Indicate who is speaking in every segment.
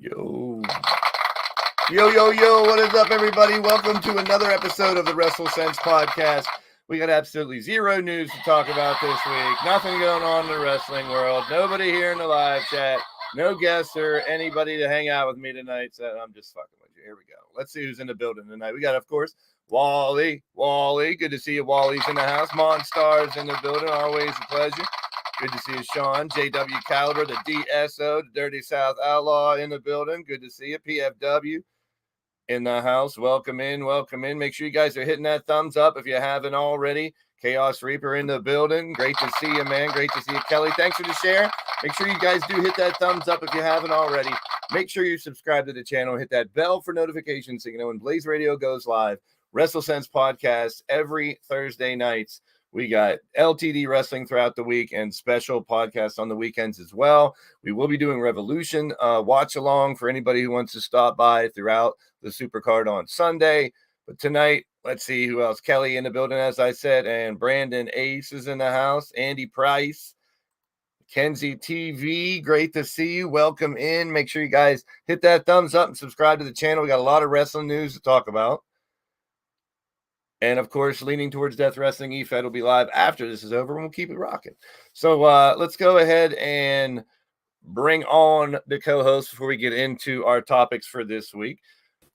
Speaker 1: Yo. Yo, what is up, everybody? Welcome to another episode of the WrestleSense podcast. We got absolutely zero news to talk about this week. Nothing going on in the wrestling world. Nobody here in the live chat. No guests or anybody to hang out with me tonight. So I'm just fucking with you. Here we go. Let's see who's in the building tonight. We got, of course, Wally. Good to see you. Wally's in the house. Monstar's in the building. Always a pleasure. Good to see you, Sean. JW Caliber, the DSO, the Dirty South Outlaw in the building. Good to see you. PFW in the house. Welcome in. Make sure you guys are hitting that thumbs up if you haven't already. Chaos Reaper in the building. Great to see you, man. Great to see you, Kelly. Thanks for the share. Make sure you guys do hit that thumbs up if you haven't already. Make sure you subscribe to the channel. Hit that bell for notifications so you know when Blaze Radio goes live. WrestleSense podcast every Thursday nights. We got LTD wrestling throughout the week and special podcasts on the weekends as well. We will be doing Revolution watch along for anybody who wants to stop by throughout the Supercard on Sunday. But tonight, let's see who else. Kelly in the building, as I said, and Brandon Ace is in the house. Andy Price, Kenzie TV, great to see you. Welcome in. Make sure you guys hit that thumbs up and subscribe to the channel. We got a lot of wrestling news to talk about. And, of course, leaning towards Death Wrestling, EFED will be live after this is over, and we'll keep it rocking. So let's go ahead and bring on the co-host before we get into our topics for this week.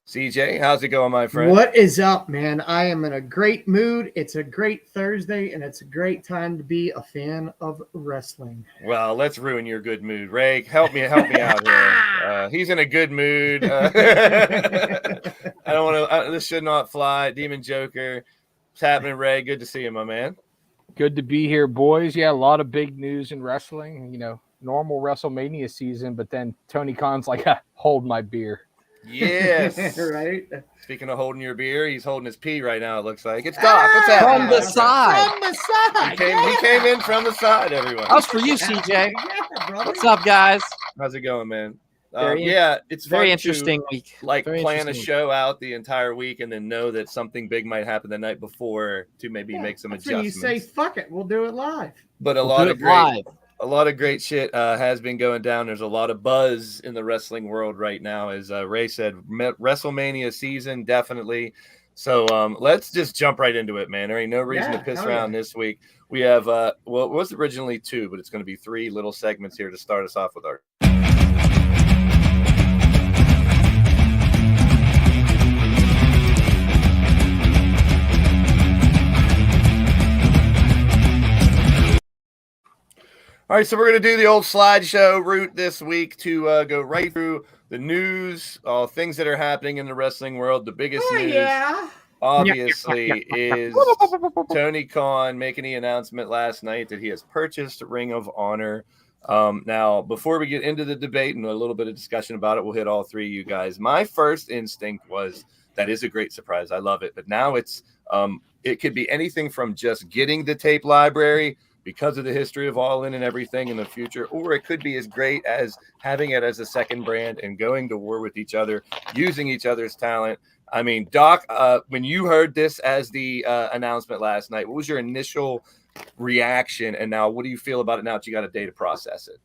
Speaker 1: CJ, how's it going, my friend?
Speaker 2: What is up, man? I am in a great mood. It's a great Thursday, and it's a great time to be a fan of wrestling.
Speaker 1: Well, let's ruin your good mood. Ray, help me out here. He's in a good mood. I don't want to. This should not fly. Demon Joker. What's happening, Ray? Good to see you, my man.
Speaker 3: Good to be here, boys. Yeah, a lot of big news in wrestling. You know, normal WrestleMania season, but then Tony Khan's like, hold my beer.
Speaker 1: Yes.
Speaker 2: Right.
Speaker 1: Speaking of holding your beer, he's holding his pee right now, it looks like. It's Doc. What's happening?
Speaker 3: From the side.
Speaker 2: From the side.
Speaker 1: He came in from the side, everyone.
Speaker 4: That was for you, CJ.
Speaker 2: Yeah, brother.
Speaker 4: What's up, guys?
Speaker 1: How's it going, man? It's
Speaker 4: Very
Speaker 1: fun
Speaker 4: interesting week.
Speaker 1: to,
Speaker 4: Very
Speaker 1: plan a
Speaker 4: interesting
Speaker 1: show out the entire week and then know that something big might happen the night before to maybe make some
Speaker 2: That's
Speaker 1: adjustments.
Speaker 2: when you say, fuck it, we'll do it live.
Speaker 1: But a lot of great shit has been going down. There's a lot of buzz in the wrestling world right now, as Ray said. WrestleMania season, definitely. So let's just jump right into it, man. There ain't no reason to piss around this week. We have, it was originally 2, but it's going to be 3 little segments here to start us off with our. All right, so we're going to do the old slideshow route this week to go right through the news, things that are happening in the wrestling world. The biggest news, obviously, is Tony Khan making the announcement last night that he has purchased Ring of Honor. Now, before we get into the debate and a little bit of discussion about it, we'll hit all 3 of you guys. My first instinct was that is a great surprise. I love it. But now it's it could be anything from just getting the tape library because of the history of All In and everything in the future, or it could be as great as having it as a second brand and going to war with each other, using each other's talent. I mean, Doc, when you heard this as the announcement last night, what was your initial reaction? And now what do you feel about it now that you got a day to process it?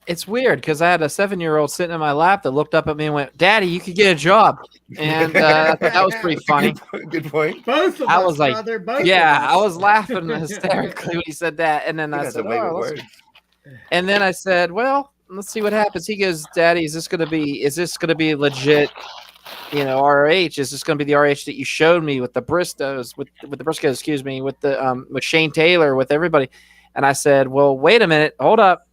Speaker 4: It's weird because I had a 7-year-old sitting in my lap that looked up at me and went, "Daddy, you could get a job," and that was pretty funny.
Speaker 1: Good point.
Speaker 2: Both of us,
Speaker 4: I was like,
Speaker 2: brother, both
Speaker 4: yeah,
Speaker 2: of us.
Speaker 4: I was laughing hysterically when he said that, and then I said, and then I said, "Well, let's see what happens." He goes, "Daddy, is this gonna be legit? You know, ROH? Is this gonna be the ROH that you showed me with the Briscoes, with the Briscoes? Excuse me, with Shane Taylor, with everybody?" And I said, "Well, wait a minute, hold up.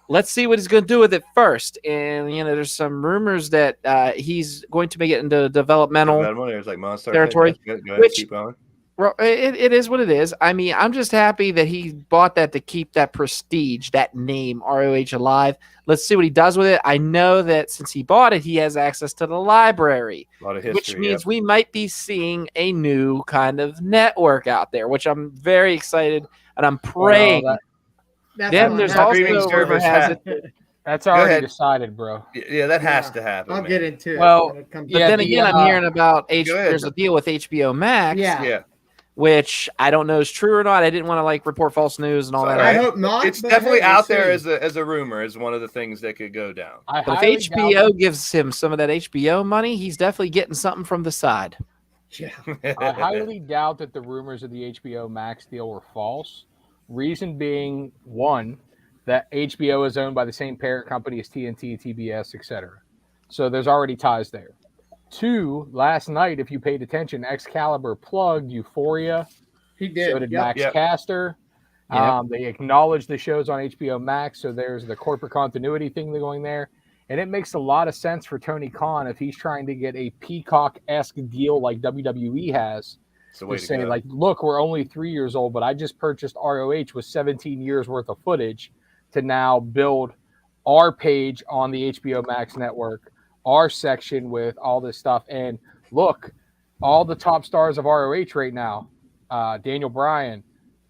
Speaker 4: Let's see what he's going to do with it first." And, you know, there's some rumors that he's going to make it into developmental territory.
Speaker 1: Go ahead,
Speaker 4: which,
Speaker 1: keep going.
Speaker 4: Well, it is what it is. I mean, I'm just happy that he bought that to keep that prestige, that name, ROH, alive. Let's see what he does with it. I know that since he bought it, he has access to the library,
Speaker 1: a lot of history,
Speaker 4: which means we might be seeing a new kind of network out there, which I'm very excited, and I'm praying. Then there's also rumor has it.
Speaker 3: That's already decided, bro.
Speaker 1: Yeah, that has to happen.
Speaker 2: I'll get into it.
Speaker 4: Well, but then again, I'm hearing about there's a deal with HBO Max.
Speaker 2: Yeah.
Speaker 4: which I don't know is true or not. I didn't want to like report false news and all that.
Speaker 2: I hope not.
Speaker 1: It's
Speaker 2: but
Speaker 1: definitely
Speaker 2: hey, we'll
Speaker 1: out there
Speaker 2: see.
Speaker 1: as a rumor, as one of the things that could go down.
Speaker 4: But if HBO gives him some of that HBO money, he's definitely getting something from the side.
Speaker 2: Yeah.
Speaker 3: I highly doubt that the rumors of the HBO Max deal were false. Reason being, one, that HBO is owned by the same parent company as TNT, TBS, etc. So there's already ties there. Two, last night, if you paid attention, Excalibur plugged Euphoria.
Speaker 2: He did.
Speaker 3: So did Max Caster. They acknowledged the shows on HBO Max, so there's the corporate continuity thing going there. And it makes a lot of sense for Tony Khan if he's trying to get a Peacock-esque deal like WWE has. To say, like, look, we're only 3 years old, but I just purchased ROH with 17 years worth of footage to now build our page on the HBO Max network, our section with all this stuff. And look, all the top stars of ROH right now, Daniel Bryan,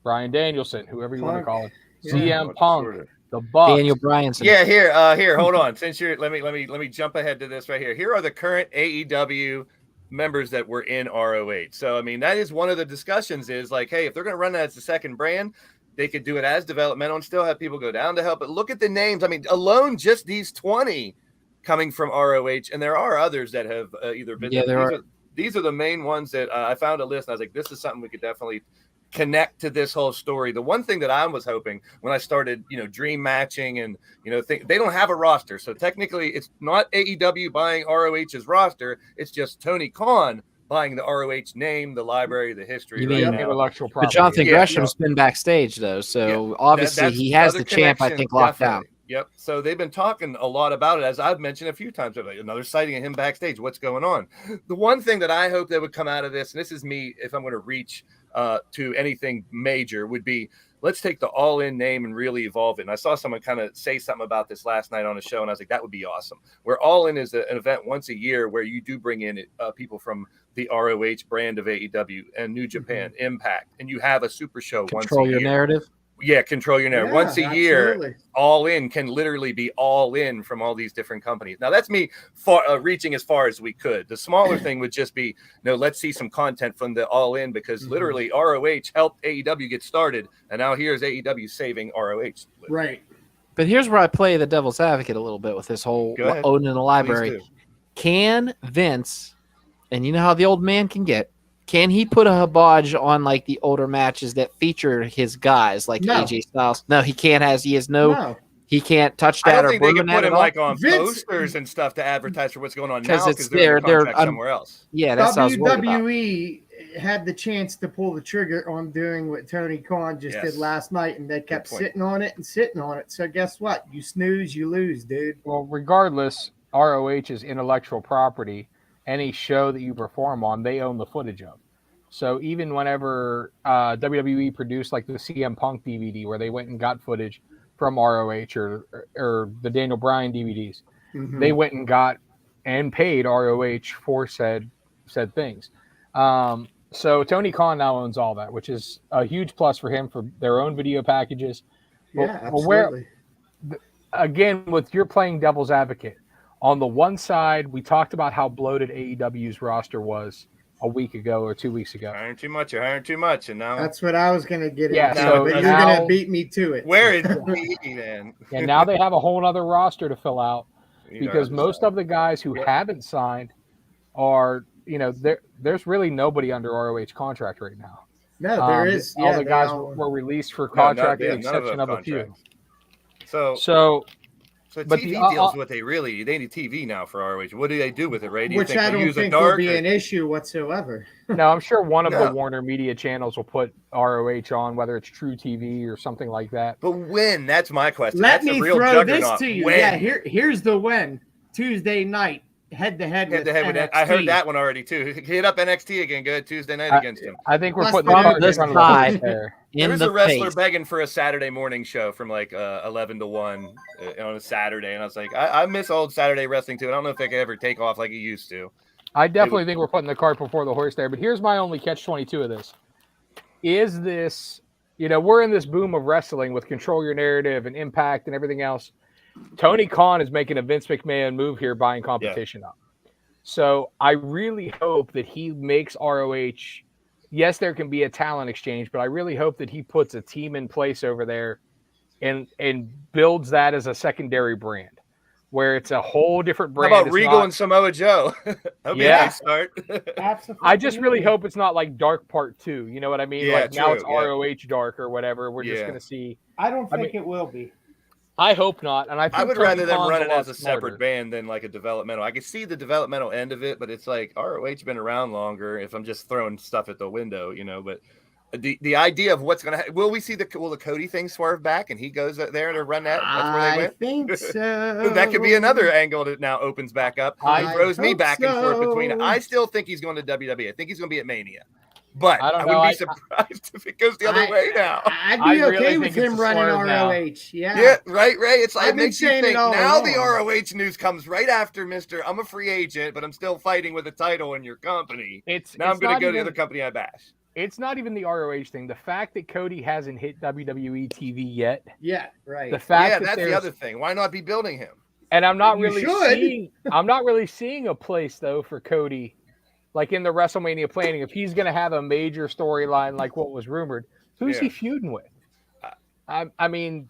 Speaker 3: Bryan Danielson, whoever you want to call him, CM Punk, the Bucks,
Speaker 4: Daniel Bryanson.
Speaker 1: Yeah, here, hold on. Since you're, let me jump ahead to this right here. Here are the current AEW members that were in ROH. So I mean, that is one of the discussions. Is like, hey, if they're going to run that as the second brand, they could do it as developmental and still have people go down to help. But look at the names. I mean, alone just these 20 coming from ROH, and there are others that have either been.
Speaker 4: Yeah,
Speaker 1: these are the main ones that I found a list. And I was like, this is something we could definitely connect to this whole story. The one thing that I was hoping when I started, dream matching and, they don't have a roster. So technically it's not AEW buying ROH's roster. It's just Tony Khan buying the ROH name, the library, the history.
Speaker 4: You mean
Speaker 3: intellectual property?
Speaker 4: But Jonathan Gresham's been backstage though. So obviously he has the champ, I think, locked down.
Speaker 1: Yep. So they've been talking a lot about it, as I've mentioned a few times. Another sighting of him backstage. What's going on? The one thing that I hope that would come out of this, and this is me, if I'm going to reach to anything major, would be let's take the All In name and really evolve it. And I saw someone kind of say something about this last night on a show, and I was like, that would be awesome. Where All In is an event once a year where you do bring in people from the ROH brand of AEW and New Japan, Impact, and you have a super show once a year.
Speaker 4: Control your narrative.
Speaker 1: Yeah, control your narrative. Once a
Speaker 2: absolutely.
Speaker 1: year, All In can literally be all in from all these different companies. Now, that's me reaching as far as we could. The smaller thing would just be, let's see some content from the All In, because literally ROH helped AEW get started, and now here's AEW saving ROH.
Speaker 2: Right.
Speaker 4: But here's where I play the devil's advocate a little bit with this whole owning the library. Can Vince, and you know how the old man can get, can he put a hibbage on like the older matches that feature his guys like AJ Styles? No, he can't. He can't touch that.
Speaker 1: I don't think they can put him like on
Speaker 2: Vince,
Speaker 1: posters and stuff to advertise for what's going on
Speaker 4: now
Speaker 1: because they're somewhere else.
Speaker 4: Yeah, that's
Speaker 2: WWE had the chance to pull the trigger on doing what Tony Khan just did last night, and they kept sitting on it. So guess what? You snooze, you lose, dude.
Speaker 3: Well, regardless, ROH is intellectual property. Any show that you perform on, they own the footage of. So even whenever WWE produced like the CM Punk DVD where they went and got footage from ROH or the Daniel Bryan DVDs, they went and got and paid ROH for said things. So Tony Khan now owns all that, which is a huge plus for him for their own video packages.
Speaker 2: Yeah, absolutely.
Speaker 3: Again, with your playing devil's advocate, on the one side, we talked about how bloated AEW's roster was a week ago or 2 weeks ago.
Speaker 1: Hiring too much, and now
Speaker 2: that's what I was going to get into.
Speaker 3: So
Speaker 2: but you're going to beat me to it.
Speaker 1: Where is he then?
Speaker 3: And now they have a whole other roster to fill out because most of the guys who haven't signed are, there's really nobody under ROH contract right now.
Speaker 2: No, there is.
Speaker 3: All the guys were released for contract, with the exception of a few.
Speaker 1: So TV deals what they need TV now for ROH. What do they do with it, Ray? Do you
Speaker 2: which
Speaker 1: think
Speaker 2: I don't think will be an issue whatsoever.
Speaker 3: No, I'm sure one of the Warner Media channels will put ROH on, whether it's True TV or something like that.
Speaker 1: But when? That's my question.
Speaker 2: Let
Speaker 1: me
Speaker 2: throw this to you. When? Yeah, here's the when. Tuesday night, head-to-head with NXT.
Speaker 1: I heard that one already, too. Hit up NXT again. Good Tuesday night against him.
Speaker 3: I think we're putting this
Speaker 4: side
Speaker 1: there. There's a wrestler begging for a Saturday morning show from like 11 to 1 on a Saturday. And I was like, I miss old Saturday wrestling, too. I don't know if they could ever take off like it used to.
Speaker 3: I definitely think we're putting the cart before the horse there. But here's my only catch-22 of this. Is this, we're in this boom of wrestling with Control Your Narrative and Impact and everything else. Tony Khan is making a Vince McMahon move here, buying competition up. So I really hope that he makes ROH yes, there can be a talent exchange, but I really hope that he puts a team in place over there and builds that as a secondary brand where it's a whole different brand.
Speaker 1: How about Regal and Samoa Joe? That'd be a nice start.
Speaker 3: I just really hope it's not like Dark Part 2. You know what I mean?
Speaker 1: Yeah,
Speaker 3: like now it's ROH Dark or whatever. We're just going to see.
Speaker 2: I don't think it will be.
Speaker 3: I hope not. And I
Speaker 1: would rather them run it as a separate band than like a developmental. I can see the developmental end of it, but it's like ROH been around longer if I'm just throwing stuff at the window, you know, but the idea of what's going to will we see the Cody thing swerve back and he goes there to run that? That's where they went?
Speaker 2: I think so.
Speaker 1: That could be another angle that now opens back up. He throws me back and forth between. I still think he's going to WWE. I think he's going to be at Mania. But I wouldn't be surprised if it goes the other way now.
Speaker 2: I'd be okay with him running ROH.
Speaker 1: Yeah, right. It's like it makes you think now the ROH news comes right after Mr. I'm a free agent, but I'm still fighting with a title in your company. Now I'm going to go to the other company I bash.
Speaker 3: It's not even the ROH thing. The fact that Cody hasn't hit WWE TV yet.
Speaker 2: Yeah, right.
Speaker 3: The fact
Speaker 1: that's the other thing. Why not be building him?
Speaker 3: And I'm not really seeing a place though for Cody, like in the WrestleMania planning. If he's going to have a major storyline like what was rumored, who's he feuding with? I mean,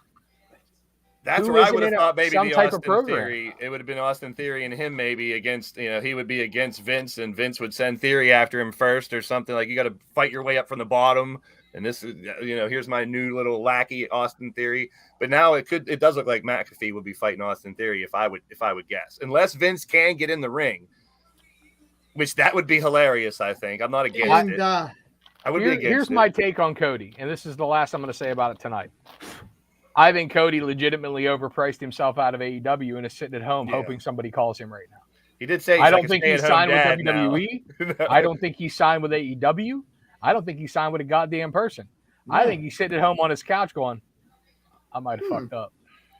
Speaker 1: that's where I would have thought maybe the Austin Theory. It would have been Austin Theory and him maybe against, you know, he would be against Vince and Vince would send Theory after him first or something. Like you got to fight your way up from the bottom. And this is, you know, here's my new little lackey Austin Theory. But now it does look like McAfee would be fighting Austin Theory if I would guess, unless Vince can get in the ring, which that would be hilarious. I think I'm not against it. I would be against it.
Speaker 3: Here's my take on Cody, and this is the last I'm going to say about it tonight. I think Cody legitimately overpriced himself out of AEW and is sitting at home hoping somebody calls him right now.
Speaker 1: He did say
Speaker 3: I don't think he signed with WWE.
Speaker 1: No.
Speaker 3: I don't think he signed with AEW. I don't think he signed with a goddamn person. No. I think he's sitting at home on his couch going, I might have fucked up.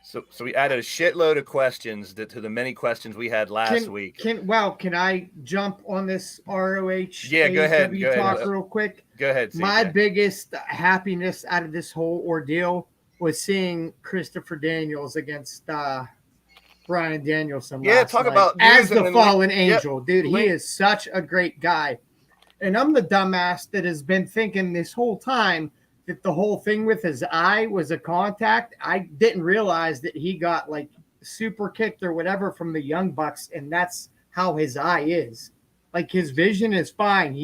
Speaker 1: So we added a shitload of questions to the many questions we had last week.
Speaker 2: Can I jump on this ROH?
Speaker 1: Yeah, go ahead.
Speaker 2: Talk real quick.
Speaker 1: Go ahead. CJ.
Speaker 2: My biggest happiness out of this whole ordeal was seeing Christopher Daniels against Bryan Danielson.
Speaker 1: Talk about
Speaker 2: as the fallen angel, dude. He is such a great guy, and I'm the dumbass that has been thinking this whole time that the whole thing with his eye was a contact. I didn't realize that he got like super kicked or whatever from the Young Bucks, and that's how his eye is. Like his vision is fine.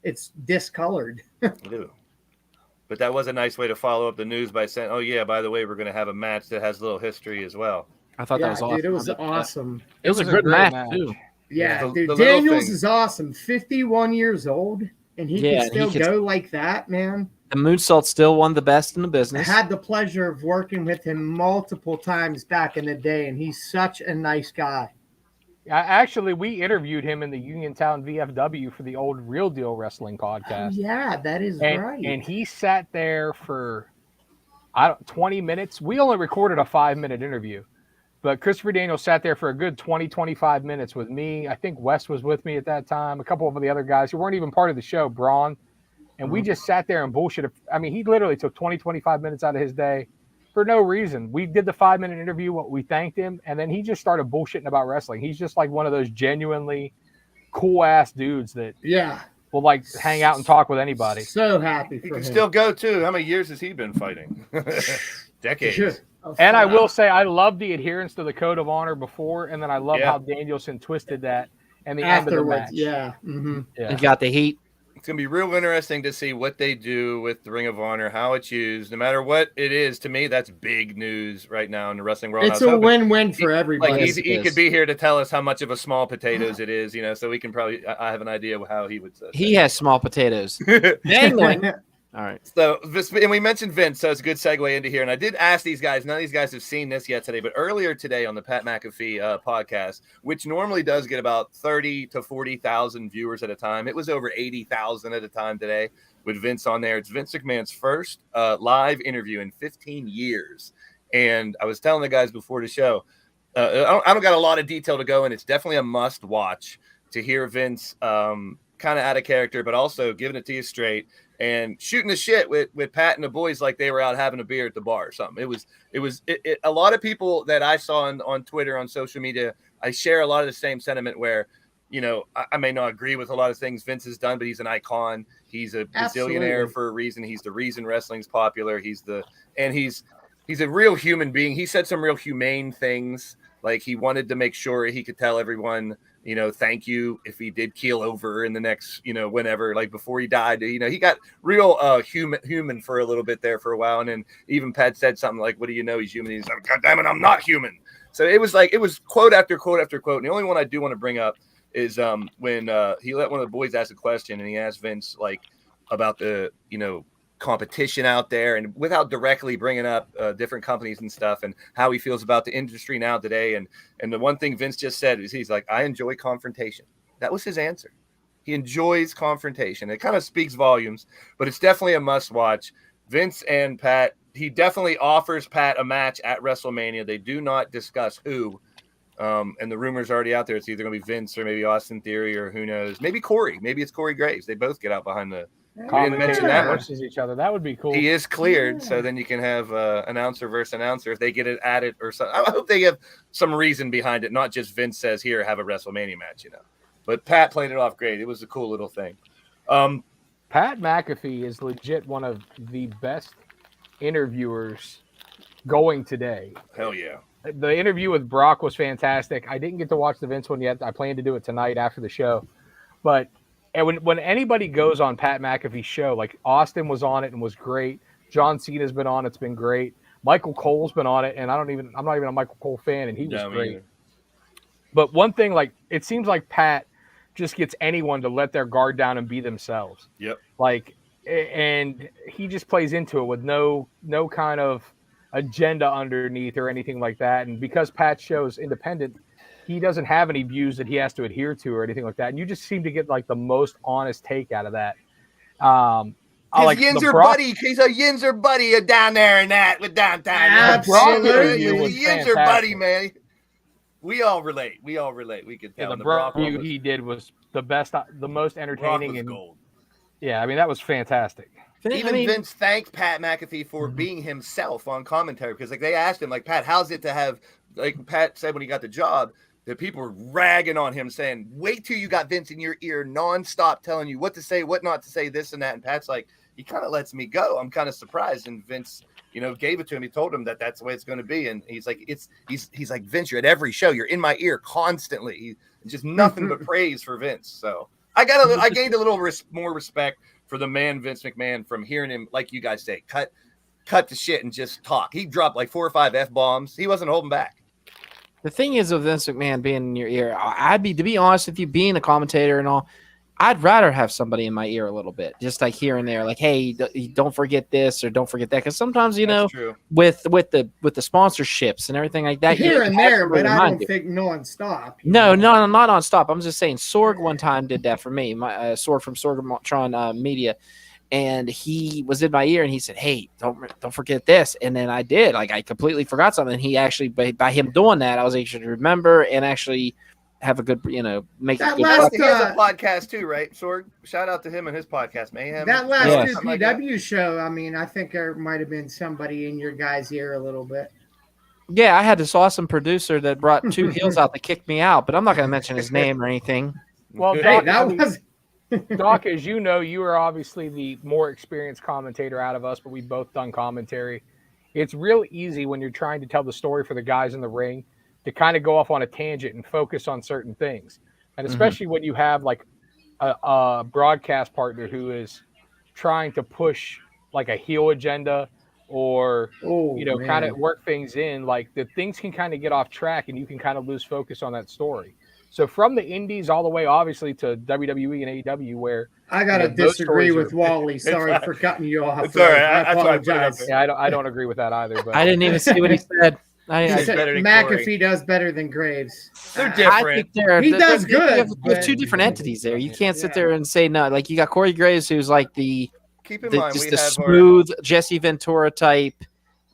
Speaker 2: It's discolored.
Speaker 1: But that was a nice way to follow up the news by saying, oh, yeah, by the way, we're going to have a match that has a little history as well.
Speaker 4: I thought that was awesome.
Speaker 2: Dude, it was awesome.
Speaker 4: It was a good match, too.
Speaker 2: Yeah, dude. Daniels is awesome. 51 years old, and he can still go like that, man.
Speaker 4: The moonsault's still one of the best in the business.
Speaker 2: I had the pleasure of working with him multiple times back in the day, and he's such a nice guy.
Speaker 3: Actually, we interviewed him in the Uniontown VFW for the old Real Deal Wrestling podcast.
Speaker 2: Yeah, that is right.
Speaker 3: And he sat there for 20 minutes. We only recorded a 5-minute interview, but Christopher Daniels sat there for a good 20-25 minutes with me. I think Wes was with me at that time, a couple of the other guys who weren't even part of the show, Braun. And we just sat there and bullshit. I mean, he literally took 20-25 minutes out of his day for no reason. We did the 5-minute interview. We thanked him, and then he just started bullshitting about wrestling. He's just like one of those genuinely cool ass dudes that will like hang out and talk with anybody.
Speaker 2: So happy for him.
Speaker 1: He can still go too. How many years has he been fighting? Decades.
Speaker 3: And I will say, I love the adherence to the code of honor before, and then I love how Danielson twisted that and the end of the match.
Speaker 2: Yeah. Mm-hmm.
Speaker 4: He got the heat.
Speaker 1: It's going to be real interesting to see what they do with the Ring of Honor, how it's used. No matter what it is, to me, that's big news right now in the wrestling world.
Speaker 2: It's a win-win for everybody.
Speaker 1: Like he could be here to tell us how much of a small potatoes it is, you know, so we can probably – I have an idea how he would say.
Speaker 4: He has small potatoes. Dangling. All right.
Speaker 1: So, and we mentioned Vince, so it's a good segue into here. And I did ask these guys, none of these guys have seen this yet today, but earlier today on the Pat McAfee podcast, which normally does get about 30 to 40,000 viewers at a time, it was over 80,000 at a time today with Vince on there. It's Vince McMahon's first live interview in 15 years. And I was telling the guys before the show, I don't got a lot of detail to go in. It's definitely a must watch to hear Vince kind of out of character, but also giving it to you straight. And shooting the shit with Pat and the boys like they were out having a beer at the bar or something. It was a lot of people that I saw on Twitter, on social media, I share a lot of the same sentiment where you know, I may not agree with a lot of things Vince has done, but he's an icon. He's a bazillionaire for a reason. He's the reason wrestling's popular. He's a real human being. He said some real humane things. Like he wanted to make sure he could tell everyone, you know, thank you if he did keel over in the next, you know, whenever, like before he died. You know, he got real human for a little bit there for a while. And then even Pat said something like, what do you know? He's human. He's like, God damn it, I'm not human. So it was quote after quote after quote. And the only one I do want to bring up is when he let one of the boys ask a question and he asked Vince like about the, you know, competition out there, and without directly bringing up different companies and stuff and how he feels about the industry now today. And the one thing Vince just said is he's like, I enjoy confrontation. That was his answer. He enjoys confrontation. It kind of speaks volumes, but it's definitely a must watch. Vince and Pat, he definitely offers Pat a match at WrestleMania. They do not discuss who. And the rumor's already out there. It's either going to be Vince or maybe Austin Theory or who knows. Maybe Corey. Maybe it's Corey Graves. They both get out behind the
Speaker 3: mention that versus each other. That would be cool.
Speaker 1: He is cleared, so then you can have announcer versus announcer if they get it added or something. I hope they have some reason behind it, not just Vince says, here, have a WrestleMania match, you know. But Pat played it off great. It was a cool little thing.
Speaker 3: Pat McAfee is legit one of the best interviewers going today.
Speaker 1: Hell yeah.
Speaker 3: The interview with Brock was fantastic. I didn't get to watch the Vince one yet. I plan to do it tonight after the show. But when anybody goes on Pat McAfee's show, like Austin was on it and was great. John Cena's been on, it's been great. Michael Cole's been on it, and I'm not even a Michael Cole fan, and he was great. Either. But one thing, like, it seems like Pat just gets anyone to let their guard down and be themselves.
Speaker 1: Yep.
Speaker 3: Like, and he just plays into it with no kind of agenda underneath or anything like that. And because Pat's show is independent, he doesn't have any views that he has to adhere to or anything like that. And you just seem to get like the most honest take out of that.
Speaker 1: Like Yinzer buddy, he's a Yinzer buddy down there and that with downtown.
Speaker 2: Absolutely,
Speaker 1: Yinzer buddy, man. We all relate. We could tell.
Speaker 3: Yeah, the Brock view he did was the best, the most entertaining, and
Speaker 1: gold.
Speaker 3: Yeah, I mean that was fantastic.
Speaker 1: Vince thanked Pat McAfee for being himself on commentary because like they asked him like, Pat, how's it to have, like Pat said when he got the job, that people were ragging on him saying, wait till you got Vince in your ear nonstop telling you what to say, what not to say, this and that. And Pat's like, he kind of lets me go. I'm kind of surprised. And Vince, you know, gave it to him. He told him that that's the way it's going to be. And he's like, he's like, Vince, you're at every show. You're in my ear constantly. Just nothing but praise for Vince. So I gained a little more respect for the man, Vince McMahon, from hearing him, like you guys say, cut the shit and just talk. He dropped like 4 or 5 F-bombs. He wasn't holding back.
Speaker 4: The thing is with Vince McMahon being in your ear, to be honest with you, being a commentator and all, I'd rather have somebody in my ear a little bit, just like here and there, like, hey, don't forget this or don't forget that, because sometimes with the sponsorships and everything like that,
Speaker 2: here and there, but I don't think nonstop.
Speaker 4: No, not nonstop. I'm just saying, Sorg one time did that for me. My Sorg from Sorgatron Media, and he was in my ear and he said, hey, don't forget this, and then I did. Like I completely forgot something. He actually by him doing that, I was able to remember and actually have a good, make that
Speaker 1: it good. He has a podcast too, right? Sorg, shout out to him and his podcast, Mayhem.
Speaker 2: That last PPW show, I mean, I think there might have been somebody in your guy's ear a little bit.
Speaker 4: Yeah, I had this awesome producer that brought 2 heels out that kicked me out, but I'm not going to mention his name or anything.
Speaker 3: Well,
Speaker 2: Doc,
Speaker 3: Doc, as you know, you are obviously the more experienced commentator out of us, but we've both done commentary. It's real easy when you're trying to tell the story for the guys in the ring to kind of go off on a tangent and focus on certain things. And especially when you have like a broadcast partner who is trying to push like a heel agenda or, kind of work things in, like the things can kind of get off track and you can kind of lose focus on that story. So from the indies all the way, obviously, to WWE and AEW, where
Speaker 2: I gotta disagree with Wally. Sorry for cutting you off.
Speaker 1: It's all right.
Speaker 2: I apologize.
Speaker 3: Yeah, I don't agree with that either. But
Speaker 4: I didn't even see what he said.
Speaker 2: He said McAfee does better than Graves.
Speaker 1: They're different.
Speaker 2: He does good.
Speaker 4: There's 2 different entities there. You can't sit there and say no. Like you got Corey Graves, who's like the smooth Jesse Ventura type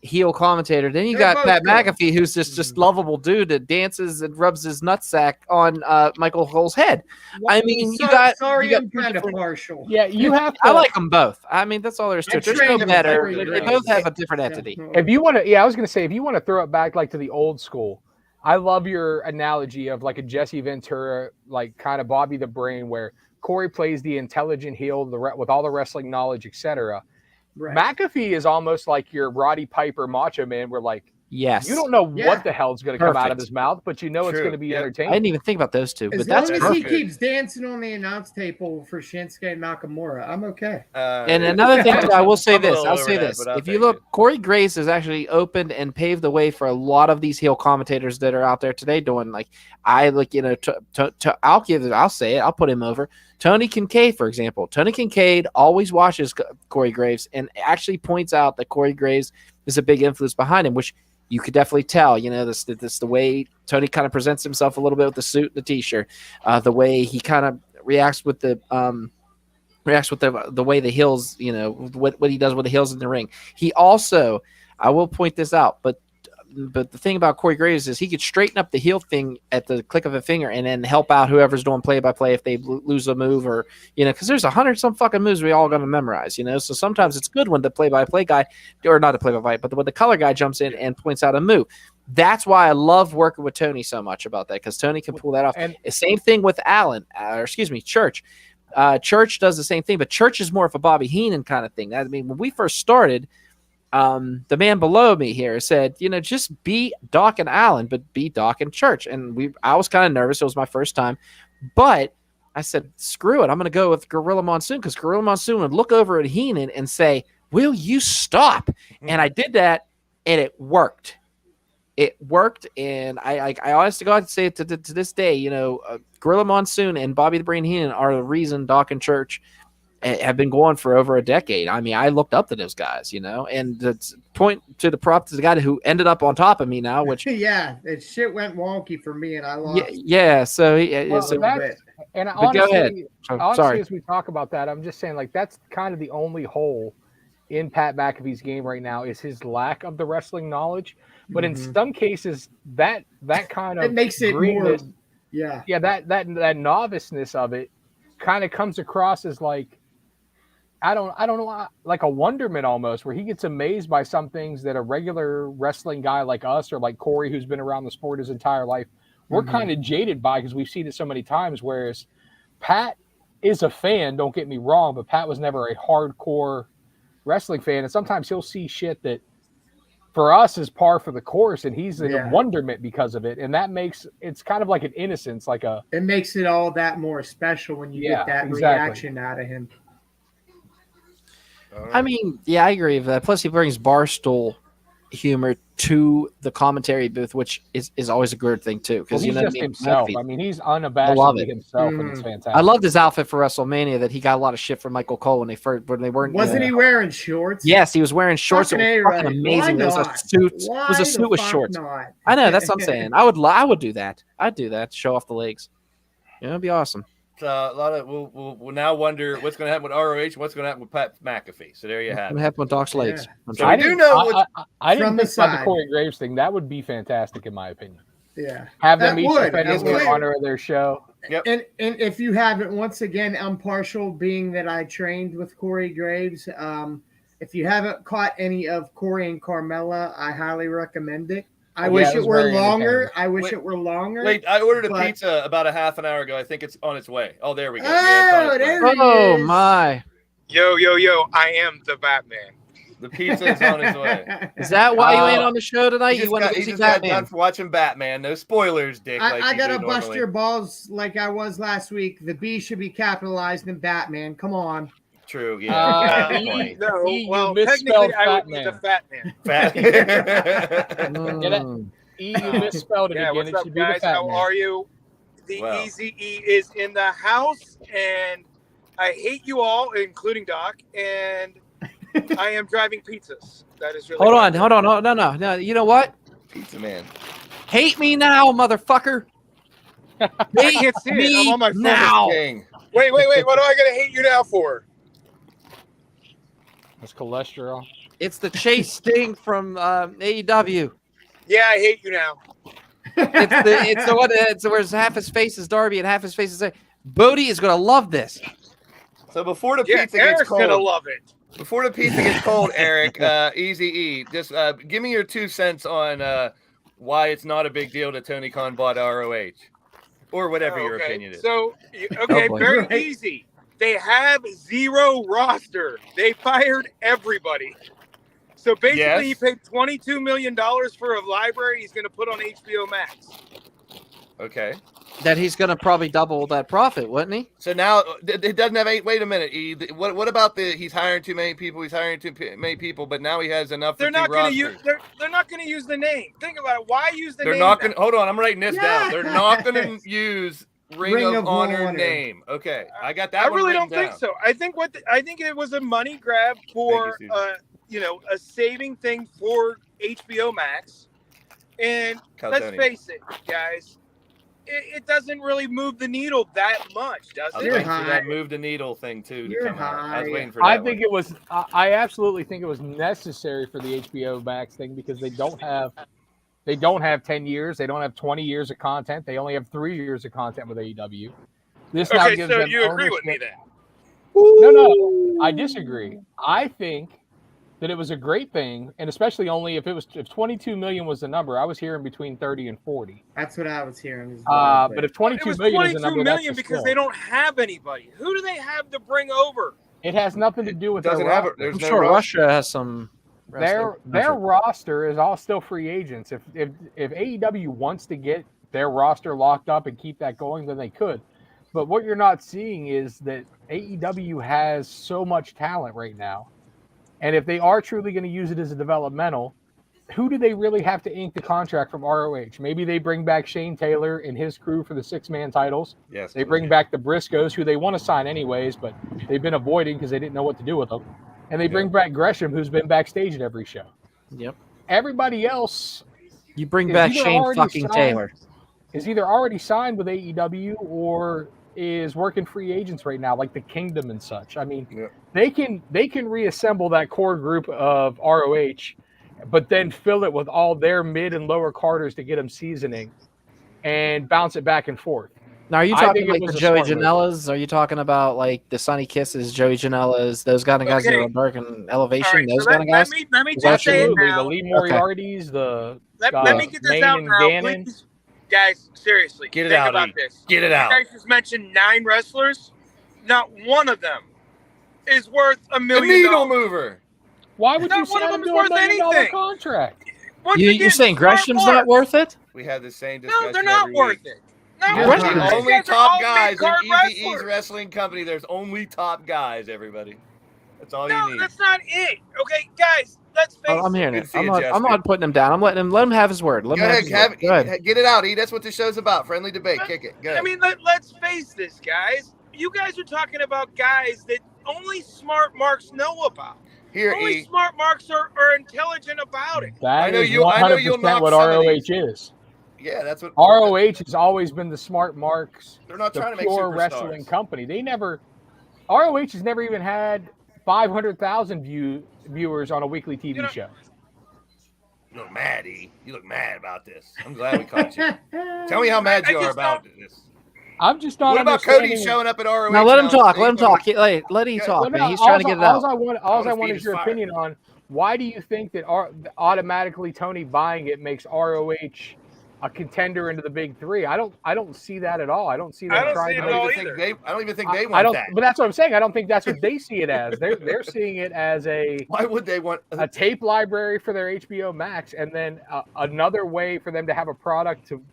Speaker 4: heel commentator. Then you got Pat McAfee, who's just lovable dude that dances and rubs his nutsack on Michael Cole's head. I mean,
Speaker 2: I'm kind of partial.
Speaker 3: Yeah, you have to.
Speaker 4: I like them both. I mean, that's all there is to it. There's no better. They both have a different entity.
Speaker 3: If you want to, I was going to say, if you want to throw it back like to the old school, I love your analogy of like a Jesse Ventura, like kind of Bobby the Brain, where Corey plays the intelligent heel with all the wrestling knowledge, etc.
Speaker 2: Right.
Speaker 3: McAfee is almost like your Roddy Piper Macho Man, where like,
Speaker 4: Yes.
Speaker 3: you don't know what the hell's going to come out of his mouth, but you know it's going to be entertaining.
Speaker 4: I didn't even think about those two,
Speaker 2: as
Speaker 4: but that's
Speaker 2: long as
Speaker 4: perfect.
Speaker 2: he keeps dancing on the announce table for Shinsuke Nakamura, I'm okay.
Speaker 4: And another thing, I will say this. I'll say
Speaker 1: that,
Speaker 4: this.
Speaker 1: but I'll
Speaker 4: If you
Speaker 1: take
Speaker 4: look,
Speaker 1: it.
Speaker 4: Corey Graves has actually opened and paved the way for a lot of these heel commentators that are out there today doing like, I'll say it. I'll put him over. Tony Kincaid, for example. Tony Kincaid always watches Corey Graves and actually points out that Corey Graves is a big influence behind him, which you could definitely tell, this the way Tony kind of presents himself a little bit with the suit and the t-shirt, the way he kind of reacts with the way the heels, what he does with the heels in the ring. He also, I will point this out, but the thing about Corey Graves is he could straighten up the heel thing at the click of a finger and then help out whoever's doing play-by-play if they lose a move or, because there's 100 some fucking moves we all going to memorize, so sometimes it's good when the play-by-play guy, or not the play-by-play, but when the color guy jumps in and points out a move. That's why I love working with Tony so much about that, because Tony can pull that off. And same thing with Church. Church does the same thing, but Church is more of a Bobby Heenan kind of thing. I mean, when we first started, the man below me here said, just be Doc and Allen, but be Doc and Church. And I was kind of nervous. It was my first time, but I said, screw it. I'm going to go with Gorilla Monsoon, because Gorilla Monsoon would look over at Heenan and say, will you stop? And I did that, and it worked. It worked, and I honestly go out and say it to this day, Gorilla Monsoon and Bobby the Brain Heenan are the reason Doc and Church have been going for over a decade. I mean, I looked up to those guys, and the point to the prop to the guy who ended up on top of me now, which
Speaker 2: it shit went wonky for me, and I lost.
Speaker 3: So
Speaker 2: honestly,
Speaker 3: go ahead.
Speaker 4: Sorry.
Speaker 3: As we talk about that, I'm just saying, like, that's kind of the only hole in Pat McAfee's game right now is his lack of the wrestling knowledge. But in some cases, that kind of
Speaker 2: it makes it more,
Speaker 3: that noviceness of it kind of comes across as like, I don't know, like a wonderment almost, where he gets amazed by some things that a regular wrestling guy like us or like Corey, who's been around the sport his entire life, we're kind of jaded by, because we've seen it so many times. Whereas Pat is a fan, don't get me wrong, but Pat was never a hardcore wrestling fan, and sometimes he'll see shit that for us is par for the course, and he's in wonderment because of it, and that makes it's kind of like an innocence, it
Speaker 2: makes it all that more special when you get that reaction out of him.
Speaker 4: I mean, I agree with that. Plus, he brings barstool humor to the commentary booth, which is always a good thing too. Because
Speaker 3: he's just himself. I mean, he's unabashedly himself, and it's fantastic.
Speaker 4: I loved his outfit for WrestleMania. That he got a lot of shit from Michael Cole when they weren't.
Speaker 2: Wasn't he wearing shorts?
Speaker 4: Yes, he was wearing shorts. It was fucking amazing. It was a suit. It was a suit with shorts.
Speaker 2: Not?
Speaker 4: I know. That's what I'm saying. I would do that. I'd do that. Show off the legs. It'd be awesome.
Speaker 1: A lot of we'll now wonder what's going to happen with ROH, what's going to happen with Pat McAfee. So there you have it.
Speaker 4: What happened with Doc's legs?
Speaker 1: So I do know.
Speaker 3: I didn't think about the Corey Graves thing. That would be fantastic, in my opinion.
Speaker 2: Yeah,
Speaker 3: have them each defend in honor of their show.
Speaker 1: Yep.
Speaker 2: And if you haven't, once again, I'm partial, being that I trained with Corey Graves. If you haven't caught any of Corey and Carmella, I highly recommend it. I wish it were longer.
Speaker 1: Wait, I ordered a pizza about a half an hour ago. I think it's on its way. Oh, there we go.
Speaker 4: Oh, my.
Speaker 5: Yo, I am the Batman.
Speaker 1: The pizza is on its way.
Speaker 4: Is that why you ain't on the show tonight?
Speaker 1: You just got done for watching Batman. No spoilers, Dick.
Speaker 2: I gotta bust your balls like I was last week. The B should be capitalized in Batman. Come on.
Speaker 1: True, yeah.
Speaker 5: Technically, I would be the Fat Man.
Speaker 3: You misspelled it again.
Speaker 5: What's up, guys? How are you? The Easy E is in the house, and I hate you all, including Doc, and I am driving pizzas. That is really
Speaker 4: Hold on. No. You know what?
Speaker 1: Pizza man.
Speaker 4: Hate me now, motherfucker.
Speaker 5: I can't see it. I'm on my phone.
Speaker 4: Now.
Speaker 5: Wait. What do I gotta hate you now for?
Speaker 3: That's cholesterol.
Speaker 4: It's the Chase Sting from AEW.
Speaker 5: Yeah, I hate you now.
Speaker 4: It's where half his face is Darby and half his face is Bodie is gonna love this.
Speaker 1: So before the pizza
Speaker 5: Eric's
Speaker 1: gets cold,
Speaker 5: gonna love it.
Speaker 1: Before the pizza gets cold, Eric, Easy E, just give me your 2 cents on why it's not a big deal that Tony Khan bought ROH, or whatever your opinion is.
Speaker 5: So, okay, very easy. They have zero roster. They fired everybody. So basically, he paid $22 million for a library he's going to put on HBO Max.
Speaker 1: Okay.
Speaker 4: That he's going to probably double that profit, wouldn't he?
Speaker 1: So now it doesn't have eight. Wait a minute. What about he's hiring too many people? He's hiring too many people, but now he has enough.
Speaker 5: They're not going to use. They're not going to use the name. Think about it. Why use the name?
Speaker 1: They're not going. Hold on. I'm writing this down. They're not going to use Ring of Honor name. Okay, I got that.
Speaker 5: I really don't think so. I think it was a money grab for a saving thing for HBO Max. And let's face it, guys. It doesn't really move the needle that much, does it?
Speaker 1: I think that move the needle thing too. To come out. I was waiting for that.
Speaker 3: I absolutely think it was necessary for the HBO Max thing because they don't have 10 years, they don't have 20 years of content. They only have 3 years of content with AEW. This now gives them
Speaker 5: you agree with me then?
Speaker 3: No, I disagree. I think that it was a great thing, and especially only if 22 million was the number. I was hearing between 30 and 40.
Speaker 2: That's what I was hearing as well.
Speaker 3: But if 22 million is the number,
Speaker 5: million because they don't have anybody. Who do they have to bring over?
Speaker 3: It has nothing to do with
Speaker 1: their roster.
Speaker 4: I'm sure Russia has some.
Speaker 3: Their roster is all still free agents. If AEW wants to get their roster locked up and keep that going, then they could. But what you're not seeing is that AEW has so much talent right now. And if they are truly going to use it as a developmental, who do they really have to ink the contract from ROH? Maybe they bring back Shane Taylor and his crew for the 6-man titles.
Speaker 1: Yes.
Speaker 3: They bring back the Briscoes, who they want to sign anyways, but they've been avoiding because they didn't know what to do with them. And they bring back Gresham, who's been backstage at every show.
Speaker 4: Yep.
Speaker 3: Everybody else,
Speaker 4: you bring back Shane fucking Taylor,
Speaker 3: is either already signed with AEW or is working free agents right now, like the Kingdom and such. I mean, they can reassemble that core group of ROH, but then fill it with all their mid and lower carders to get them seasoning and bounce it back and forth.
Speaker 4: Now, are you talking like the Joey Janela's? Are you talking about like the Sonny Kisses, Joey Janela's, those kind of guys that are working Elevation,
Speaker 5: right,
Speaker 4: those kind of guys?
Speaker 5: Let me just say it now.
Speaker 3: The Lee Moriarty's,
Speaker 5: let me get this out now, please. Guys, seriously.
Speaker 1: Get it out.
Speaker 5: About this.
Speaker 1: Get it out.
Speaker 5: You guys just mentioned 9 wrestlers. Not one of them is worth $1 million.
Speaker 1: A needle mover.
Speaker 3: Why would you say $1 million contract?
Speaker 4: You're saying Gresham's not worth it?
Speaker 1: We have the same discussion.
Speaker 5: No, they're not worth it. No,
Speaker 1: the only top guys in EVE's wrestling company. There's only top guys, everybody. That's all you need.
Speaker 5: No, that's not it. Okay, guys, let's face it.
Speaker 4: I'm hearing it. I'm not putting him down. I'm letting him have his word. Let him
Speaker 1: Go ahead. Get it out, E. That's what the show's about. Friendly debate. Kick it. Go ahead.
Speaker 5: I mean, let's face this, guys. You guys are talking about guys that only smart marks know about. Only smart marks are intelligent about it.
Speaker 3: That is 100% what ROH is.
Speaker 1: Yeah, that's what
Speaker 3: ROH has always been the smart marks.
Speaker 1: They're not trying to make
Speaker 3: pure
Speaker 1: superstars.
Speaker 3: Wrestling company. ROH has never even had 500,000 viewers on a weekly TV show.
Speaker 1: You look mad, E. You look mad about this. I'm glad we caught you. Tell me how mad you are about this.
Speaker 3: I'm just not.
Speaker 1: What about Cody showing up at ROH?
Speaker 4: Now let him talk. Let him talk. Let him talk, man. He's trying to get it out.
Speaker 3: All I want is your opinion on why do you think that automatically Tony buying it makes ROH a contender into the big 3? I don't see that at all. I don't see that trying.
Speaker 1: I don't even think they want that.
Speaker 3: But that's what I'm saying. I don't think that's what they see it as. They're seeing it as
Speaker 1: why would they want
Speaker 3: a tape library for their HBO Max, and then another way for them to have a product to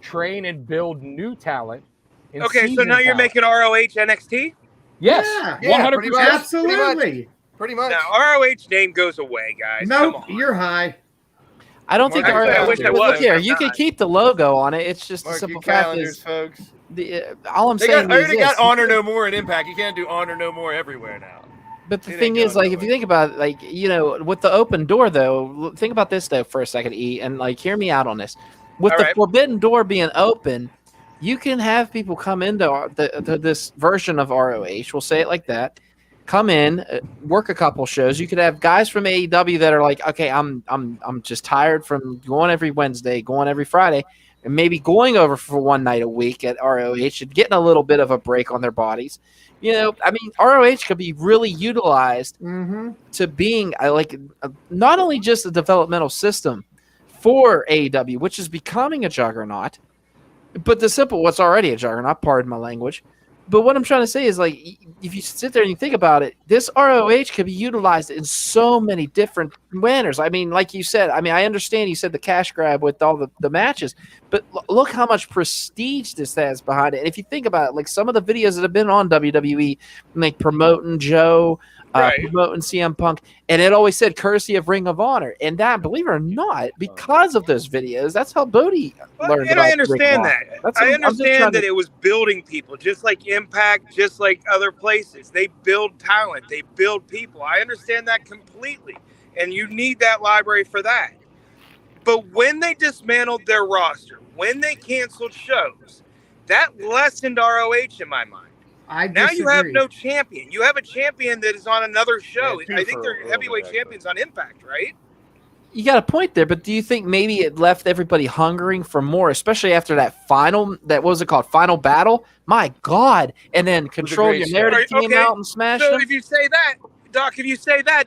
Speaker 3: train and build new talent.
Speaker 5: Okay, so now you're making ROH NXT?
Speaker 3: Yes, 100%.
Speaker 2: Absolutely.
Speaker 1: Pretty much.
Speaker 5: Now ROH name goes away, guys.
Speaker 2: Nope, you're high.
Speaker 4: I don't think look here, you can keep the logo on it. It's just the simple fact is,
Speaker 1: folks.
Speaker 4: All I'm saying is
Speaker 1: they already got Honor No More at Impact. You can't do Honor No More everywhere now.
Speaker 4: But the thing is, like, if you think about it, like, with the open door, though, think about this, though, for a second, E, and, like, hear me out on this. With the forbidden door being open, you can have people come into this version of ROH, we'll say it like that, come in, work a couple shows. You could have guys from AEW that are like, okay, I'm just tired from going every Wednesday, going every Friday, and maybe going over for one night a week at ROH and getting a little bit of a break on their bodies. I mean, ROH could be really utilized to being not only just a developmental system for AEW, which is becoming a juggernaut. But what's already a juggernaut, pardon my language. But what I'm trying to say is, like, if you sit there and you think about it, this ROH could be utilized in so many different manners. I mean, like you said, I understand you said the cash grab with all the matches, but look how much prestige this has behind it. And if you think about it, like some of the videos that have been on WWE, like promoting Joe, promoting CM Punk, and it always said courtesy of Ring of Honor. And that, believe it or not, because of those videos, that's how Bodie learned.
Speaker 5: And I understand that. I understand that it was building people, just like Impact, just like other places. They build talent, they build people. I understand that completely. And you need that library for that. But when they dismantled their roster, when they canceled shows, that lessened ROH in my mind. Now you have no champion. You have a champion that is on another show. I think they're heavyweight champions on Impact, right?
Speaker 4: You got a point there, but do you think maybe it left everybody hungering for more, especially after that final battle? My God. And then Control Your Narrative came out and smashed them.
Speaker 5: So if you say that, Doc,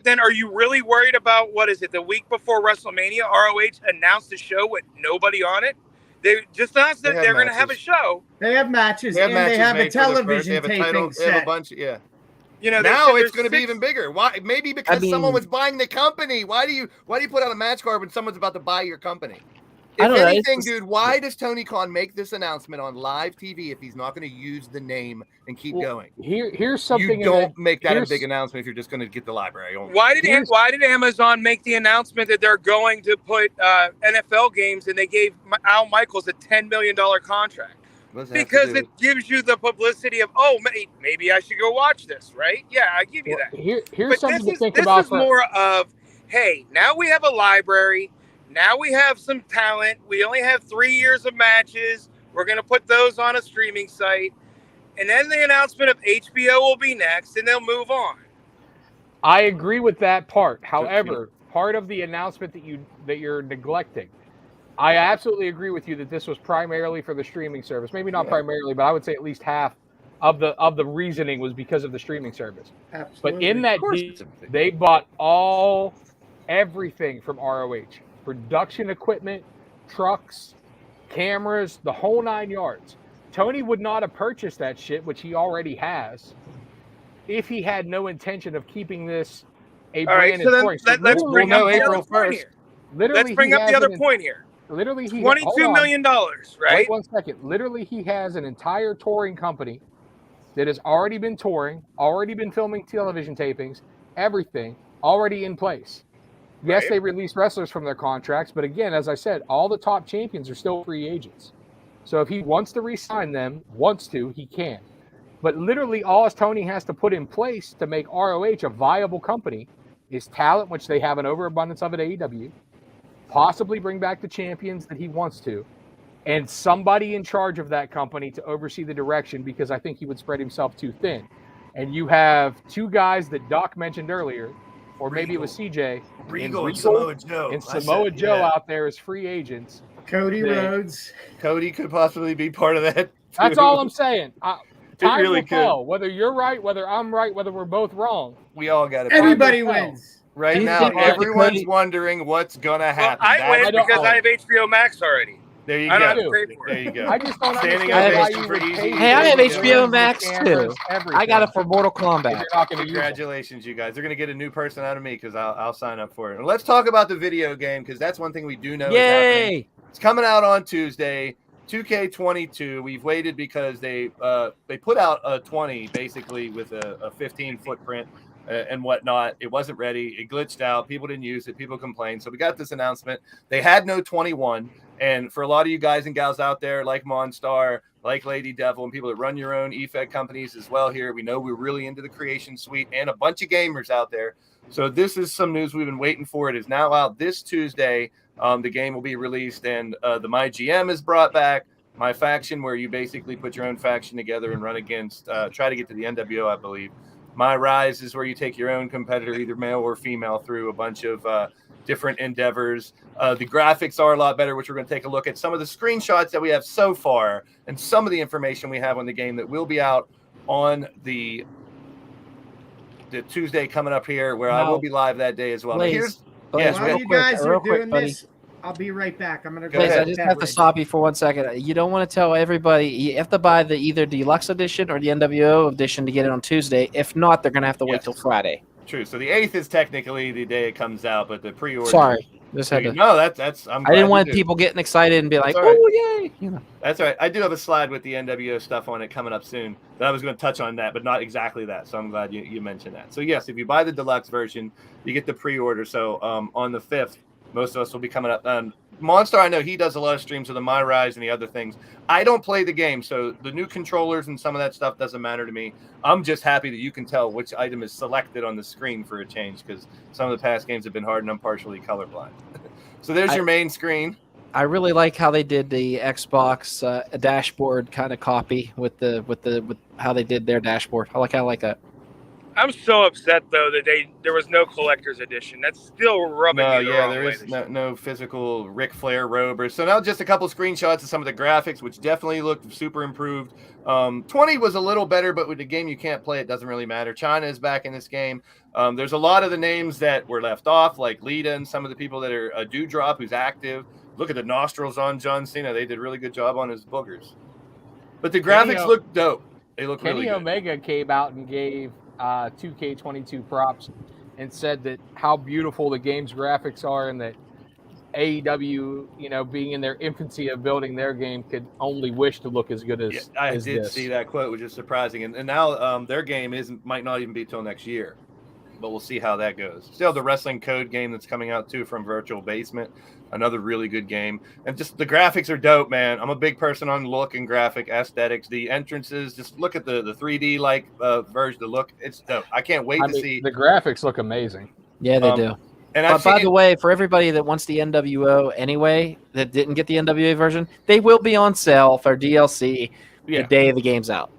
Speaker 5: then are you really worried about, the week before WrestleMania, ROH announced a show with nobody on it? They just announced that they're going to have a show.
Speaker 2: They have matches, and they have a television taping set.
Speaker 1: They have a bunch,
Speaker 5: You know,
Speaker 1: now it's going to be even bigger. Why? Maybe because someone was buying the company. Why do you put out a match card when someone's about to buy your company? If anything, dude, why does Tony Khan make this announcement on live TV if he's not going to use the name and keep going?
Speaker 3: Here's something.
Speaker 1: You don't make that a big announcement if you're just going to get the library.
Speaker 5: Why did Amazon make the announcement that they're going to put NFL games, and they gave Al Michaels a $10 million contract? Because it gives you the publicity of, maybe I should go watch this, right? Yeah, I give you that.
Speaker 3: Here's something to think about.
Speaker 5: This is more of, hey, now we have a library. Now we have some talent. We only have 3 years of matches. We're going to put those on a streaming site. And then the announcement of HBO will be next, and they'll move on.
Speaker 3: I agree with that part. However, part of the announcement that you're neglecting, I absolutely agree with you that this was primarily for the streaming service. Maybe not primarily, but I would say at least half of the reasoning was because of the streaming service.
Speaker 2: Absolutely.
Speaker 3: But in that deal, they bought everything from ROH. Production equipment, trucks, cameras, the whole 9 yards. Tony would not have purchased that shit, which he already has, if he had no intention of keeping this a brand new story.
Speaker 5: Let's bring up April 1st. Let's bring up the other point here.
Speaker 3: Literally,
Speaker 5: $22 million, right?
Speaker 3: Wait 1 second. Literally, he has an entire touring company that has already been touring, already been filming television tapings, everything already in place. Yes, they released wrestlers from their contracts, but again, as I said, all the top champions are still free agents. So if he wants to re-sign them, he can. But literally, all Tony has to put in place to make ROH a viable company is talent, which they have an overabundance of at AEW, possibly bring back the champions that he wants to, and somebody in charge of that company to oversee the direction, because I think he would spread himself too thin. And you have two guys that Doc mentioned earlier, or maybe it was CJ,
Speaker 1: Regal and Samoa Joe.
Speaker 3: And Samoa Joe out there as free agents.
Speaker 2: Cody Rhodes.
Speaker 1: Cody could possibly be part of that.
Speaker 3: That's all I'm saying. Time
Speaker 1: really
Speaker 3: will tell. Whether you're right, whether I'm right, whether we're both wrong.
Speaker 1: We all got it.
Speaker 2: Everybody wins.
Speaker 1: Right now, everyone's wondering what's going to happen.
Speaker 5: Well, I win because I have HBO Max already.
Speaker 1: There you
Speaker 5: I
Speaker 1: go.
Speaker 5: don't have to pay for it.
Speaker 3: There you go. I just don't
Speaker 1: Standing
Speaker 3: understand why you
Speaker 1: ovation
Speaker 3: would
Speaker 1: for
Speaker 3: pay.
Speaker 1: Easy.
Speaker 4: Hey, I have HBO Max too. I got it for Mortal Kombat.
Speaker 1: Congratulations, you guys. They're going to get a new person out of me because I'll sign up for it. And let's talk about the video game, because that's one thing we do know is happening. It's coming out on Tuesday. 2K22. We've waited because they put out a 20 basically with a 15 footprint and whatnot. It wasn't ready. It glitched out. People didn't use it. People complained. So we got this announcement. They had no 21. And for a lot of you guys and gals out there, like Monstar, like Lady Devil, and people that run your own EFED companies as well here, we know we're really into the creation suite and a bunch of gamers out there. So this is some news we've been waiting for. It is now out this Tuesday. The game will be released, and the My GM is brought back. My Faction, where you basically put your own faction together and run against, try to get to the NWO, I believe. My Rise is where you take your own competitor, either male or female, through a bunch of different endeavors. The graphics are a lot better, which we're going to take a look at. Some of the screenshots that we have so far and some of the information we have on the game that will be out on the Tuesday coming up here, where I will be live that day as well.
Speaker 4: Please.
Speaker 2: While you guys are doing this, I'll be right back. I'm gonna
Speaker 1: Go
Speaker 2: go.
Speaker 1: ahead.
Speaker 4: I just have to stop you for 1 second. You don't want to tell everybody. You have to buy the either deluxe edition or the NWO edition to get it on Tuesday. If not, they're gonna have to wait till Friday.
Speaker 1: True. So the 8th is technically the day it comes out, but the pre-order.
Speaker 4: Sorry, just had to.
Speaker 1: No, that's. I
Speaker 4: didn't want people getting excited and be like, "Oh, yay!" You know.
Speaker 1: That's all right. I do have a slide with the NWO stuff on it coming up soon. That I was going to touch on that, but not exactly that. So I'm glad you mentioned that. So yes, if you buy the deluxe version, you get the pre-order. So on the 5th, most of us will be coming up. Monster, I know he does a lot of streams of the My Rise and the other things. I don't play the game, so the new controllers and some of that stuff doesn't matter to me. I'm just happy that you can tell which item is selected on the screen for a change, because some of the past games have been hard and I'm partially colorblind. So there's your main screen.
Speaker 4: I really like how they did the Xbox dashboard kind of copy with how they did their dashboard. I like that.
Speaker 5: I'm so upset though that there was no collector's edition. That's still rubbing me the wrong
Speaker 1: there
Speaker 5: way.
Speaker 1: is no physical Ric Flair robe. So now just a couple screenshots of some of the graphics, which definitely looked super improved. 20 was a little better, but with the game you can't play, it doesn't really matter. China is back in this game. There's a lot of the names that were left off, like Lita and some of the people that are Dewdrop, who's active. Look at the nostrils on John Cena. They did a really good job on his boogers. But the graphics look dope. They look really good.
Speaker 3: Kenny Omega came out and gave 2K22 props and said that how beautiful the game's graphics are, and that AEW, being in their infancy of building their game, could only wish to look as good as
Speaker 1: I
Speaker 3: as
Speaker 1: did
Speaker 3: this.
Speaker 1: see that quote, which is surprising. And now their game might not even be till next year, but we'll see how that goes. Still have the Wrestling Code game that's coming out too from Virtual Basement. Another really good game. And just the graphics are dope, man. I'm a big person on look and graphic aesthetics. The entrances, just look at the 3D version, the look. It's dope. I can't wait to see.
Speaker 3: The graphics look amazing.
Speaker 4: Yeah, they do.
Speaker 1: And
Speaker 4: by the way, for everybody that wants the NWO anyway, that didn't get the NWA version, they will be on sale for DLC the day the game's out.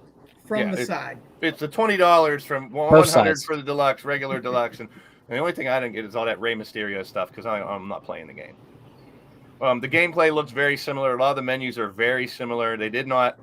Speaker 2: From the side.
Speaker 1: It's the $20 from $100 for the deluxe, regular deluxe. And the only thing I didn't get is all that Rey Mysterio stuff, because I'm not playing the game. The gameplay looks very similar. A lot of the menus are very similar. They did not.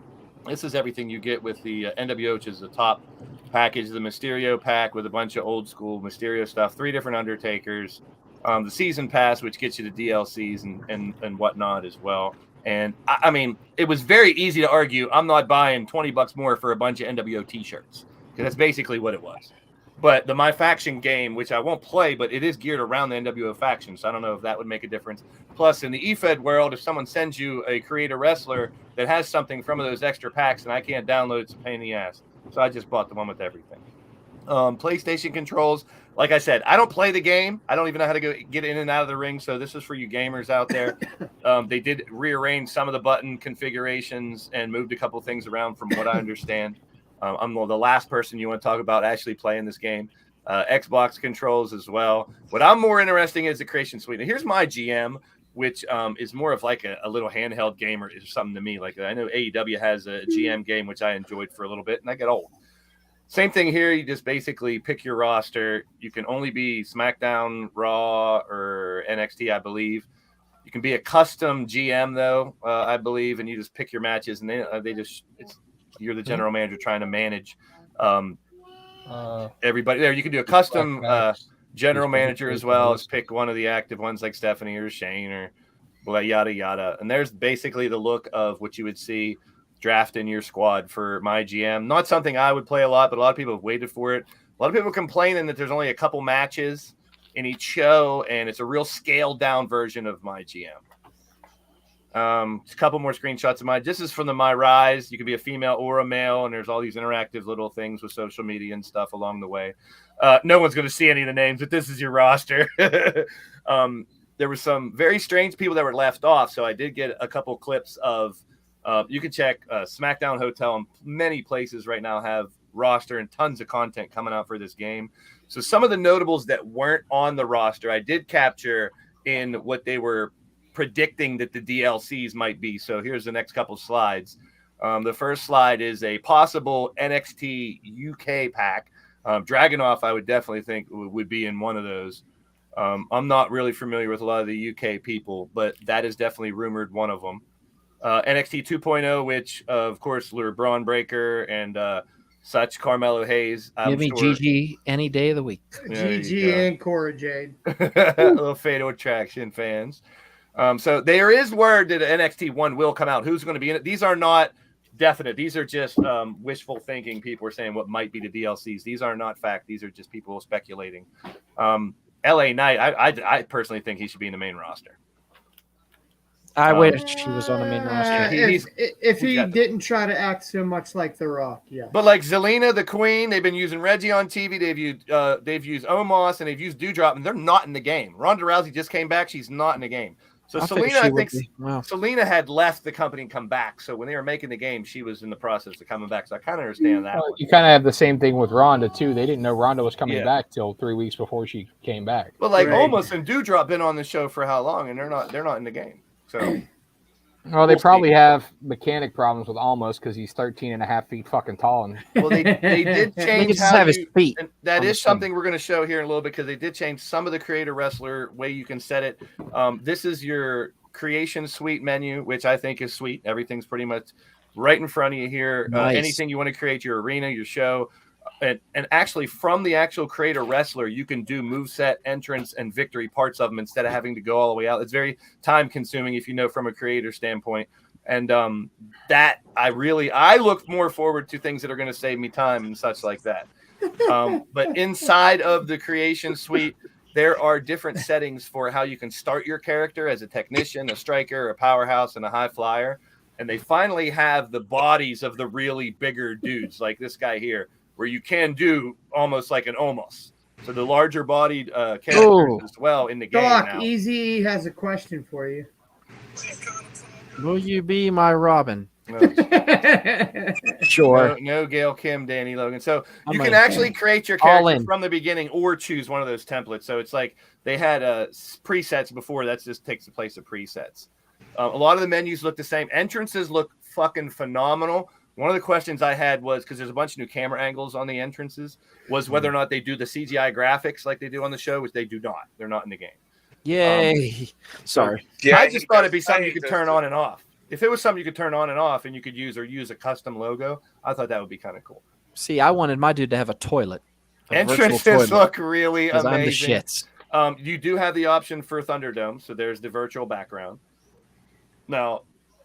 Speaker 1: This is everything you get with the NWO, which is the top package, the Mysterio pack with a bunch of old school Mysterio stuff, 3 different Undertakers, the season pass, which gets you the DLCs and whatnot as well. And I mean, it was very easy to argue I'm not buying $20 more for a bunch of NWO T-shirts, because that's basically what it was. But the My Faction game, which I won't play, but it is geared around the NWO faction, so I don't know if that would make a difference. Plus, in the eFed world, if someone sends you a creator wrestler that has something from those extra packs and I can't download, it's a pain in the ass. So I just bought the one with everything. PlayStation controls, like I said, I don't play the game. I don't even know how to get in and out of the ring, so this is for you gamers out there. They did rearrange some of the button configurations and moved a couple things around from what I understand. I'm the last person you want to talk about actually playing this game. Xbox controls as well. What I'm more interested in is the creation suite. Now, here's my GM, which is more of like a little handheld game or something to me. Like I know AEW has a GM game, which I enjoyed for a little bit, and I get old. Same thing here. You just basically pick your roster. You can only be SmackDown, Raw, or NXT, I believe. You can be a custom GM, though, I believe, and you just pick your matches, and you're the general manager trying to manage everybody there. You can do a custom general manager as well as pick one of the active ones like Stephanie or Shane or yada yada. And there's basically the look of what you would see drafting your squad for my GM. Not something I would play a lot, but a lot of people have waited for it. A lot of people complaining that there's only a couple matches in each show, and it's a real scaled down version of my GM. A couple more screenshots of mine. This is from the My Rise. You can be a female or a male, and there's all these interactive little things with social media and stuff along the way. No one's going to see any of the names, but this is your roster. There were some very strange people that were left off, so I did get a couple clips of you can check SmackDown Hotel, and many places right now have roster and tons of content coming out for this game. So some of the notables that weren't on the roster, I did capture in what they were predicting that the DLCs might be. So here's the next couple slides. The first slide is a possible NXT UK pack. Dragunov, I would definitely think would be in one of those. I'm not really familiar with a lot of the UK people, but that is definitely rumored one of them. NXT 2.0, which of course Lure Braun Breaker and such Carmelo Hayes.
Speaker 4: Give me GG any day of the week.
Speaker 2: GG and Cora Jade.
Speaker 1: A little Fatal Attraction fans. So there is word that NXT 1 will come out. Who's going to be in it? These are not definite. These are just wishful thinking. People are saying what might be the DLCs. These are not fact. These are just people speculating. LA Knight, I personally think he should be in the main roster.
Speaker 4: I wish he was on the main roster.
Speaker 2: If he didn't try to act so much like The Rock, yeah.
Speaker 1: But like Zelina, the Queen, they've been using Reggie on TV. They've used Omos and they've used Doudrop, and they're not in the game. Ronda Rousey just came back; she's not in the game. So Selena had left the company and come back. So when they were making the game, she was in the process of coming back. So I kind of understand that.
Speaker 3: Well, you kind of have the same thing with Ronda too. They didn't know Ronda was coming back till 3 weeks before she came back.
Speaker 1: But like Omos and Doudrop been on the show for how long, and they're not in the game. So.
Speaker 3: Well, they probably have mechanic problems with Almost because he's 13.5 feet fucking tall. And
Speaker 1: well, they did change
Speaker 4: how his feet.
Speaker 1: And that is something we're going to show here in a little bit because they did change some of the creator wrestler way you can set it. This is your creation suite menu, which I think is sweet. Everything's pretty much right in front of you here.
Speaker 4: Nice.
Speaker 1: Anything you want to create, your arena, your show. And actually, from the actual creator wrestler, you can do moveset, entrance, and victory parts of them instead of having to go all the way out. It's very time consuming if you know from a creator standpoint. And that I look more forward to things that are going to save me time and such like that. But inside of the creation suite, there are different settings for how you can start your character as a technician, a striker, a powerhouse, and a high flyer. And they finally have the bodies of the really bigger dudes like this guy here, where you can do almost like an Omos. So the larger bodied characters as well in the game.
Speaker 2: Doc,
Speaker 1: now.
Speaker 2: Easy has a question for you.
Speaker 4: Will you be my Robin?
Speaker 1: No.
Speaker 4: Sure.
Speaker 1: No Gail Kim, Danny Logan. So you can actually create your character from the beginning or choose one of those templates. So it's like they had presets before. That just takes the place of presets. A lot of the menus look the same. Entrances look fucking phenomenal. One of the questions I had was, because there's a bunch of new camera angles on the entrances, was whether or not they do the CGI graphics like they do on the show, which they do not. They're not in the game.
Speaker 4: Yay. Sorry.
Speaker 1: Yeah, I just thought it'd be something you could turn on and off. If it was something you could turn on and off and you could use a custom logo, I thought that would be kind of cool.
Speaker 4: See, I wanted my dude to have a toilet.
Speaker 1: Entrances look really amazing.
Speaker 4: I'm the shits.
Speaker 1: You do have the option for Thunderdome, so there's the virtual background. Now,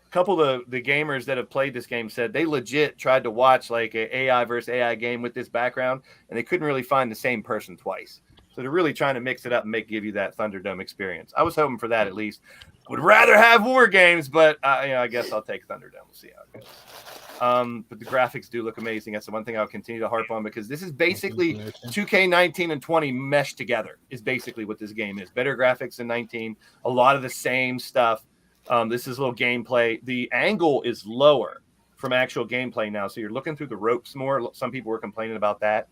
Speaker 1: a couple of the gamers that have played this game said they legit tried to watch like an AI versus AI game with this background, and they couldn't really find the same person twice. So they're really trying to mix it up and give you that Thunderdome experience. I was hoping for that at least. Would rather have War Games, but I guess I'll take Thunderdome. We'll see how it goes. But the graphics do look amazing. That's the one thing I'll continue to harp on, because this is basically 2K19 and 20 meshed together is basically what this game is. Better graphics than 19, a lot of the same stuff. This is a little gameplay. The angle is lower from actual gameplay now, so you're looking through the ropes more. Some people were complaining about that.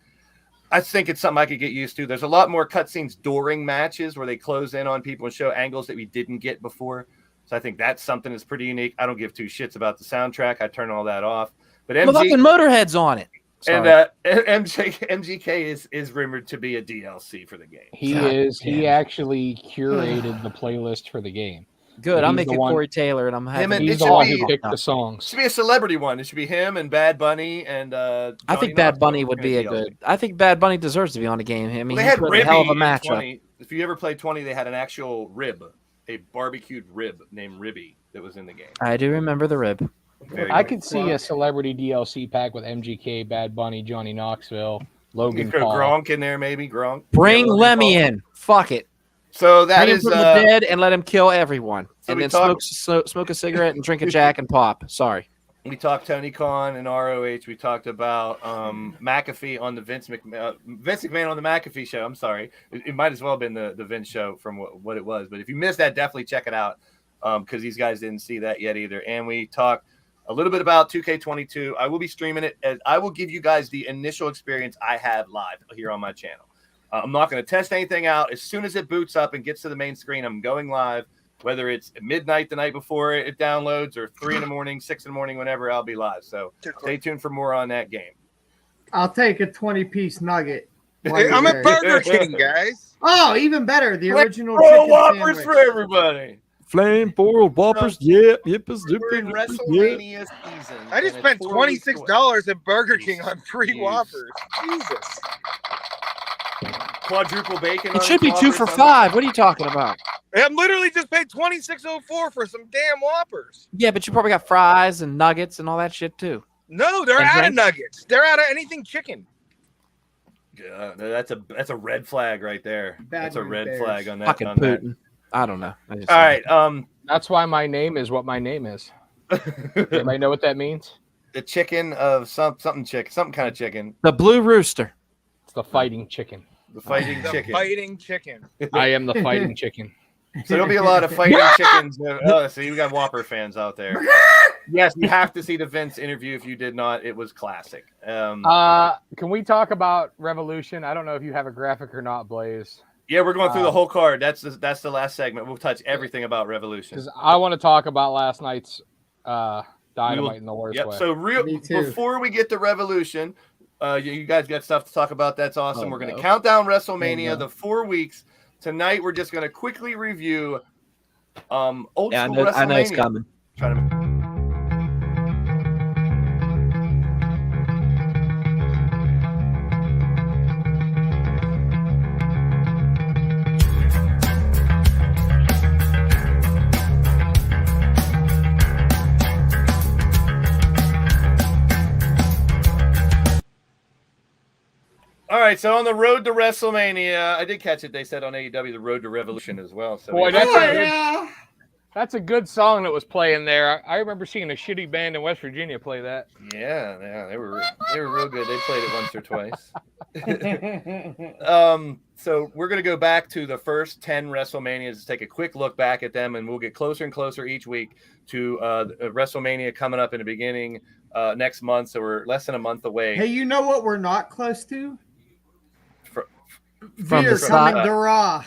Speaker 1: I think it's something I could get used to. There's a lot more cutscenes during matches where they close in on people and show angles that we didn't get before. So I think that's something that's pretty unique. I don't give two shits about the soundtrack. I turn all that off. But
Speaker 4: fucking Motorhead's on it.
Speaker 1: Sorry. And MGK is rumored to be a DLC for the game.
Speaker 3: He is. He actually curated the playlist for the game.
Speaker 4: Good. I'm making Corey Taylor, and I'm having
Speaker 3: he's the one who picked the songs.
Speaker 1: It should be a celebrity one. It should be him and Bad Bunny and.
Speaker 4: I think Bad Bunny would be a good. I think Bad Bunny deserves to be on the game. I mean,
Speaker 1: they had
Speaker 4: a hell of a matchup.
Speaker 1: If you ever played 20, they had an actual rib, a barbecued rib named Ribby that was in the game.
Speaker 4: I do remember the rib.
Speaker 3: I could see a celebrity DLC pack with MGK, Bad Bunny, Johnny Knoxville, Logan Paul.
Speaker 1: Gronk in there, maybe Gronk.
Speaker 4: Bring Lemmy in. Fuck it.
Speaker 1: So that
Speaker 4: Bring
Speaker 1: is
Speaker 4: him from the dead and let him kill everyone,
Speaker 1: so
Speaker 4: and then smoke a cigarette and drink a Jack and pop. Sorry.
Speaker 1: We talked Tony Khan and ROH. We talked about McAfee on the Vince McMahon on the McAfee show. I'm sorry, it might as well have been the Vince show from what it was. But if you missed that, definitely check it out because these guys didn't see that yet either. And we talked a little bit about 2K22. I will be streaming it. I will give you guys the initial experience I have live here on my channel. I'm not going to test anything out. As soon as it boots up and gets to the main screen, I'm going live. Whether it's at midnight the night before it downloads or 3 in the morning, 6 in the morning, whenever, I'll be live. So stay tuned for more on that game.
Speaker 2: I'll take a 20-piece nugget.
Speaker 5: I'm at Burger King, guys.
Speaker 2: Oh, even better. The original
Speaker 1: chicken Whoppers sandwich. For everybody.
Speaker 3: Flame boiled Whoppers. Yep.
Speaker 1: We're in WrestleMania season.
Speaker 5: I just spent $26 at Burger King on free Whoppers. Jesus.
Speaker 1: Quadruple bacon.
Speaker 4: It should be 2 for $5. What are you talking about?
Speaker 5: I'm literally just paid $26.04 for some damn Whoppers.
Speaker 4: Yeah, but you probably got fries and nuggets and all that shit too.
Speaker 5: No, they're out of nuggets. They're out of anything chicken.
Speaker 1: Yeah, that's a red flag right there. That's a red flag on that.
Speaker 4: Fucking Putin. I don't know.
Speaker 1: All right.
Speaker 3: That's why my name is what my name is. Anybody know what that means?
Speaker 1: The chicken of something kind of chicken.
Speaker 4: The Blue Rooster.
Speaker 3: It's the fighting chicken.
Speaker 1: The fighting chicken.
Speaker 5: Fighting chicken.
Speaker 3: I am the fighting chicken.
Speaker 1: So there'll be a lot of fighting chickens. So you got Whopper fans out there. Yes, you have to see the Vince interview if you did not. It was classic.
Speaker 3: Can we talk about Revolution? I don't know if you have a graphic or not, Blaze.
Speaker 1: Yeah, we're going through the whole card. That's the last segment. We'll touch everything about Revolution.
Speaker 3: Because I want to talk about last night's Dynamite in the worst way.
Speaker 1: So before we get to Revolution, you guys got stuff to talk about. That's awesome. We're going to count down WrestleMania, the 4 weeks. Tonight, we're just going to quickly review old school WrestleMania.
Speaker 4: I know it's coming.
Speaker 1: All right, so on the road to WrestleMania, I did catch it. They said on AEW, the road to Revolution as well. So
Speaker 3: boy, that's a good song that was playing there. I remember seeing a shitty band in West Virginia play that.
Speaker 1: Yeah, they were real good. They played it once or twice. So we're gonna go back to the first 10 WrestleManias to take a quick look back at them, and we'll get closer and closer each week to WrestleMania coming up in the beginning next month. So we're less than a month away.
Speaker 2: Hey, you know what we're not close to?
Speaker 4: Veer
Speaker 2: coming to Raw.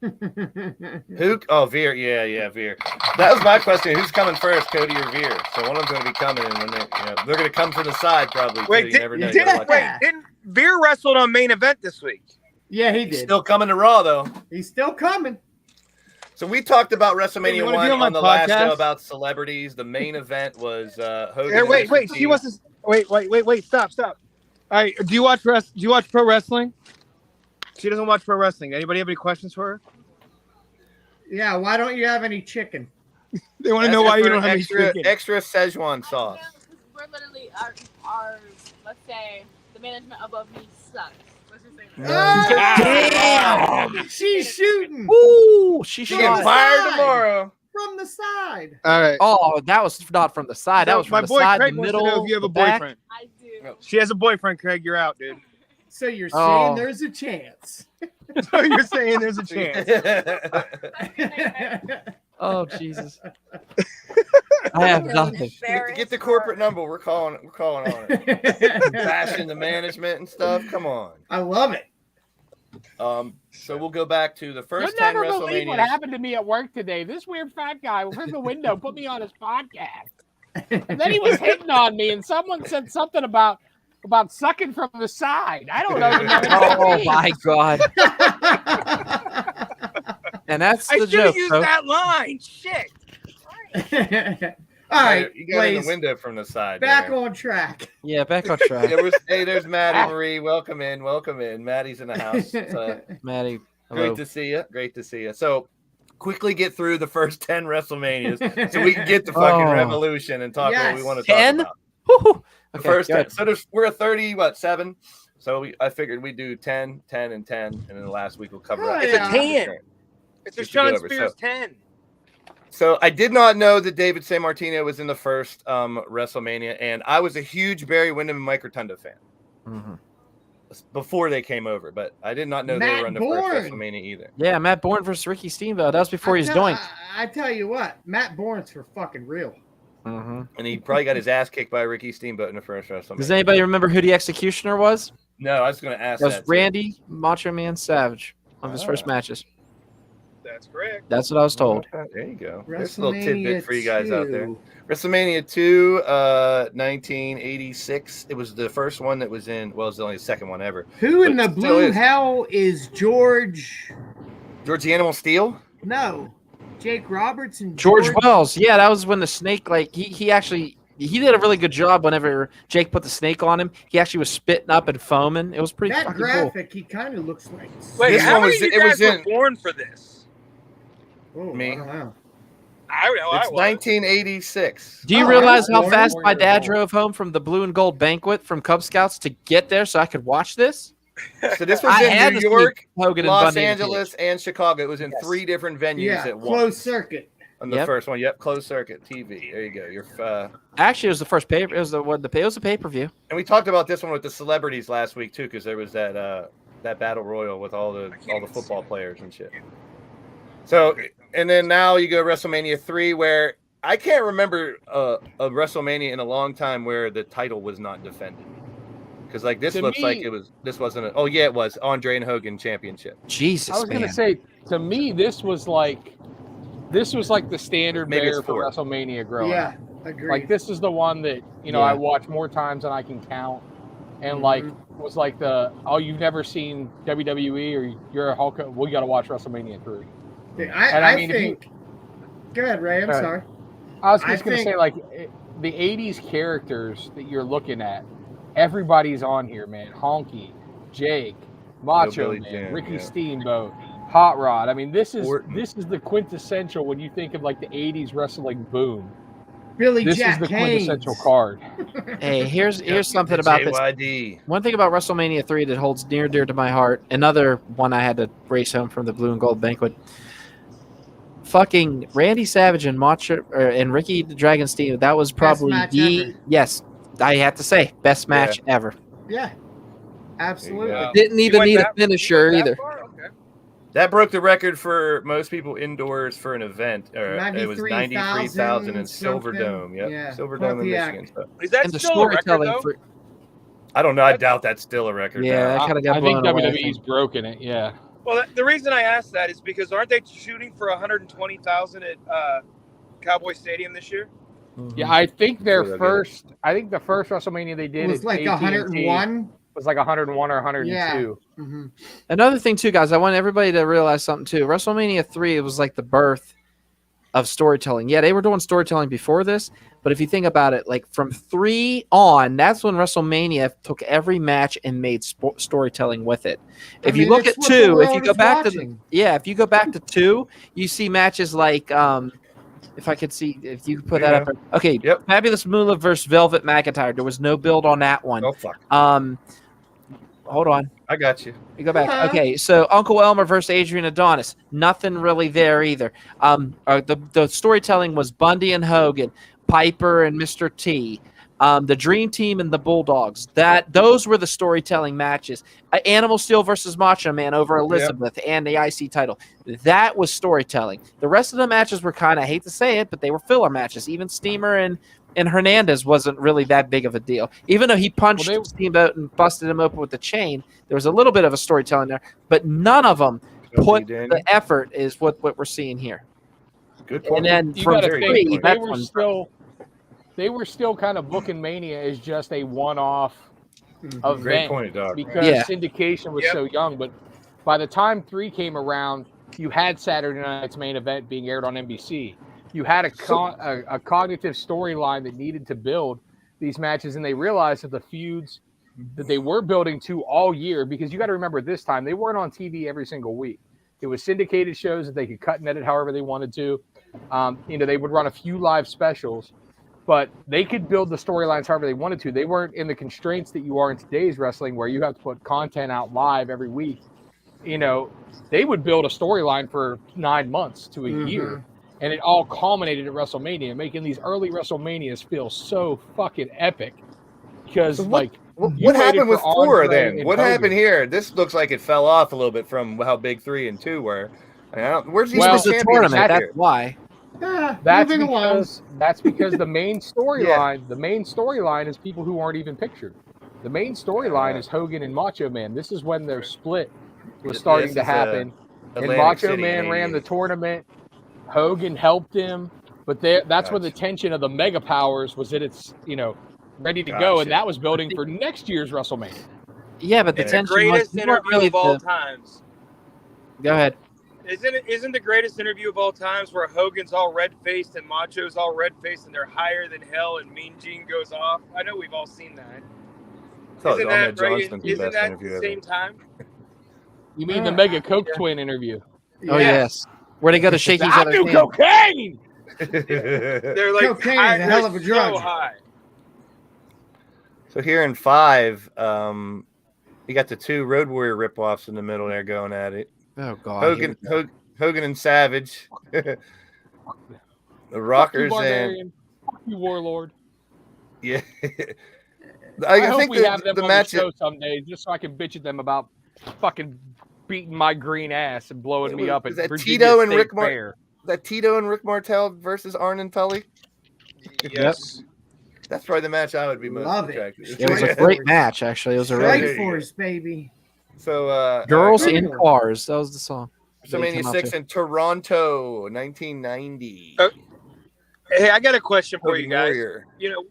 Speaker 1: Who? Oh, Veer. Yeah, Veer. That was my question. Who's coming first, Cody or Veer? So one of them's going to be coming, and when they're going to come from the side probably.
Speaker 5: Wait, didn't Veer wrestled on main event this week?
Speaker 2: Yeah, he did.
Speaker 1: He's still coming to Raw though.
Speaker 2: He's still coming.
Speaker 1: So we talked about WrestleMania 1 on the
Speaker 5: podcast?
Speaker 1: last show about celebrities. The main event was Hogan.
Speaker 5: Wait. She wants to. Wait. Stop. All right. Do you watch pro wrestling? She doesn't watch pro wrestling. Anybody have any questions for her?
Speaker 2: Yeah. Why don't you have any chicken?
Speaker 5: They want to know why you don't have any chicken.
Speaker 1: Extra Szechuan sauce.
Speaker 6: We're literally our let's say the management above me sucks. Let's just say that.
Speaker 2: Damn! She's shooting.
Speaker 4: Ooh, she's
Speaker 1: getting fired tomorrow.
Speaker 2: From the side.
Speaker 5: All right.
Speaker 4: Oh, that was not from the side. That was from
Speaker 5: my
Speaker 4: the
Speaker 5: boy
Speaker 4: side,
Speaker 5: Craig
Speaker 4: the
Speaker 5: wants to
Speaker 4: middle.
Speaker 5: know if you have a
Speaker 4: back.
Speaker 5: boyfriend.
Speaker 6: I do.
Speaker 5: She has a boyfriend, Craig. You're out, dude.
Speaker 2: So you're saying there's a chance.
Speaker 5: So you're saying there's a chance.
Speaker 4: Oh Jesus! I have nothing.
Speaker 1: Get the corporate number. We're calling on it. Bashing the management and stuff. Come on.
Speaker 2: I love it.
Speaker 1: So we'll go back to the first
Speaker 3: You'll
Speaker 1: 10
Speaker 3: never believe what
Speaker 1: WrestleManias.
Speaker 3: happened to me at work today. This weird fat guy from the window put me on his podcast. And then he was hitting on me, and someone said something about sucking from the side. I don't know.
Speaker 4: Oh my God! And that's
Speaker 5: I
Speaker 4: the
Speaker 5: should
Speaker 4: joke.
Speaker 5: have used that line. Shit.
Speaker 2: All right,
Speaker 1: You got in the window from the side.
Speaker 2: back
Speaker 1: there.
Speaker 2: on track.
Speaker 4: Yeah, back on track.
Speaker 1: Hey, there's Maddie Marie. Welcome in. Maddie's in the house.
Speaker 4: Maddie, hello.
Speaker 1: Great to see you. So quickly get through the first 10 WrestleManias so we can get to fucking Revolution and talk what we want to talk
Speaker 4: 10?
Speaker 1: about.
Speaker 4: Woo-hoo.
Speaker 1: The
Speaker 4: Okay,
Speaker 1: first
Speaker 4: good.
Speaker 1: 10. So we're at 7. So I figured we'd do 10, 10, and 10, and then the last week we'll cover
Speaker 2: Oh,
Speaker 1: up.
Speaker 5: It's a 10. It's a
Speaker 1: Just to go
Speaker 5: Sean
Speaker 1: over.
Speaker 5: Spears 10.
Speaker 1: So I did not know that David San Martino was in the first WrestleMania, and I was a huge Barry Windham and Mike Rotundo fan before they came over, but I did not know they were on the first WrestleMania either.
Speaker 4: Yeah, Matt Bourne versus Ricky Steamboat. That was before he was doinked.
Speaker 2: I tell you what, Matt Bourne's for fucking real.
Speaker 1: And he probably got his ass kicked by Ricky Steamboat in the first WrestleMania.
Speaker 4: Does anybody remember who the executioner was?
Speaker 1: No, I was going to ask
Speaker 4: That was
Speaker 1: that.
Speaker 4: Randy Macho Man Savage, one of his first matches.
Speaker 5: That's correct.
Speaker 4: That's what I was told.
Speaker 1: There you go. There's a little tidbit for you guys
Speaker 2: 2.
Speaker 1: out there. WrestleMania 2, 1986. It was the first one that was in, well, it's only the second one ever.
Speaker 2: Who in
Speaker 1: But
Speaker 2: the
Speaker 1: it still
Speaker 2: blue
Speaker 1: is.
Speaker 2: hell is George?
Speaker 1: George the Animal Steel?
Speaker 2: No. Jake Roberts and
Speaker 4: George Wells. Yeah, that was when the snake, like, he actually did a really good job whenever Jake put the snake on him. He actually was spitting up and foaming. It was pretty
Speaker 2: That
Speaker 4: fucking
Speaker 2: graphic, he kind of looks like.
Speaker 5: Wait,
Speaker 1: This
Speaker 5: how
Speaker 1: one
Speaker 5: many
Speaker 1: was-
Speaker 5: of you
Speaker 1: it was
Speaker 5: guys were
Speaker 1: in-
Speaker 5: born for this?
Speaker 2: Ooh,
Speaker 1: Me?
Speaker 2: I don't know.
Speaker 5: I know.
Speaker 1: It's 1986.
Speaker 4: Do you
Speaker 2: Oh,
Speaker 4: realize
Speaker 2: I
Speaker 4: how
Speaker 2: was
Speaker 4: fast
Speaker 3: 4
Speaker 4: my
Speaker 3: years
Speaker 4: dad
Speaker 3: old.
Speaker 4: drove home from the Blue and Gold banquet from Cub Scouts to get there so I could watch this?
Speaker 1: So this was
Speaker 4: I had
Speaker 1: in
Speaker 4: to
Speaker 1: New
Speaker 4: see
Speaker 1: York,
Speaker 4: Hogan and
Speaker 1: Los
Speaker 4: Bundy in a
Speaker 1: Angeles,
Speaker 4: cage.
Speaker 1: and Chicago. It was in
Speaker 5: Yes.
Speaker 1: 3 different venues
Speaker 2: Yeah,
Speaker 1: at once.
Speaker 2: closed circuit.
Speaker 1: On the
Speaker 4: Yep.
Speaker 1: first one, closed circuit TV. There you go.
Speaker 4: Actually, it was the first paper. It was the pay-per-view.
Speaker 1: And we talked about this one with the celebrities last week too, because there was that battle royal with all the football players and shit. So, and then now you go WrestleMania 3, where I can't remember a WrestleMania in a long time where the title was not defended. Because like this looks like this wasn't it was Andre and Hogan championship.
Speaker 4: Jesus,
Speaker 3: I was going to say, to me, this was like the standard
Speaker 1: Maybe it's
Speaker 3: bearer for
Speaker 1: 4.
Speaker 3: WrestleMania growing up.
Speaker 2: Yeah, agreed.
Speaker 3: Like this is the one that I watch more times than I can count, and like was like you've never seen WWE or you're a Hulk. We got to watch WrestleMania 3.
Speaker 2: I think. Go ahead, Ray. I'm sorry.
Speaker 3: I was just going to say, like the '80s characters that you're looking at, everybody's on here, man. Honky, Jake, Macho Man,
Speaker 1: Jam,
Speaker 3: Ricky Steamboat, Hot Rod. I mean, this is the quintessential when you think of like the '80s wrestling boom.
Speaker 2: Billy
Speaker 3: This
Speaker 2: Jack
Speaker 3: is the
Speaker 2: Haynes.
Speaker 3: quintessential card.
Speaker 4: Hey, here's something about this. One thing about WrestleMania 3 that holds near and dear to my heart. Another one I had to race home from the Blue and Gold banquet. Fucking Randy Savage and and Ricky the Dragon Steamboat. That was probably yes, I have to say, best match ever.
Speaker 2: Yeah, absolutely.
Speaker 4: Didn't even need a finisher either.
Speaker 1: That broke the record for most people indoors for an event. It was 93,000 in Silver Dome. Yep.
Speaker 2: Yeah.
Speaker 1: Silver Dome in Michigan.
Speaker 5: Is that still a record, though?
Speaker 1: I don't know. I doubt that's still a record.
Speaker 4: Yeah,
Speaker 1: now.
Speaker 4: I think
Speaker 3: WWE's broken it. Yeah.
Speaker 5: Well, the reason I asked that is because aren't they shooting for 120,000 at Cowboy Stadium this year?
Speaker 3: Yeah, I think the first WrestleMania they did
Speaker 2: was like 101.
Speaker 3: Was like 101 or 102.
Speaker 2: Yeah. Mm-hmm.
Speaker 4: Another thing too, guys, I want everybody to realize something too. WrestleMania 3, it was like the birth of storytelling. Yeah, they were doing storytelling before this, but if you think about it, like from 3 on, that's when WrestleMania took every match and made storytelling with it. If you look at 2, if you go back to 2, you see matches like if I could see, if you could put that up. Okay, Fabulous Moolah versus Velvet McIntyre. There was no build on that one.
Speaker 1: Oh fuck.
Speaker 4: Hold on.
Speaker 1: I got you.
Speaker 4: You go back. Okay, so Uncle Elmer versus Adrian Adonis. Nothing really there either. The storytelling was Bundy and Hogan, Piper and Mr. T, the Dream Team and the Bulldogs. Those were the storytelling matches. Animal Steel versus Macho Man over Elizabeth and the IC title. That was storytelling. The rest of the matches were kind of, I hate to say it, but they were filler matches. Even Steamer and Hernandez wasn't really that big of a deal. Even though he punched Steamboat and busted him open with the chain, there was a little bit of a storytelling there, but none of them put the effort is what we're seeing here.
Speaker 1: Good point.
Speaker 4: And then from 3,
Speaker 3: they were still kind of booking Mania as just a one-off event.
Speaker 1: Great point, Doc.
Speaker 3: Because syndication was so young. But by the time 3 came around, you had Saturday night's main event being aired on NBC. You had a cognitive storyline that needed to build these matches, and they realized that the feuds that they were building to all year, because you got to remember this time, they weren't on TV every single week. It was syndicated shows that they could cut and edit however they wanted to. They would run a few live specials, but they could build the storylines however they wanted to. They weren't in the constraints that you are in today's wrestling, where you have to put content out live every week. They would build a storyline for 9 months to a year. And it all culminated at WrestleMania, making these early WrestleManias feel so fucking epic. Because, what
Speaker 1: happened with 4 then? What happened here? This looks like it fell off a little bit from how big 3 and 2 were. Where's the
Speaker 4: tournament? That's why.
Speaker 3: That's because the main storyline is people who aren't even pictured. The main storyline is Hogan and Macho Man. This is when their split was starting to happen. And Macho Man ran the tournament. Hogan helped him, but that's where the tension of the mega powers was that it's ready to go, and that was building for next year's WrestleMania.
Speaker 4: Yeah, but the tension
Speaker 5: greatest interview of all times.
Speaker 4: Go ahead.
Speaker 5: Isn't the greatest interview of all times where Hogan's all red-faced and Macho's all red-faced and they're higher than hell and Mean Gene goes off? I know we've all seen that. Isn't that right? Isn't that the same time?
Speaker 3: You mean the Mega Coke Twin interview?
Speaker 4: Oh, yes. where they go to shake each
Speaker 3: I
Speaker 4: other's
Speaker 3: do
Speaker 4: hand.
Speaker 3: cocaine.
Speaker 5: They're like,
Speaker 2: Cocaine is a hell of a drug.
Speaker 5: So high.
Speaker 1: So here in 5, you got the 2 Road Warrior ripoffs in the middle there going at it.
Speaker 4: Oh God,
Speaker 1: Hogan and Savage. The Rockers and
Speaker 3: Fuck you, Warlord.
Speaker 1: yeah.
Speaker 3: I hope
Speaker 1: think
Speaker 3: we have them
Speaker 1: the
Speaker 3: on
Speaker 1: match
Speaker 3: the show someday, just so I can bitch at them about fucking beating my green ass and blowing me up at
Speaker 1: that
Speaker 3: Virginia
Speaker 1: Tito and
Speaker 3: State
Speaker 1: Rick
Speaker 3: Fair.
Speaker 1: That Tito and Rick Martel versus Arn and Tully.
Speaker 5: Yes.
Speaker 1: That's probably the match I would be most
Speaker 2: Love
Speaker 1: attracted to.
Speaker 4: It was a great match, actually. It was a really
Speaker 2: Strike Force, baby.
Speaker 1: So
Speaker 4: Girls
Speaker 2: Good
Speaker 4: in
Speaker 2: one.
Speaker 4: Cars. That was the song.
Speaker 1: WrestleMania 6 in Toronto, 1990.
Speaker 5: Hey, I got a question for
Speaker 1: Hogan
Speaker 5: you guys.
Speaker 1: Warrior.
Speaker 5: You know,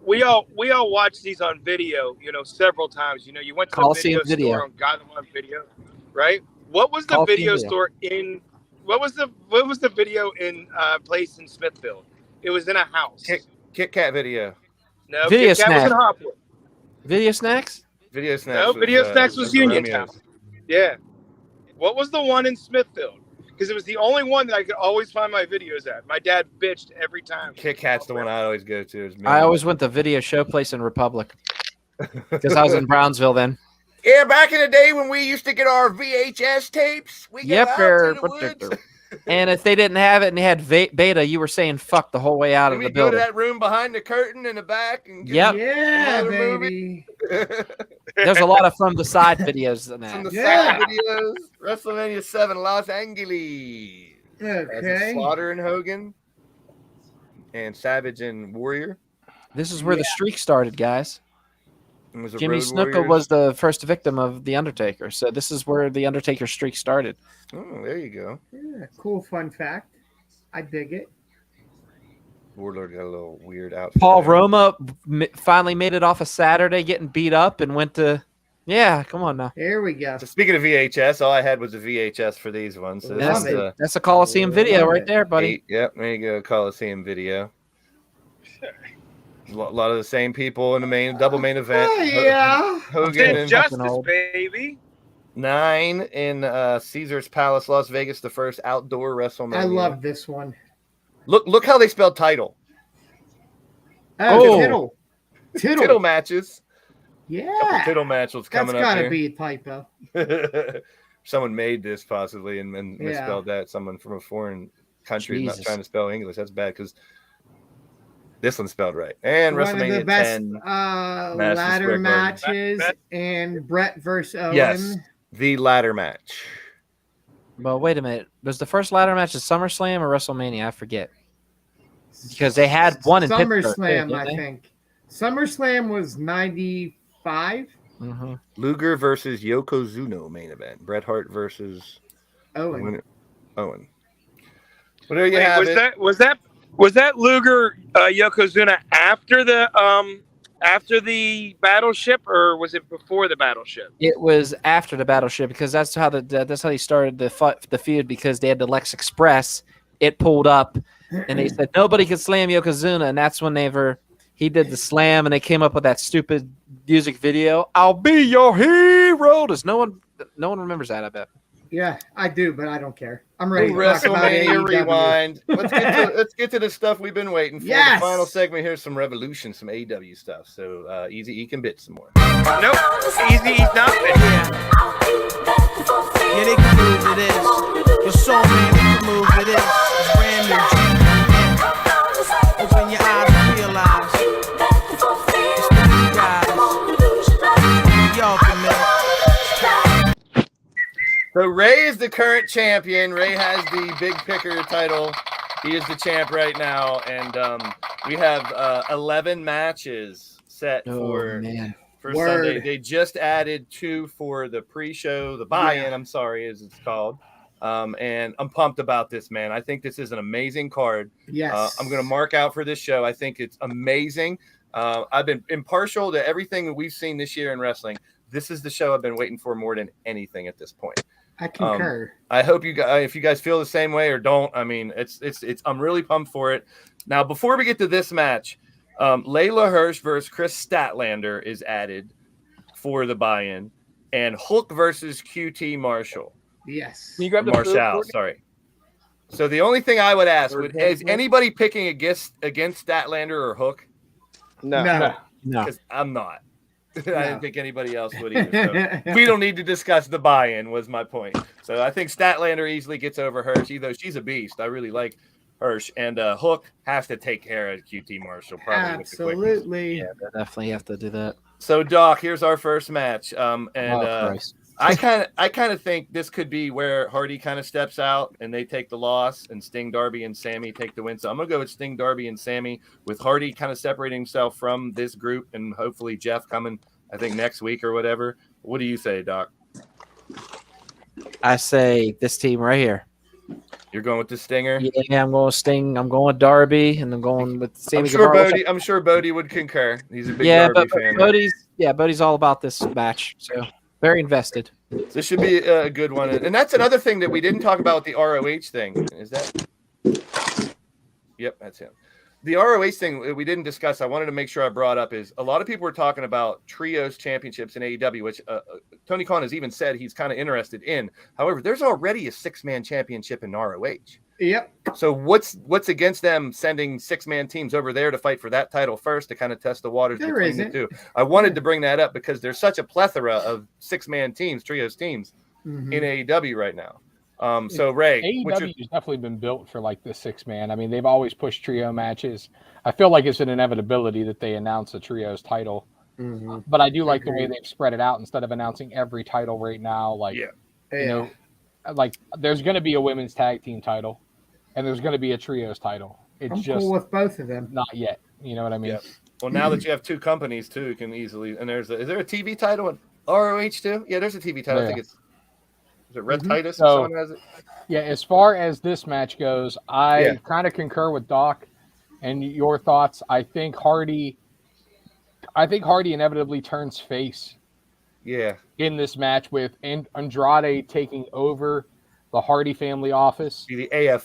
Speaker 5: we all watch these on video. You know, several times. You know, you went to
Speaker 4: Coliseum
Speaker 5: the video
Speaker 4: Video.
Speaker 5: store and got them on video, right? What was the
Speaker 4: Coliseum
Speaker 5: video
Speaker 4: Video.
Speaker 5: store in? What was the video in place in Smithfield? It was in a house.
Speaker 1: Kit Kat video.
Speaker 5: No,
Speaker 4: Video
Speaker 5: Kit Kat was
Speaker 4: Snack.
Speaker 5: in Hopwood.
Speaker 4: Video Snacks?
Speaker 1: Video Snacks.
Speaker 5: No, Video Snacks was Uniontown.
Speaker 1: Romeo's.
Speaker 5: Yeah. What was the one in Smithfield? Because it was the only one that I could always find my videos at. My dad bitched every time.
Speaker 1: Kit Kat's the one I always go to.
Speaker 4: I always went to Video Show Place in Republic because I was in Brownsville then.
Speaker 1: Yeah, back in the day when we used to get our VHS tapes, we
Speaker 4: Yep,
Speaker 1: go out
Speaker 4: they're-
Speaker 1: to the woods.
Speaker 4: And if they didn't have it and they had beta, you were saying fuck the whole way out
Speaker 1: And
Speaker 4: of the
Speaker 1: we go to
Speaker 4: building.
Speaker 1: that room behind the curtain in the back and get
Speaker 4: Yep.
Speaker 2: Yeah,
Speaker 1: Another
Speaker 2: baby.
Speaker 4: There's a lot of from the side videos than
Speaker 1: from
Speaker 4: that.
Speaker 1: the
Speaker 2: Yeah.
Speaker 1: side videos. WrestleMania 7, Los Angeles.
Speaker 2: Okay.
Speaker 1: Slaughter and Hogan, and Savage and Warrior.
Speaker 4: This is where the streak started, guys.
Speaker 1: It was a
Speaker 4: Jimmy
Speaker 1: Road
Speaker 4: Snuka
Speaker 1: Warriors.
Speaker 4: was the first victim of The Undertaker. So this is where The Undertaker streak started.
Speaker 1: Oh, there you go.
Speaker 2: Yeah, cool fun fact. I dig it.
Speaker 1: Warlord got a little weird outfit.
Speaker 4: Paul
Speaker 1: there.
Speaker 4: Roma finally made it off a Saturday getting beat up and went to, yeah, come on now.
Speaker 2: Here we go.
Speaker 1: So speaking of VHS, all I had was a VHS for these ones. So this
Speaker 2: Love
Speaker 1: is
Speaker 2: it.
Speaker 4: That's a Coliseum video
Speaker 2: Love
Speaker 4: right
Speaker 2: it.
Speaker 4: there, buddy.
Speaker 1: 8. Yep, there you go. Coliseum video. A lot of the same people in the double main event.
Speaker 2: Oh, yeah.
Speaker 1: Hogan and
Speaker 5: Justice,
Speaker 4: old.
Speaker 5: baby.
Speaker 1: 9 in Caesar's Palace, Las Vegas, the first outdoor WrestleMania.
Speaker 2: I love this one.
Speaker 1: Look how they spelled title.
Speaker 2: Oh, Tittle.
Speaker 1: Tittle matches.
Speaker 2: Yeah.
Speaker 1: Tittle matches
Speaker 2: That's
Speaker 1: coming up
Speaker 2: got to
Speaker 1: here.
Speaker 2: be a typo.
Speaker 1: Someone made this possibly and
Speaker 2: Yeah.
Speaker 1: misspelled that. Someone from a foreign country is not
Speaker 4: Jesus.
Speaker 1: trying to spell English. That's bad because this one's spelled right. And
Speaker 2: One of the
Speaker 1: WrestleMania
Speaker 2: best
Speaker 1: 10.
Speaker 2: ladder
Speaker 1: Square Garden.
Speaker 2: matches and Brett versus Owen.
Speaker 1: Yes, the ladder match.
Speaker 4: Well, wait a minute. Was the first ladder match at SummerSlam or WrestleMania? I forget. Because they had one in Pittsburgh,
Speaker 2: SummerSlam,
Speaker 4: too,
Speaker 2: I
Speaker 4: didn't they?
Speaker 2: think. SummerSlam was 95.
Speaker 4: Mhm.
Speaker 1: Luger versus Yokozuna main event. Bret Hart versus
Speaker 2: Owen.
Speaker 1: Owen. Well, there you
Speaker 5: Wait,
Speaker 1: have
Speaker 5: was
Speaker 1: it.
Speaker 5: that Luger Yokozuna after the battleship, or was it before the battleship?
Speaker 4: It was after the battleship because that's how they started the feud because they had the Lex Express. It pulled up, and they said nobody could slam Yokozuna, and that's when he did the slam, and they came up with that stupid music video. I'll be your hero. Does no one remembers that? I bet.
Speaker 2: Yeah, I do, but I don't care. I'm ready to talk about
Speaker 1: WrestleMania
Speaker 2: AEW.
Speaker 1: Rewind. Let's get to the stuff we've been waiting for.
Speaker 2: Yes!
Speaker 1: The final segment. Here's some Revolution, some AEW stuff. So Easy E can bit some more.
Speaker 5: Nope. Easy, he's not.
Speaker 7: Yeah, they can move it is. Your soul, man, they can move it is. It's brand new. Yeah. Open your eyes and realize. It's the new guys. Y'all can make.
Speaker 1: So Ray is the current champion. Ray has the Big Picker title. He is the champ right now, and we have 11 matches set for
Speaker 2: Word.
Speaker 1: Sunday. They just added 2 for the pre-show, the buy-in. I'm sorry, as it's called. And I'm pumped about this, man. I think this is an amazing card.
Speaker 2: Yes.
Speaker 1: I'm going to mark out for this show. I think it's amazing. I've been impartial to everything that we've seen this year in wrestling. This is the show I've been waiting for more than anything at this point.
Speaker 2: I concur.
Speaker 1: I hope you guys, if you guys feel the same way or don't, I mean, it's. I'm really pumped for it. Now, before we get to this match, Layla Hirsch versus Chris Statlander is added for the buy-in, and Hulk versus QT Marshall.
Speaker 2: Yes.
Speaker 3: Can you grab the food,
Speaker 1: Marshall,
Speaker 3: Courtney?
Speaker 1: sorry. So the only thing I would ask is anybody picking against Statlander or Hook?
Speaker 2: No.
Speaker 1: Because I'm not. I didn't think anybody else would either. So we don't need to discuss the buy-in, was my point. So I think Statlander easily gets over Hirsch, though she's a beast. I really like Hirsch. And Hook has to take care of QT Marshall. Probably
Speaker 2: Absolutely.
Speaker 4: Yeah, they definitely have to do that.
Speaker 1: So, Doc, here's our first match.
Speaker 4: Christ.
Speaker 1: I kind of think this could be where Hardy kind of steps out and they take the loss, and Sting, Darby, and Sammy take the win. So I'm gonna go with Sting, Darby, and Sammy, with Hardy kind of separating himself from this group, and hopefully Jeff coming, I think, next week or whatever. What do you say, Doc?
Speaker 4: I say this team right here.
Speaker 1: You're going with the Stinger?
Speaker 4: Yeah, I'm going with Sting. I'm going with Darby, and I'm going with Sammy.
Speaker 1: I'm sure Bodie would concur. He's a big Darby fan.
Speaker 4: Bodie's all about this match, so very invested.
Speaker 1: This should be a good one. And that's another thing that we didn't talk about with the ROH thing. Is that? Yep, that's him. The ROH thing we didn't discuss, I wanted to make sure I brought up, is a lot of people were talking about trios championships in AEW, which Tony Khan has even said he's kind of interested in. However, there's already a 6-man championship in ROH.
Speaker 2: Yep.
Speaker 1: So what's against them sending 6-man teams over there to fight for that title first to kind of test the waters between the two? I wanted to bring that up because there's such a plethora of 6-man teams, trios teams in AEW right now. So Ray,
Speaker 3: AEW has definitely been built for like the 6-man. I mean, they've always pushed trio matches. I feel like it's an inevitability that they announce a trios title. But I do like the way they've spread it out instead of announcing every title right now. Like, you know, like there's going to be a women's tag team title. And there's going to be a trios title.
Speaker 2: I'm cool with both of them.
Speaker 3: Not yet. You know what I mean?
Speaker 1: Yep. Well, now that you have two companies too, you can easily. And is there a TV title in ROH too? Yeah, there's a TV title. I think is it Red Titus?
Speaker 3: So,
Speaker 1: someone has it?
Speaker 3: Yeah, as far as this match goes, I kind of concur with Doc and your thoughts. I think Hardy inevitably turns face.
Speaker 1: Yeah.
Speaker 3: In this match with Andrade taking over the Hardy family office,
Speaker 1: the AFO,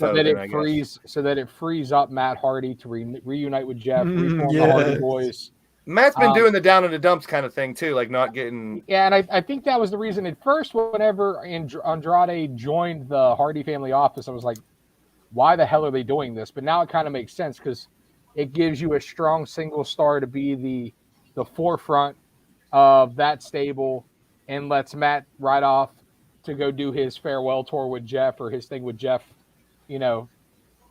Speaker 3: so that it frees up Matt Hardy to reunite with Jeff, reform the Hardy Boys.
Speaker 1: Matt's been doing the down in the dumps kind of thing too, like not getting.
Speaker 3: Yeah, and I think that was the reason at first. Whenever Andrade joined the Hardy family office, I was like, "Why the hell are they doing this?" But now it kind of makes sense because it gives you a strong single star to be the forefront of that stable, and lets Matt ride off to go do his farewell tour with Jeff or his thing with Jeff, you know.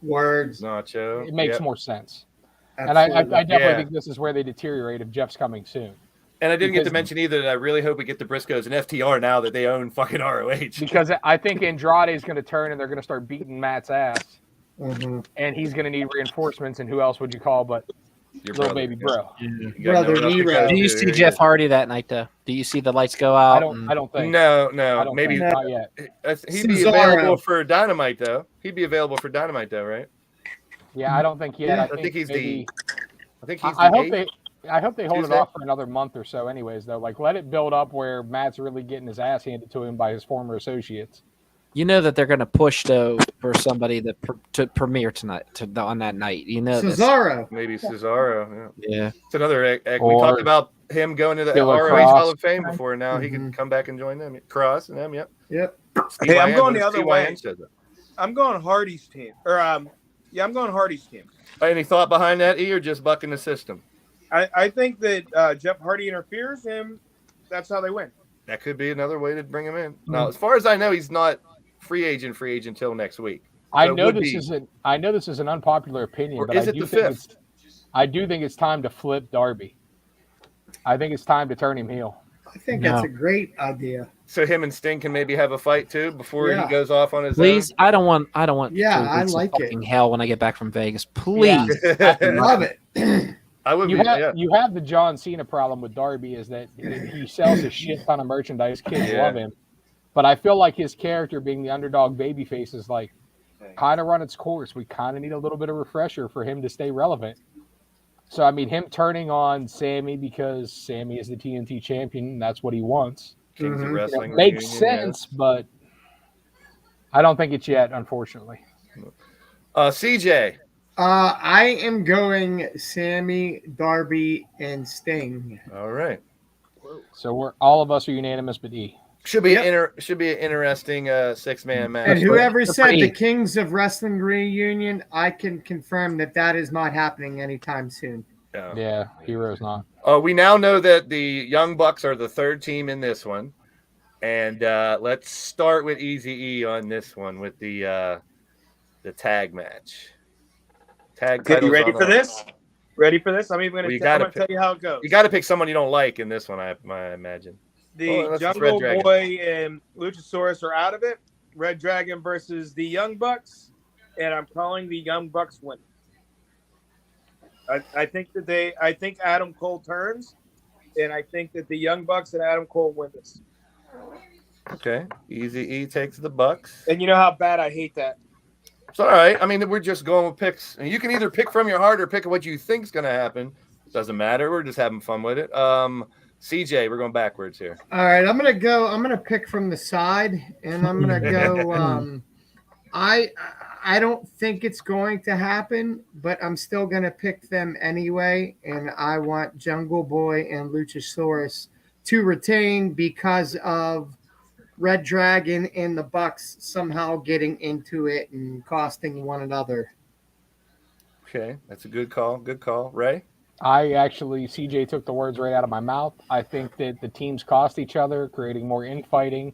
Speaker 2: Words.
Speaker 1: Nacho.
Speaker 3: It makes more sense.
Speaker 2: Absolutely.
Speaker 3: And I definitely think this is where they deteriorate if Jeff's coming soon.
Speaker 1: And I didn't get to mention either that I really hope we get the Briscoes and FTR now that they own fucking ROH.
Speaker 3: Because I think Andrade is going to turn and they're going to start beating Matt's ass. And he's going to need reinforcements. And who else would you call but your little baby bro?
Speaker 2: Brother Nero.
Speaker 4: Do you see Jeff Hardy that night, though? Do you see the lights go out?
Speaker 3: I don't think.
Speaker 1: No.
Speaker 3: Maybe not yet.
Speaker 1: He'd be available for Dynamite, though. Right?
Speaker 3: Yeah, I don't think yet.
Speaker 1: I think he's maybe,
Speaker 3: I hope they hold it off for another month or so anyways, though. Like, let it build up where Matt's really getting his ass handed to him by his former associates.
Speaker 4: You know that they're going to push, though, for somebody to premiere tonight, on that night. You know
Speaker 2: Cesaro.
Speaker 1: Maybe Cesaro.
Speaker 4: Yeah.
Speaker 1: It's another we talked about him going to the ROH Hall of Fame before. Now he can come back and join them. Cross and them,
Speaker 2: Yep.
Speaker 5: Hey, I'm going the other way. I'm going Hardy's team. I'm going Hardy's team.
Speaker 1: Any thought behind that, E, or just bucking the system?
Speaker 5: I think that Jeff Hardy interferes, and that's how they win.
Speaker 1: That could be another way to bring him in. Now, as far as I know, he's not free agent until next week. So
Speaker 3: I know this is an unpopular opinion, but I do think it's time to flip Darby. I think it's time to turn him heel.
Speaker 2: I think that's a great idea.
Speaker 1: So him and Sting can maybe have a fight too before he goes off on his
Speaker 4: Please,
Speaker 1: own?
Speaker 4: I don't want.
Speaker 2: Yeah, I like
Speaker 4: it. Hell, when I get back from Vegas, please.
Speaker 2: Love it.
Speaker 3: You have the John Cena problem with Darby is that he sells a shit ton of merchandise. Kids love him. But I feel like his character being the underdog babyface is like kind of run its course. We kind of need a little bit of refresher for him to stay relevant. So, I mean, him turning on Sammy because Sammy is the TNT champion, that's what he wants.
Speaker 1: Kings of Wrestling
Speaker 3: makes sense, but I don't think it's yet, unfortunately.
Speaker 1: CJ.
Speaker 2: I am going Sammy, Darby, and Sting.
Speaker 1: All right.
Speaker 3: So all of us are unanimous, but E.
Speaker 1: Should be should be an interesting 6-man match.
Speaker 2: And whoever said the Kings of Wrestling reunion, I can confirm that is not happening anytime soon.
Speaker 3: Yeah, Hero's not.
Speaker 1: We now know that the Young Bucks are the third team in this one, and let's start with Eazy-E on this one with the tag match.
Speaker 5: Okay, you ready for this? Ready for this? I'm even going to tell you how it goes.
Speaker 1: You got to pick someone you don't like in this one, I imagine.
Speaker 5: The Jungle Boy and Luchasaurus are out of it. Red Dragon versus the Young Bucks, and I'm calling the Young Bucks win. I think Adam Cole turns, and I think that the Young Bucks and Adam Cole win this.
Speaker 1: Okay, Eazy-E takes the Bucks.
Speaker 5: And you know how bad I hate that.
Speaker 1: It's all right. I mean, we're just going with picks. And you can either pick from your heart or pick what you think's going to happen. Doesn't matter. We're just having fun with it. CJ, we're going backwards here.
Speaker 2: All right, I'm gonna pick from the side, and I'm gonna go. I don't think it's going to happen, but I'm still gonna pick them anyway, and I want Jungle Boy and Luchasaurus to retain because of Red Dragon and the Bucks somehow getting into it and costing one another.
Speaker 1: Okay, that's a good call. Good call, Ray.
Speaker 3: CJ took the words right out of my mouth. I think that the teams cost each other, creating more infighting,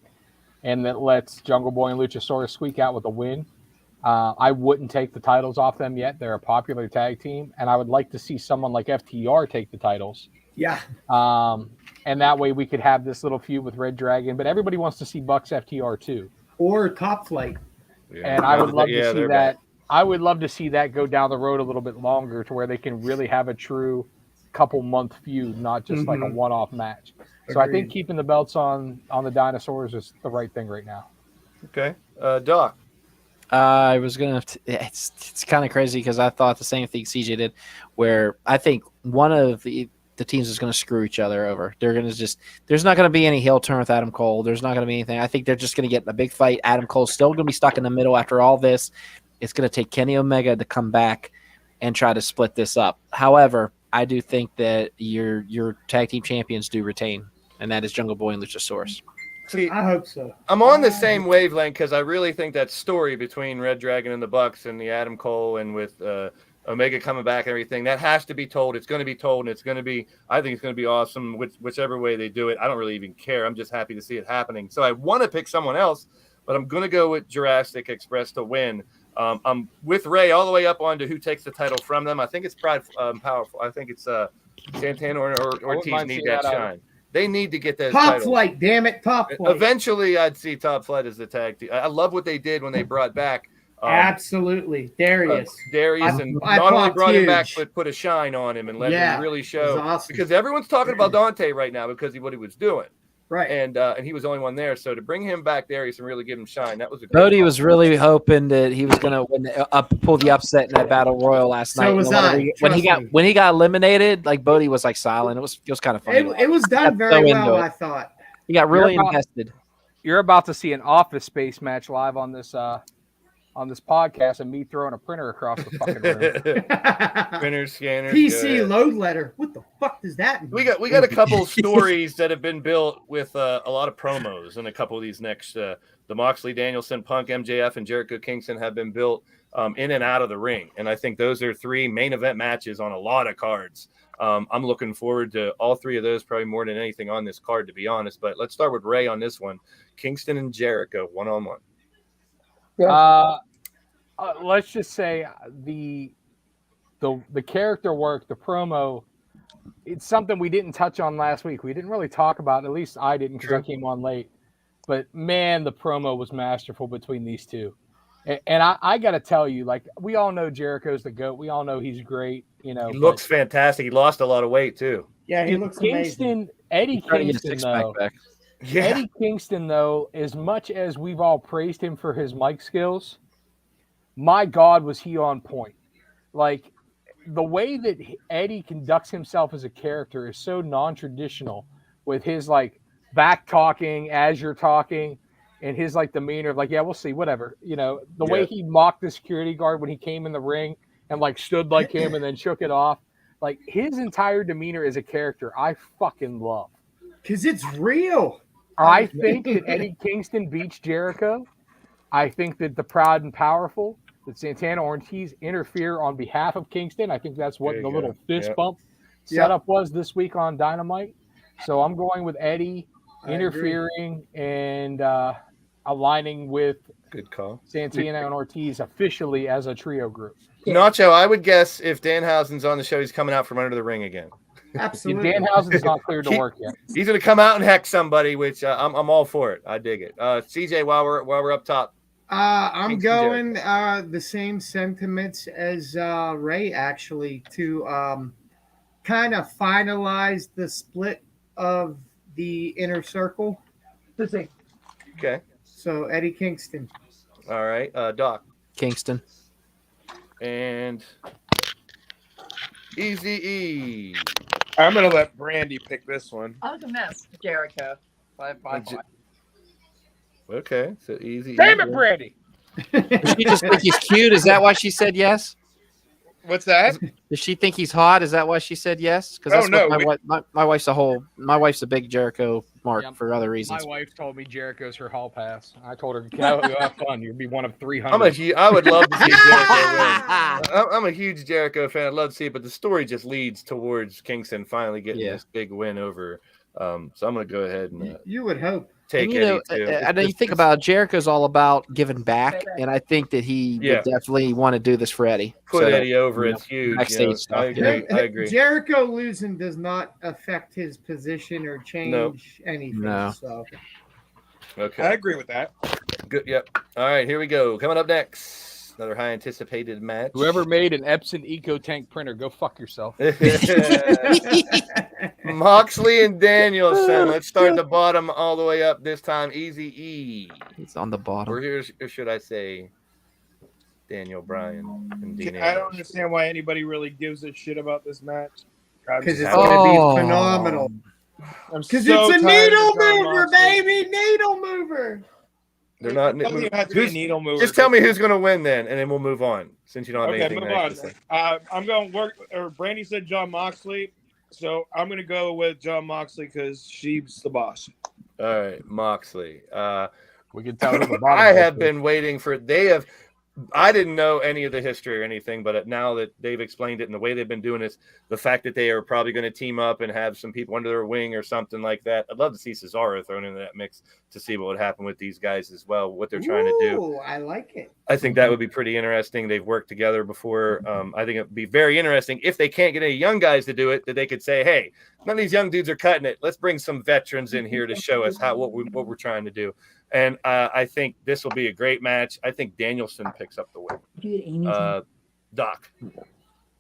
Speaker 3: and that lets Jungle Boy and Luchasaurus squeak out with a win. I wouldn't take the titles off them yet. They're a popular tag team, and I would like to see someone like FTR take the titles.
Speaker 2: Yeah.
Speaker 3: And that way we could have this little feud with Red Dragon, but everybody wants to see Bucks FTR too.
Speaker 2: Or Top Flight.
Speaker 3: Yeah. And I would love to see that. Back. I would love to see that go down the road a little bit longer to where they can really have a true couple-month feud, not just like a one-off match. So I think keeping the belts on the dinosaurs is the right thing right now.
Speaker 1: Okay. Doc.
Speaker 4: I was going to – it's kind of crazy because I thought the same thing CJ did, where I think one of the teams is going to screw each other over. They're going to just – there's not going to be any heel turn with Adam Cole. There's not going to be anything. I think they're just going to get a big fight. Adam Cole's still going to be stuck in the middle after all this. It's going to take Kenny Omega to come back and try to split this up. However, I do think that your tag team champions do retain, and that is Jungle Boy and Luchasaurus.
Speaker 1: See,
Speaker 2: I hope so.
Speaker 1: I'm on the same wavelength because I really think that story between Red Dragon and the Bucks and the Adam Cole and with Omega coming back and everything, that has to be told. It's going to be told, and it's going to be – I think it's going to be awesome whichever way they do it. I don't really even care. I'm just happy to see it happening. So I want to pick someone else, but I'm going to go with Jurassic Express to win. I'm with Ray all the way up on to who takes the title from them. I think it's powerful. I think it's Santana or Ortiz need that shine. They need to get that
Speaker 2: Top Flight, damn it, Top Flight.
Speaker 1: Eventually, I'd see Top Flight as the tag team. I love what they did when they brought back.
Speaker 2: Absolutely, Darius,
Speaker 1: and not only brought him back, but put a shine on him and let him really show. Awesome. Because everyone's talking about Dante right now because of what he was doing.
Speaker 2: Right,
Speaker 1: and he was the only one there. So to bring him back, Darius, and really give him shine, that was a good
Speaker 4: Bodie was really hoping that he was going to pull the upset in that battle royal last night.
Speaker 2: So was I.
Speaker 4: When he got eliminated, like Bodie was like silent. It was kind of funny.
Speaker 2: It was done very well, I thought.
Speaker 4: He got really invested.
Speaker 3: You're about to see an Office Space match live on this podcast, and me throwing a printer across the fucking room.
Speaker 1: Printer, scanner,
Speaker 2: PC load letter. What the fuck does that mean?
Speaker 1: We got a couple stories that have been built with a lot of promos, and a couple of these next. The Moxley, Danielson, Punk, MJF, and Jericho Kingston have been built in and out of the ring, and I think those are 3 main event matches on a lot of cards. I'm looking forward to all 3 of those, probably more than anything on this card, to be honest. But let's start with Ray on this one: Kingston and Jericho, 1-on-1.
Speaker 3: Let's just say the character work, the promo, it's something we didn't touch on last week. We didn't really talk about, at least I didn't because I came on late. But, man, the promo was masterful between these two. And I got to tell you, like, we all know Jericho's the GOAT. We all know he's great. You know,
Speaker 1: he looks fantastic. He lost a lot of weight, too.
Speaker 2: Yeah, he looks amazing.
Speaker 3: Eddie Kingston, though. Yeah. Eddie Kingston, though, as much as we've all praised him for his mic skills, my God, was he on point. Like, the way that Eddie conducts himself as a character is so non-traditional with his, like, back talking as you're talking and his, like, demeanor of, like, yeah, we'll see, whatever. You know, the way he mocked the security guard when he came in the ring and, like, stood like him and then shook it off. Like, his entire demeanor as a character, I fucking love.
Speaker 2: Because it's real.
Speaker 3: I think that Eddie Kingston beats Jericho. I think that the Proud and Powerful, that Santana Ortiz interfere on behalf of Kingston. I think that's what the little fist bump setup was this week on Dynamite. So I'm going with Eddie interfering and aligning with Santana and Ortiz officially as a trio group.
Speaker 1: Nacho, I would guess if Danhausen's on the show, he's coming out from under the ring again.
Speaker 2: Absolutely.
Speaker 3: Danhausen's not cleared to work yet.
Speaker 1: He's going to come out and hex somebody, which I'm all for it. I dig it. CJ, while we're up top.
Speaker 2: I'm going the same sentiments as Ray, actually, to kind of finalize the split of the inner circle.
Speaker 1: Okay.
Speaker 2: So Eddie Kingston.
Speaker 1: All right. Doc.
Speaker 4: Kingston.
Speaker 1: And Easy-E.
Speaker 5: I'm going to let Brandy pick this one.
Speaker 6: I was a mess. Jericho. By
Speaker 1: Okay, so Easy.
Speaker 3: Damn it, Brandy.
Speaker 4: Does she just think he's cute? Is that why she said yes?
Speaker 5: What's that?
Speaker 4: Does she think he's hot? Is that why she said yes? Because my wife's a big Jericho mark for other reasons.
Speaker 3: My wife told me Jericho's her hall pass. I told her, go have fun. You'll be one of 300.
Speaker 1: I would love to see Jericho win. I'm a huge Jericho fan. I'd love to see it, but the story just leads towards Kingston finally getting this big win over. So I'm going to go ahead and
Speaker 2: you would hope.
Speaker 1: Take Eddie too.
Speaker 4: I know you think about Jericho's all about giving back, and I think that he would definitely want to do this for Eddie.
Speaker 1: Put Eddie over. It's huge.
Speaker 4: Backstage stuff.
Speaker 1: I agree.
Speaker 2: Jericho losing does not affect his position or change anything.
Speaker 4: No.
Speaker 2: So.
Speaker 1: Okay.
Speaker 5: I agree with that.
Speaker 1: Good. Yep. All right. Here we go. Coming up next. Another high anticipated match.
Speaker 3: Whoever made an Epson Eco Tank printer, go fuck yourself.
Speaker 1: Moxley and Danielson. Let's start the bottom all the way up this time. Easy-E.
Speaker 4: He's on the bottom.
Speaker 1: Or should I say Daniel Bryan and Dean
Speaker 5: I don't understand why anybody really gives a shit about this match.
Speaker 2: Because it's going to be phenomenal. Because it's a needle mover, baby. Needle mover.
Speaker 1: They're not.
Speaker 5: Needle mover.
Speaker 1: Just tell me who's going to win then, and then we'll move on. Since you don't have anything nice to say.
Speaker 5: I'm going to work. Or Brandy said John Moxley, so I'm going to go with John Moxley because she's the boss.
Speaker 1: All right, Moxley.
Speaker 3: We can tell.
Speaker 1: I have been waiting for. I didn't know any of the history or anything, but now that they've explained it and the way they've been doing this, the fact that they are probably going to team up and have some people under their wing or something like that. I'd love to see Cesaro thrown into that mix to see what would happen with these guys as well, what they're trying to do.
Speaker 2: I like it.
Speaker 1: I think that would be pretty interesting. They've worked together before. I think it would be very interesting if they can't get any young guys to do it, that they could say, hey, none of these young dudes are cutting it. Let's bring some veterans in here to show us what we're trying to do. And I think this will be a great match. I think Danielson picks up the win. Doc.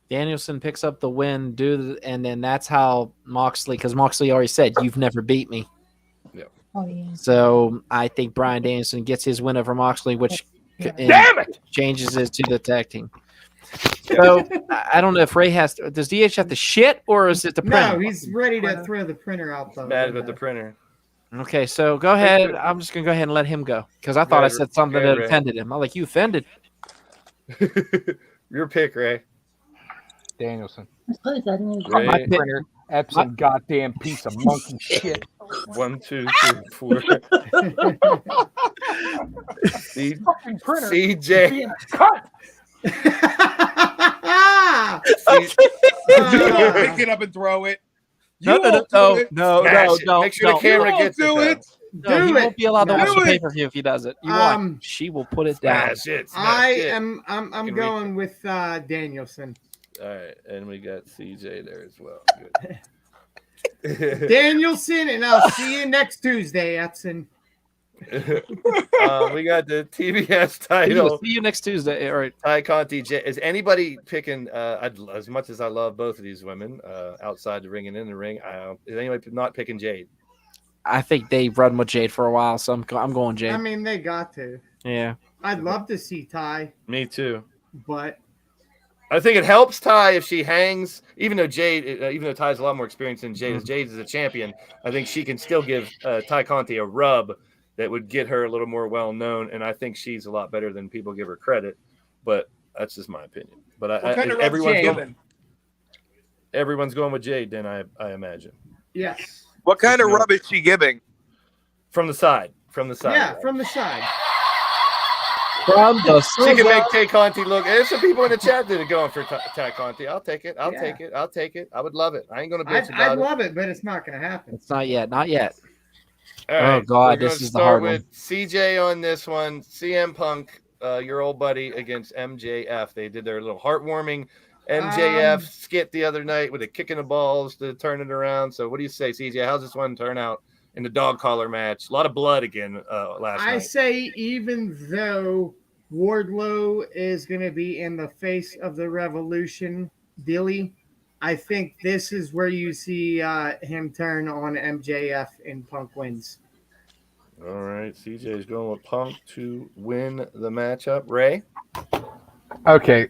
Speaker 4: Danielson picks up the win, and then that's how Moxley, because Moxley already said, you've never beat me.
Speaker 1: Yeah.
Speaker 6: Oh, yeah.
Speaker 4: So I think Bryan Danielson gets his win over Moxley, which changes it to the tag team. So I don't know if Ray does DH have to shit or is it the printer?
Speaker 2: No, he's ready to throw the printer out.
Speaker 1: Mad about the printer.
Speaker 4: Okay, so go ahead. I'm just going to go ahead and let him go because I thought I said something that offended him. I'm like, you offended?
Speaker 1: Your pick, Ray.
Speaker 3: Danielson.
Speaker 1: Ray.
Speaker 3: My printer, Epson, goddamn piece of monkey shit.
Speaker 1: 1, 2, 3, 4. CJ.
Speaker 3: Cut.
Speaker 5: You won't pick it up and throw it.
Speaker 4: No.
Speaker 1: Make sure the camera gets it.
Speaker 4: No, he won't be allowed to watch the pay-per-view if he does it. She will put it down.
Speaker 2: I'm going with Danielson.
Speaker 1: All right, and we got CJ there as well.
Speaker 2: Good. Danielson, and I'll see you next Tuesday, Epson.
Speaker 1: We got the TBS title.
Speaker 4: See you next Tuesday. All right.
Speaker 1: Ty Conti. Is anybody picking? As much as I love both of these women, outside the ring and in the ring, is anybody not picking Jade?
Speaker 4: I think they've run with Jade for a while, so I'm going Jade.
Speaker 2: I mean, they got to.
Speaker 4: Yeah.
Speaker 2: I'd love to see Ty.
Speaker 1: Me too.
Speaker 2: But
Speaker 1: I think it helps Ty if she hangs, even though Ty has a lot more experience than Jade. As Jade is a champion, I think she can still give Ty Conti a rub that would get her a little more well-known, and I think she's a lot better than people give her credit, but that's just my opinion. But everyone's going with Jade, then I imagine.
Speaker 2: Yes.
Speaker 5: What kind of rub is she giving?
Speaker 1: From the side.
Speaker 2: Yeah, from the side.
Speaker 4: From the
Speaker 1: She can make Tay Conti look. There's some people in the chat that are going for Tay Conti. I'll take it. I'll take it. I would love it. I ain't gonna bitch about it.
Speaker 2: I'd love it, but it's not gonna happen.
Speaker 4: It's not yet. Not yet.
Speaker 1: All right,
Speaker 4: oh God, this is the hard one.
Speaker 1: CJ on this one. CM Punk, your old buddy against MJF. They did their little heartwarming MJF skit the other night with a kick in the balls to turn it around. So what do you say, CJ? How's this one turn out in the dog collar match? A lot of blood again last night.
Speaker 2: I say even though Wardlow is going to be in the face of the Revolution, Dilly, I think this is where you see him turn on MJF and Punk wins.
Speaker 1: All right, CJ is going with Punk to win the matchup. Ray?
Speaker 3: Okay.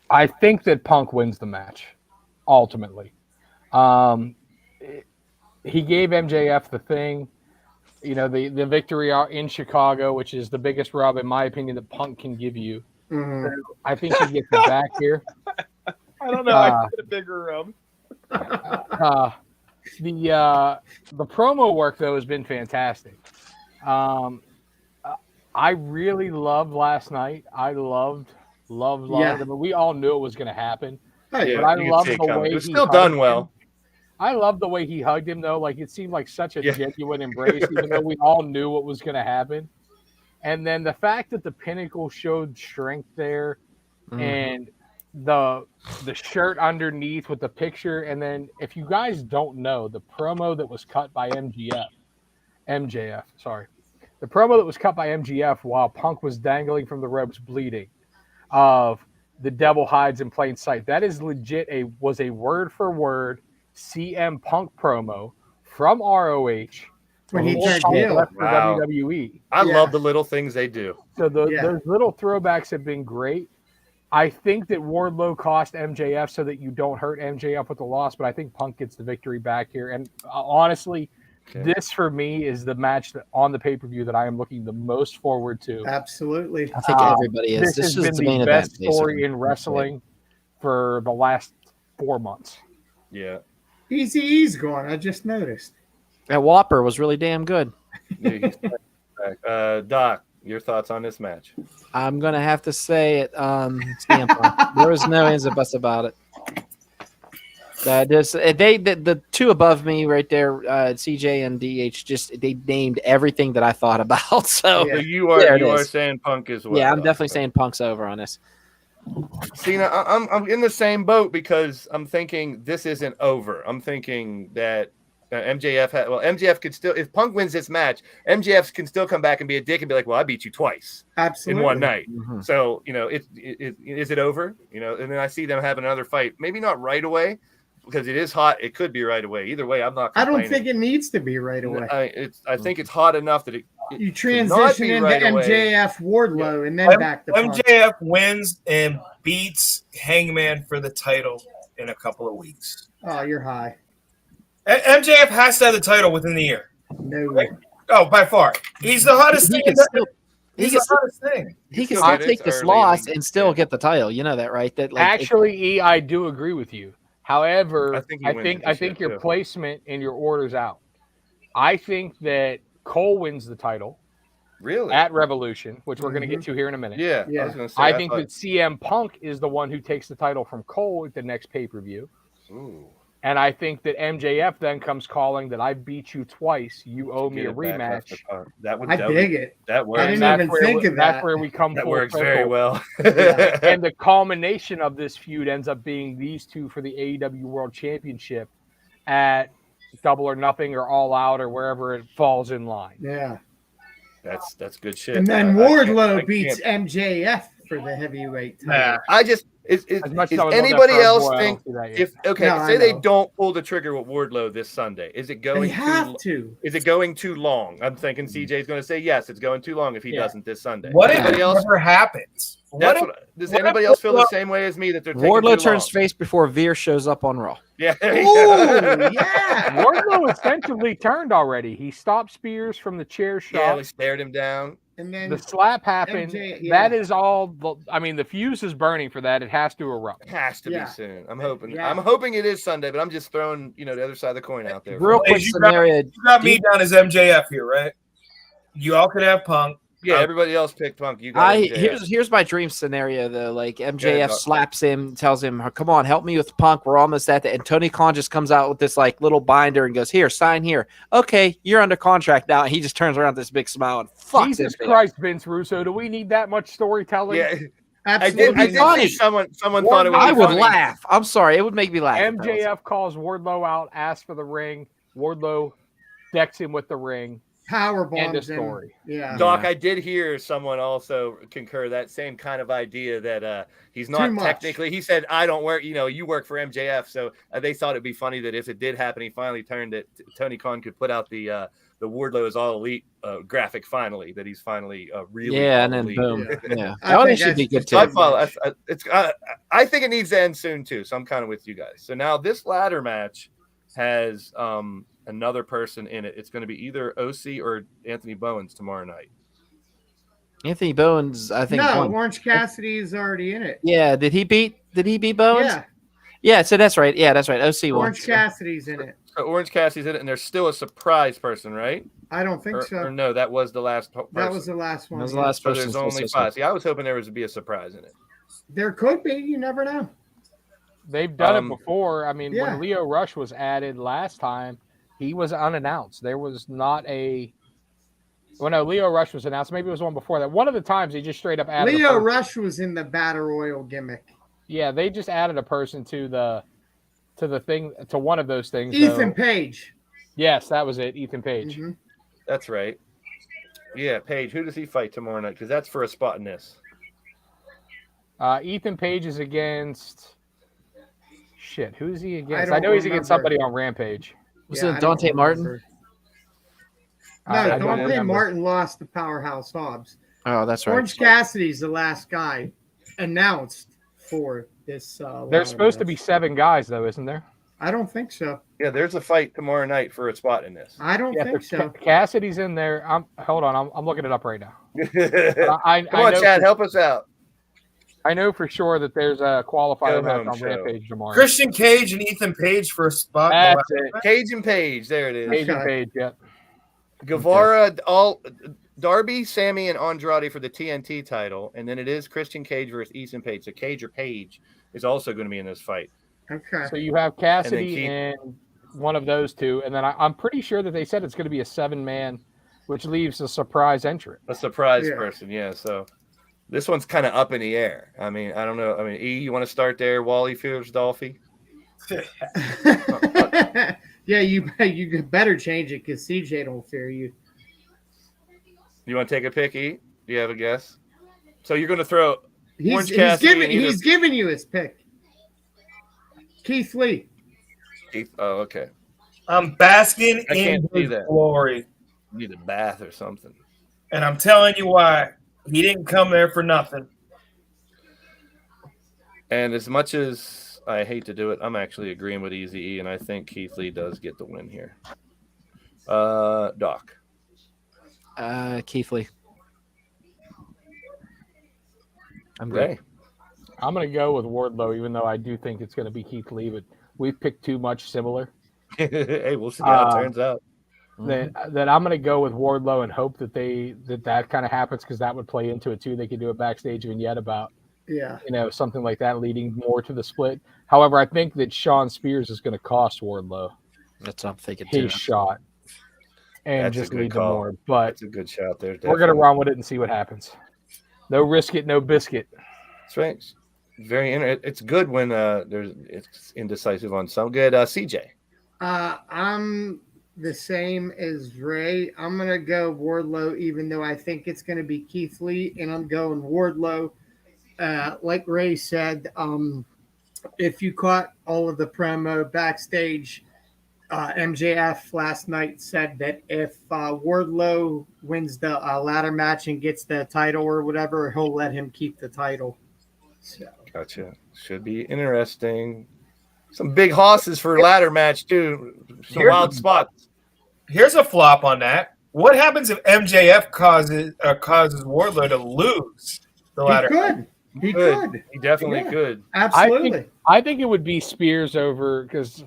Speaker 3: I think that Punk wins the match, ultimately. He gave MJF the thing, the victory in Chicago, which is the biggest rub, in my opinion, that Punk can give you.
Speaker 2: Mm-hmm.
Speaker 3: So I think he gets it back here.
Speaker 5: I don't know. I get a bigger rub.
Speaker 3: The promo work, though, has been fantastic. I really loved last night. I loved.
Speaker 2: Yeah.
Speaker 3: I mean, we all knew it was going to happen.
Speaker 1: Yeah,
Speaker 3: but I loved the way
Speaker 1: it was
Speaker 3: he
Speaker 1: still done well.
Speaker 3: I love the way he hugged him, though. Like, it seemed like such a genuine embrace, even though we all knew what was going to happen. And then the fact that the Pinnacle showed strength there, and the shirt underneath with the picture, and then if you guys don't know, the promo that was cut by MJF, the promo that was cut by MJF while Punk was dangling from the ropes bleeding, of the devil hides in plain sight. That is legit was a word for word CM Punk promo from ROH
Speaker 2: when he turned heel
Speaker 3: for WWE.
Speaker 1: I love the little things they do.
Speaker 3: So those little throwbacks have been great. I think that Wardlow cost MJF so that you don't hurt MJF with the loss, but I think Punk gets the victory back here. And honestly, this for me is the match that on the pay-per-view that I am looking the most forward to.
Speaker 2: Absolutely.
Speaker 4: I think everybody is.
Speaker 3: This has been the best story in wrestling for the last 4 months.
Speaker 1: Yeah.
Speaker 2: Eazy-E's gone. I just noticed.
Speaker 4: That Whopper was really damn good.
Speaker 1: Doc, your thoughts on this match?
Speaker 4: I'm going to have to say it. There was no ands or buts about it. The two above me right there, CJ and DH, they named everything that I thought about. So
Speaker 1: you are saying Punk as well.
Speaker 4: Yeah, I'm definitely saying Punk's over on this.
Speaker 1: See, now, I'm in the same boat because I'm thinking this isn't over. I'm thinking that MJF could still, if Punk wins this match, MJF can still come back and be a dick and be like, well, I beat you twice.
Speaker 2: Absolutely.
Speaker 1: In one night. Mm-hmm. So, is it over? And then I see them having another fight. Maybe not right away because it is hot. It could be right away. Either way, I'm not complaining.
Speaker 2: I don't think it needs to be right away.
Speaker 1: I think it's hot enough that
Speaker 2: you transition into MJF Wardlow and then back to Punk.
Speaker 5: MJF wins and beats Hangman for the title in a couple of weeks.
Speaker 2: Oh, you're high.
Speaker 5: MJF has to have the title within the year.
Speaker 2: No way.
Speaker 5: Oh, by far. He's the hottest thing. He's the hottest thing.
Speaker 4: He can still take this loss and still get the title. You know that, right? That
Speaker 3: actually, I do agree with you. However, I think your placement and your order's out. I think that Cole wins the title.
Speaker 1: Really?
Speaker 3: At Revolution, which we're going to get to here in a minute.
Speaker 1: Yeah.
Speaker 3: I was gonna say, I think that CM Punk is the one who takes the title from Cole at the next pay-per-view.
Speaker 1: Ooh.
Speaker 3: And I think that MJF then comes calling that I beat you twice. You owe me a rematch.
Speaker 2: I dig it.
Speaker 1: That works.
Speaker 2: I didn't even think of that.
Speaker 3: That's where we come.
Speaker 1: That works very well.
Speaker 3: And the culmination of this feud ends up being these two for the AEW World Championship at Double or Nothing or All Out or wherever it falls in line.
Speaker 2: Yeah.
Speaker 1: That's good shit.
Speaker 2: And then Wardlow beats MJF for the heavyweight title.
Speaker 1: Is anybody else think say they don't pull the trigger with Wardlow this Sunday? Is it going Is it going too long? I'm thinking CJ's going to say yes, it's going too long if he doesn't this Sunday.
Speaker 5: What if it never happens?
Speaker 1: Does anybody else feel the same way as me that they're taking
Speaker 4: Wardlow
Speaker 1: too
Speaker 4: turns
Speaker 1: long?
Speaker 4: face before Veer shows up on Raw?
Speaker 1: Yeah.
Speaker 3: Wardlow essentially turned already. He stopped Spears from the chair shot.
Speaker 1: Yeah, he stared him down.
Speaker 2: And then
Speaker 3: the slap happened.
Speaker 2: MJ,
Speaker 3: That is all. I mean, the fuse is burning for that. It has to erupt.
Speaker 1: It has to be soon. I'm hoping.
Speaker 2: Yeah.
Speaker 1: I'm hoping it is Sunday, but I'm just throwing, the other side of the coin out there.
Speaker 4: Real quick scenario.
Speaker 5: You got me down as MJF here, right? You all could have Punk.
Speaker 1: Yeah, everybody else picked Punk. You got
Speaker 4: here's my dream scenario though. Like MJF slaps him, tells him, "Come on, help me with Punk. We're almost at that." And Tony Khan just comes out with this like little binder and goes, "Here, sign here. Okay, you're under contract now." And he just turns around with this big smile and fuck.
Speaker 3: Jesus Christ, Vince Russo. Do we need that much storytelling?
Speaker 1: Yeah.
Speaker 2: Absolutely.
Speaker 1: I did see someone thought it would be
Speaker 4: I would
Speaker 1: funny.
Speaker 4: laugh. I'm sorry, it would make me laugh.
Speaker 3: MJF calls Wardlow out, asks for the ring. Wardlow decks him with the ring.
Speaker 2: Power bombs.
Speaker 3: End of story.
Speaker 2: Yeah.
Speaker 1: Doc, I did hear someone also concur that same kind of idea that he's not technically. He said, "I don't work. You work for MJF." So they thought it'd be funny that if it did happen, he finally turned it. Tony Khan could put out the Wardlow is all elite graphic finally. That he's finally really.
Speaker 4: Yeah, and then
Speaker 1: elite.
Speaker 4: boom. Yeah,
Speaker 2: I think
Speaker 4: should be good too.
Speaker 1: I think it needs to end soon too. So I'm kind of with you guys. So now this ladder match has another person in it. It's going to be either OC or Anthony Bowens tomorrow night.
Speaker 4: Anthony Bowens, I think.
Speaker 2: No, Orange Cassidy is already in it.
Speaker 4: Yeah, did he beat Bowens?
Speaker 2: Yeah.
Speaker 4: Yeah, so that's right. Yeah, that's right. OC won.
Speaker 2: Orange Cassidy's in it.
Speaker 1: So Orange Cassidy's in it, and there's still a surprise person, right?
Speaker 2: I don't think so.
Speaker 1: Or no, that was the last person.
Speaker 2: That was the last one.
Speaker 4: That was the last person.
Speaker 1: So there's only 5. See, I was hoping there was to be a surprise in it.
Speaker 2: There could be. You never know.
Speaker 3: They've done it before. I mean, when Leo Rush was added last time, he was unannounced. There was not a. Well, no, Leo Rush was announced. Maybe it was one before that. One of the times, he just straight up added.
Speaker 2: Leo Rush was in the Battle Royal gimmick.
Speaker 3: Yeah, they just added a person to the thing, to one of those things.
Speaker 2: Ethan Page.
Speaker 3: Yes, that was it. Ethan Page.
Speaker 2: Mm-hmm.
Speaker 1: That's right. Yeah, Page. Who does he fight tomorrow night? Because that's for a spot in this.
Speaker 3: Ethan Page is against. Shit, who's he against?
Speaker 2: I
Speaker 3: know he's against somebody on Rampage.
Speaker 4: Was it Dante Martin?
Speaker 2: No, Dante Martin lost to Powerhouse Hobbs.
Speaker 4: Oh, that's right.
Speaker 2: Orange Cassidy's the last guy announced for this.
Speaker 3: There's supposed to be 7 guys, though, isn't there?
Speaker 2: I don't think so.
Speaker 1: Yeah, there's a fight tomorrow night for a spot in this.
Speaker 2: I don't think so.
Speaker 3: Cassidy's in there. Hold on. I'm looking it up right now.
Speaker 1: Come on, Chad, help us out.
Speaker 3: I know for sure that there's a qualifier match on Rampage tomorrow.
Speaker 5: Christian Cage and Ethan Page for a spot.
Speaker 3: That's it.
Speaker 1: Cage and Page. There it is.
Speaker 3: Cage and Page, yeah.
Speaker 1: Guevara, Darby, Sammy, and Andrade for the TNT title. And then it is Christian Cage versus Ethan Page. So Cage or Page is also going to be in this fight.
Speaker 2: Okay.
Speaker 3: So you have Cassidy and one of those two. And then I'm pretty sure that they said it's going to be a 7-man, which leaves a surprise entrant.
Speaker 1: A surprise person, yeah. So this one's kind of up in the air. I mean, I don't know. I mean, E, you want to start there? Wally Fields, Dolphy?
Speaker 2: Yeah, you better change it because CJ don't fear you.
Speaker 1: You want to take a pick, E? Do you have a guess? So you're going to throw
Speaker 2: He's giving you his pick. Keith Lee.
Speaker 1: Oh, okay.
Speaker 5: I'm basking in
Speaker 1: his
Speaker 5: glory.
Speaker 1: You need a bath or something.
Speaker 5: And I'm telling you why. He didn't come there for nothing.
Speaker 1: And as much as I hate to do it, I'm actually agreeing with Easy E, and I think Keith Lee does get the win here. Doc.
Speaker 4: Keith Lee. I'm good.
Speaker 3: I'm going to go with Wardlow, even though I do think it's going to be Keith Lee, but we've picked too much similar.
Speaker 1: Hey, we'll see how it turns out.
Speaker 3: That I'm going to go with Wardlow and hope that that kind of happens, because that would play into it too. They could do a backstage vignette about, something like that leading more to the split. However, I think that Shawn Spears is going to cost Wardlow.
Speaker 4: That's what I'm thinking
Speaker 3: his shot, and
Speaker 1: that's
Speaker 3: just lead to more. But
Speaker 1: it's a good shot there.
Speaker 3: We're going to run with it and see what happens. No risk it, no biscuit.
Speaker 1: That's right. It's good when it's indecisive on some. Good, CJ.
Speaker 2: I'm the same as Ray. I'm gonna go Wardlow, even though I think it's gonna be Keith Lee, and I'm going Wardlow. Like Ray said, if you caught all of the promo backstage, MJF last night said that if Wardlow wins the ladder match and gets the title or whatever, he'll let him keep the title. So.
Speaker 1: Gotcha. Should be interesting. Some big hosses for ladder match too. Some wild spots.
Speaker 5: Here's a flop on that.
Speaker 8: What happens if MJF causes Wardlow to lose the ladder?
Speaker 2: He could.
Speaker 1: He definitely could.
Speaker 2: Absolutely.
Speaker 3: I think it would be Spears over because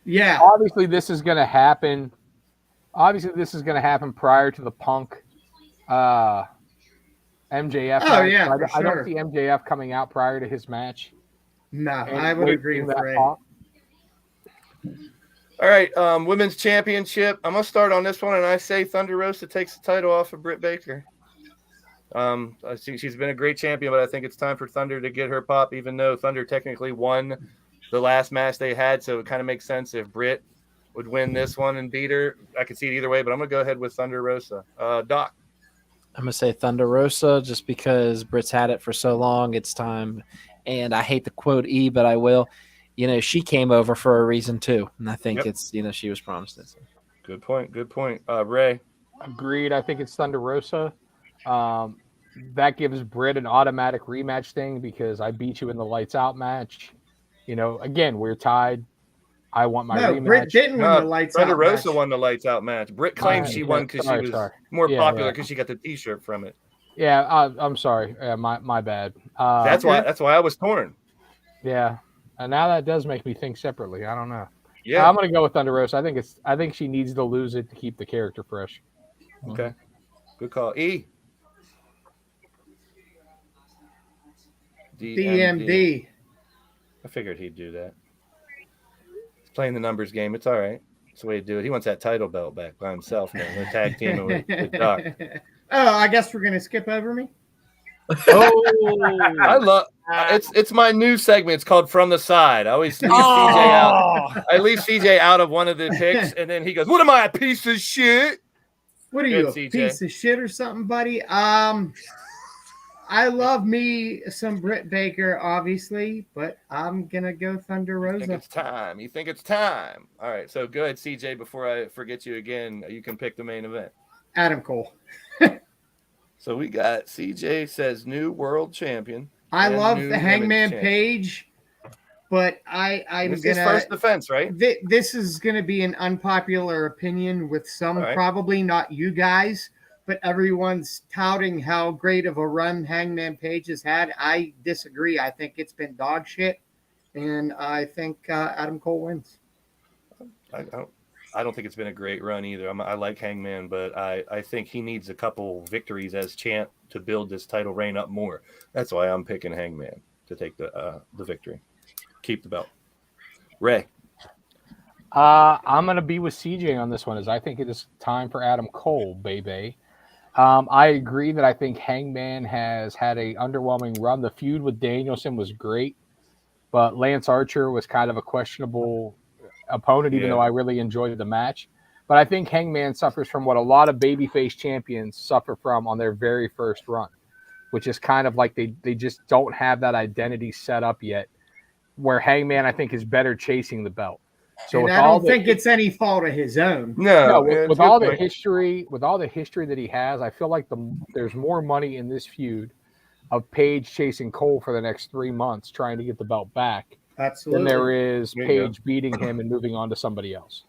Speaker 3: obviously this is going to happen. Obviously, this is going to happen prior to the Punk MJF.
Speaker 2: Oh, yeah,
Speaker 3: I don't see MJF coming out prior to his match.
Speaker 2: No, I would agree with Ray.
Speaker 1: All right, Women's Championship. I'm going to start on this one, and I say Thunder Rosa takes the title off of Britt Baker. I see she's been a great champion, but I think it's time for Thunder to get her pop, even though Thunder technically won the last match they had, so it kind of makes sense if Britt would win this one and beat her. I could see it either way, but I'm going to go ahead with Thunder Rosa. Doc?
Speaker 4: I'm going to say Thunder Rosa just because Britt's had it for so long. It's time. And I hate to quote E, but I will. You know, she came over for a reason too. And I think it's, you know, she was promised it.
Speaker 1: Good point. Good point. Ray?
Speaker 3: Agreed. I think it's Thunder Rosa. That gives Britt an automatic rematch thing because I beat you in the lights out match. You know, again, we're tied. I want my rematch.
Speaker 2: Britt didn't win the lights out match.
Speaker 1: Thunder Rosa won the lights out match. Britt claims she won because she was more popular because she got the T-shirt from it.
Speaker 3: Yeah, I'm sorry. My bad.
Speaker 1: That's why I was torn.
Speaker 3: Yeah, and now that does make me think separately. I don't know.
Speaker 1: Yeah,
Speaker 3: I'm gonna go with Thunder Rosa. I think she needs to lose it to keep the character fresh.
Speaker 1: Okay, good call. E.
Speaker 2: DMD.
Speaker 1: I figured he'd do that. He's playing the numbers game. It's all right. It's the way to do it. He wants that title belt back by himself now. We're tag teaming with Doc.
Speaker 2: Oh, I guess we're gonna skip over me.
Speaker 1: Oh, I love it's my new segment. It's called From the Side. I always leave CJ out. I leave CJ out of one of the picks, and then he goes, "What am I, a piece of shit?"
Speaker 2: What are you, a piece of shit or something, buddy? I love me some Britt Baker, obviously, but I'm gonna go Thunder Rosa.
Speaker 1: You think it's time? All right, so go ahead, CJ. Before I forget you again, you can pick the main event.
Speaker 2: Adam Cole.
Speaker 1: So we got CJ says new world champion.
Speaker 2: I love the Hangman Page, but I'm
Speaker 1: this
Speaker 2: gonna
Speaker 1: is first defense, right?
Speaker 2: This is gonna be an unpopular opinion with some, probably not you guys. But everyone's touting how great of a run Hangman Page has had. I disagree. I think it's been dog shit, and I think Adam Cole wins.
Speaker 1: I don't think it's been a great run either. I like Hangman, but I think he needs a couple victories as champ to build this title reign up more. That's why I'm picking Hangman to take the victory, keep the belt. Ray?
Speaker 3: I'm going to be with CJ on this one, as I think it is time for Adam Cole, baby. I agree that I think Hangman has had a underwhelming run. The feud with Danielson was great, but Lance Archer was kind of a questionable opponent, even though I really enjoyed the match. But I think Hangman suffers from what a lot of babyface champions suffer from on their very first run, which is kind of like they just don't have that identity set up yet, where Hangman, I think, is better chasing the belt. So
Speaker 2: and I don't think it's any fault of his own.
Speaker 1: No,
Speaker 3: with all the history that he has, I feel like there's more money in this feud of Page chasing Cole for the next 3 months trying to get the belt back.
Speaker 2: Absolutely.
Speaker 3: Than there is Page beating him and moving on to somebody else.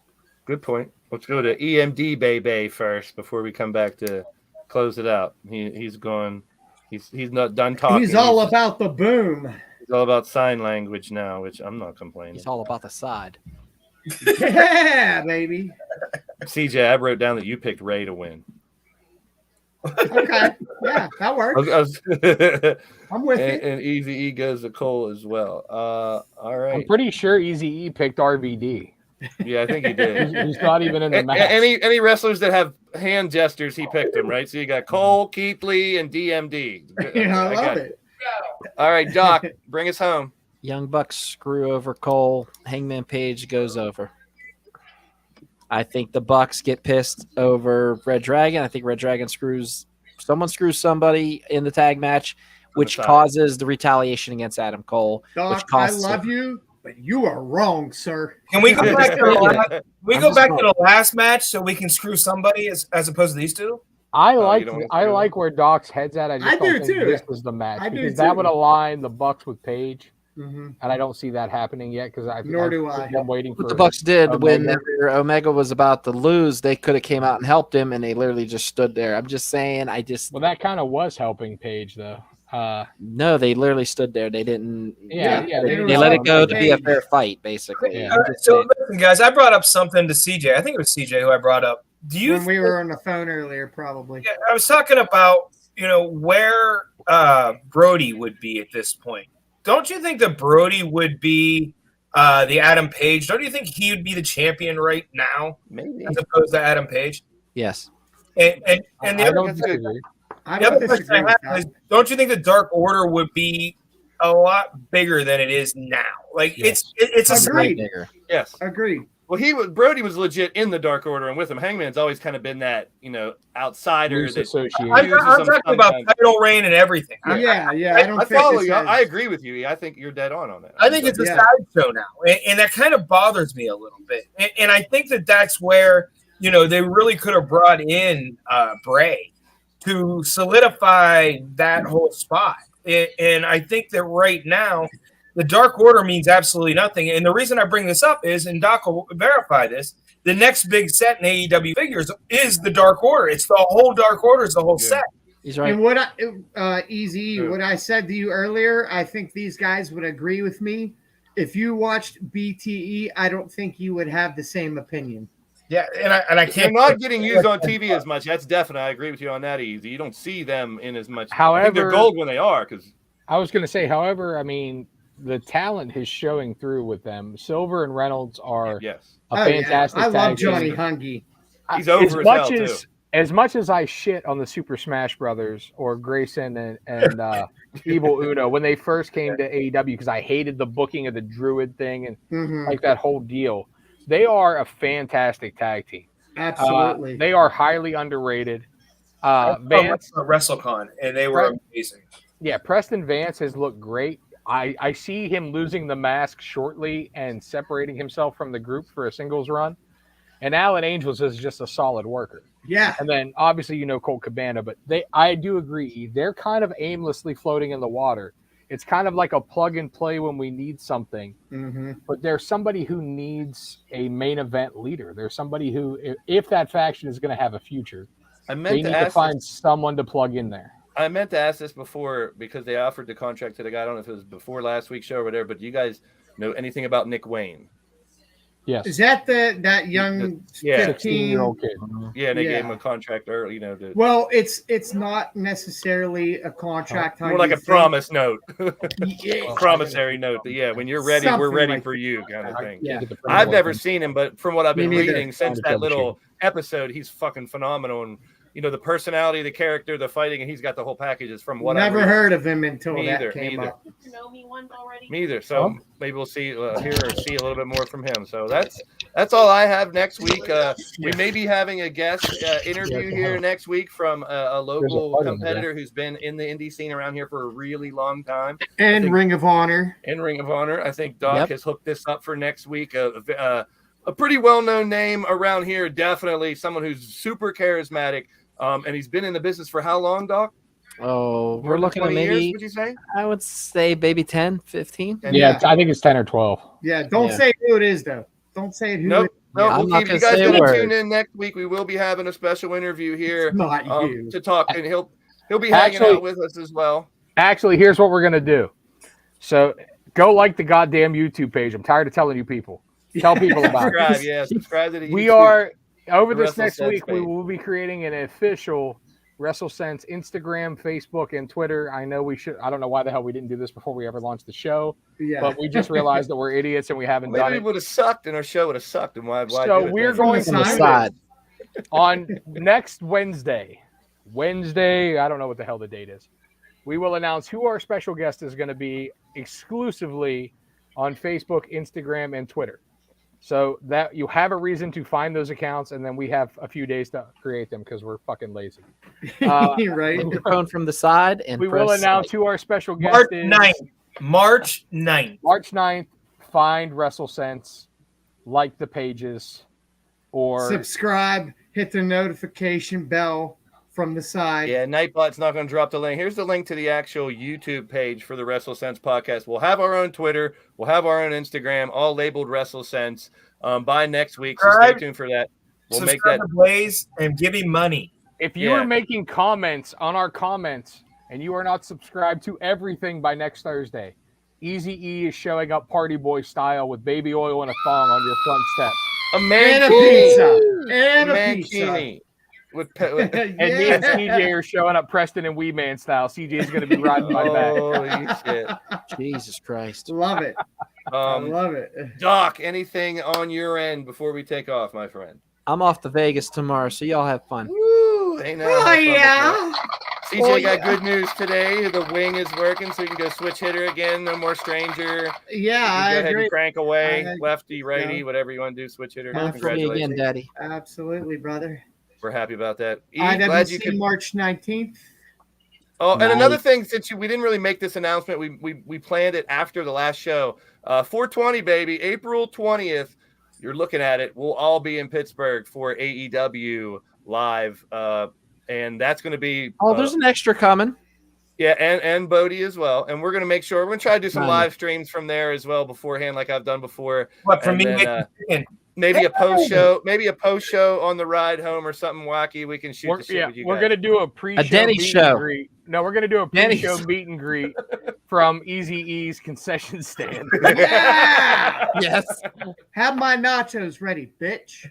Speaker 1: Good point. Let's go to EMD Bay first before we come back to close it out. He's gone. He's not done talking.
Speaker 2: He's all about the boom.
Speaker 1: He's all about sign language now, which I'm not complaining.
Speaker 4: He's all about the side.
Speaker 2: Yeah, baby.
Speaker 1: CJ, I wrote down that you picked Ray to win.
Speaker 2: Okay. Yeah, that works. I'm with you.
Speaker 1: And Easy E goes to Cole as well. All right.
Speaker 3: I'm pretty sure Easy E picked RVD.
Speaker 1: Yeah, I think he did.
Speaker 3: He's not even in the match.
Speaker 1: Any wrestlers that have hand gestures, he picked them, right? So you got Cole, Keith Lee, and DMD.
Speaker 2: Yeah, I love it.
Speaker 1: All right, Doc, bring us home.
Speaker 4: Young Bucks screw over Cole. Hangman Page goes over. I think the Bucks get pissed over Red Dragon. I think Red Dragon screws somebody in the tag match, which causes the retaliation against Adam Cole.
Speaker 2: Doc, I love you, but you are wrong, sir.
Speaker 8: Can we go back to the last match so we can screw somebody as opposed to these two?
Speaker 3: I like where Doc's head's at. I do
Speaker 2: think
Speaker 3: too. This was the match because that would align the Bucks with Page. and I don't see that happening yet because I'm waiting for
Speaker 4: what the Bucks did
Speaker 3: Omega.
Speaker 4: when Omega was about to lose. They could have came out and helped him, and they literally just stood there. I'm just saying.
Speaker 3: Well, that kind of was helping Paige though.
Speaker 4: No, they literally stood there. They didn't.
Speaker 3: They
Speaker 4: let it go to be a fair fight, basically.
Speaker 3: Yeah.
Speaker 8: So listen, guys, I brought up something to CJ. I think it was CJ who I brought up.
Speaker 2: When we were on the phone earlier, probably.
Speaker 8: Yeah, I was talking about where Brody would be at this point. Don't you think that Brody would be the Adam Page? Don't you think he would be the champion right now,
Speaker 1: maybe,
Speaker 8: as opposed to Adam Page?
Speaker 4: Yes.
Speaker 8: And the other question I have is, don't you think the Dark Order would be a lot bigger than it is now? Like it's a
Speaker 2: bigger.
Speaker 1: Yes,
Speaker 2: agreed.
Speaker 1: Well, Brody was legit in the Dark Order, and with him, Hangman's always kind of been that outsider.
Speaker 8: I'm talking about title reign and everything.
Speaker 1: I follow you. I agree with you. I think you're dead on that.
Speaker 8: I think it's a sideshow now, and that kind of bothers me a little bit. And I think that's where they really could have brought in Bray to solidify that whole spot. And I think that right now, the Dark Order means absolutely nothing. And the reason I bring this up is, and Doc will verify this, the next big set in AEW figures is the Dark Order. It's the whole Dark Order, is the whole set.
Speaker 4: He's right.
Speaker 2: And what what I said to you earlier, I think these guys would agree with me. If you watched BTE, I don't think you would have the same opinion.
Speaker 8: Yeah, and I can't.
Speaker 1: They're not getting used on TV as much. That's definite. I agree with you on that, Easy. You don't see them in as much.
Speaker 3: However,
Speaker 1: I think they're gold when they are. Because
Speaker 3: I was going to say, however, I mean, the talent is showing through with them. Silver and Reynolds are a fantastic.
Speaker 2: I love
Speaker 3: tag
Speaker 2: Johnny
Speaker 3: team.
Speaker 2: Hungy.
Speaker 1: He's over as hell too.
Speaker 3: As much as I shit on the Super Smash Brothers or Grayson and Evil Uno when they first came to AEW because I hated the booking of the Druid thing and like that whole deal, they are a fantastic tag team.
Speaker 2: Absolutely,
Speaker 3: they are highly underrated.
Speaker 8: Vance WrestleCon, and they were amazing.
Speaker 3: Yeah, Preston Vance has looked great. I see him losing the mask shortly and separating himself from the group for a singles run. And Alan Angels is just a solid worker.
Speaker 2: Yeah.
Speaker 3: And then obviously Colt Cabana, but I do agree. They're kind of aimlessly floating in the water. It's kind of like a plug and play when we need something. But there's somebody who needs a main event leader. There's somebody who, if that faction is going to have a future, they need to find someone to plug in there.
Speaker 1: I meant to ask this before because they offered the contract to the guy. I don't know if it was before last week's show or whatever, but do you guys know anything about Nick Wayne?
Speaker 3: Yes.
Speaker 2: Is that that young
Speaker 3: 16-year-old kid?
Speaker 1: Yeah, and they gave him a contract early,
Speaker 2: Well, it's not necessarily a contract.
Speaker 1: More like a promise note. Promissory note. When you're ready, we're ready for you kind of thing.
Speaker 2: Yeah.
Speaker 1: I've never seen him, but from what I've been reading since that little episode, he's fucking phenomenal. And the personality, the character, the fighting, and he's got the whole package. Is from what
Speaker 2: never heard of him until that came
Speaker 1: up.
Speaker 6: You know me once already.
Speaker 1: Me either. So maybe we'll see hear or see a little bit more from him. So that's all I have next week. We may be having a guest interview here next week from a local competitor who's been in the indie scene around here for a really long time.
Speaker 2: And Ring of Honor.
Speaker 1: I think Doc has hooked this up for next week. A pretty well-known name around here. Definitely someone who's super charismatic. And he's been in the business for how long, Doc?
Speaker 4: Oh, we're looking at maybe,
Speaker 1: years, would you say?
Speaker 4: I would say maybe 10, 15.
Speaker 3: Yeah, I think it's 10 or 12.
Speaker 2: Yeah, don't say who it is, though. Don't say who
Speaker 1: Nope.
Speaker 2: No,
Speaker 1: we'll keep you guys going to tune in next week. We will be having a special interview here to talk, and he'll be hanging out with us as well.
Speaker 3: Actually, here's what we're going to do. So go like the goddamn YouTube page. I'm tired of telling you people. Tell people about
Speaker 1: it. Subscribe to the YouTube.
Speaker 3: We are... Over this next
Speaker 1: WrestleSense
Speaker 3: week,
Speaker 1: page.
Speaker 3: we will be creating an official WrestleSense Instagram, Facebook, and Twitter. I know we should. I don't know why the hell we didn't do this before we ever launched the show.
Speaker 2: Yeah.
Speaker 3: But we just realized that we're idiots and we haven't done it.
Speaker 1: Maybe it would have sucked and our show would have sucked. And why
Speaker 3: so we're going to decide on next Wednesday. I don't know what the hell the date is. We will announce who our special guest is going to be exclusively on Facebook, Instagram, and Twitter. So that you have a reason to find those accounts, and then we have a few days to create them because we're fucking lazy.
Speaker 2: Right.
Speaker 4: Microphone from the side, and
Speaker 3: we will announce who our special guest is.
Speaker 8: March 9th.
Speaker 3: March 9th. Find WrestleSense, like the pages, or
Speaker 2: subscribe, hit the notification bell, from the side.
Speaker 1: Yeah, Nightbot's not going to drop the link. Here's the link to the actual YouTube page for the WrestleSense podcast. We'll have our own Twitter. We'll have our own Instagram, all labeled WrestleSense by next week. So stay tuned for that. We'll make that
Speaker 8: to Blaze and give him money.
Speaker 3: If you are making comments on our comments and you are not subscribed to everything by next Thursday, Eazy-E is showing up party boy style with baby oil and a thong on your front step.
Speaker 2: And a pizza. And a pizza.
Speaker 3: And me and CJ are showing up Preston and Wee Man style. CJ is going to be riding my back.
Speaker 1: Holy shit.
Speaker 4: Jesus Christ.
Speaker 2: Love it. I love it.
Speaker 1: Doc, anything on your end before we take off, my friend?
Speaker 4: I'm off to Vegas tomorrow, so y'all have fun.
Speaker 1: Woo! Hey, now, CJ got
Speaker 2: yeah.
Speaker 1: good news today. The wing is working, so you can go switch hitter again. No more stranger.
Speaker 2: Yeah,
Speaker 1: I
Speaker 2: agree.
Speaker 1: Ahead and crank away, lefty, righty, whatever you want to do. Switch hitter.
Speaker 4: Come for me again, Daddy.
Speaker 2: Absolutely, brother.
Speaker 1: We're happy about that.
Speaker 2: Glad you could March 19th.
Speaker 1: Oh, and another thing, since we didn't really make this announcement, we planned it after the last show. 420, baby, April 20th. You're looking at it. We'll all be in Pittsburgh for AEW live, and that's going to be.
Speaker 4: Oh, there's an extra coming.
Speaker 1: Yeah, and Bodie as well. And we're going to make sure we're going to try to do some live streams from there as well beforehand, like I've done before.
Speaker 8: What for me?
Speaker 1: Maybe a post show on the ride home or something wacky. We can shoot the shit with you guys.
Speaker 3: We're gonna do a pre-show
Speaker 4: Denny
Speaker 3: meet
Speaker 4: show.
Speaker 3: and greet. No, we're gonna do a pre-show meet and greet from Eazy-E's concession stand.
Speaker 2: Yeah.
Speaker 4: Yes.
Speaker 2: Have my nachos ready, bitch.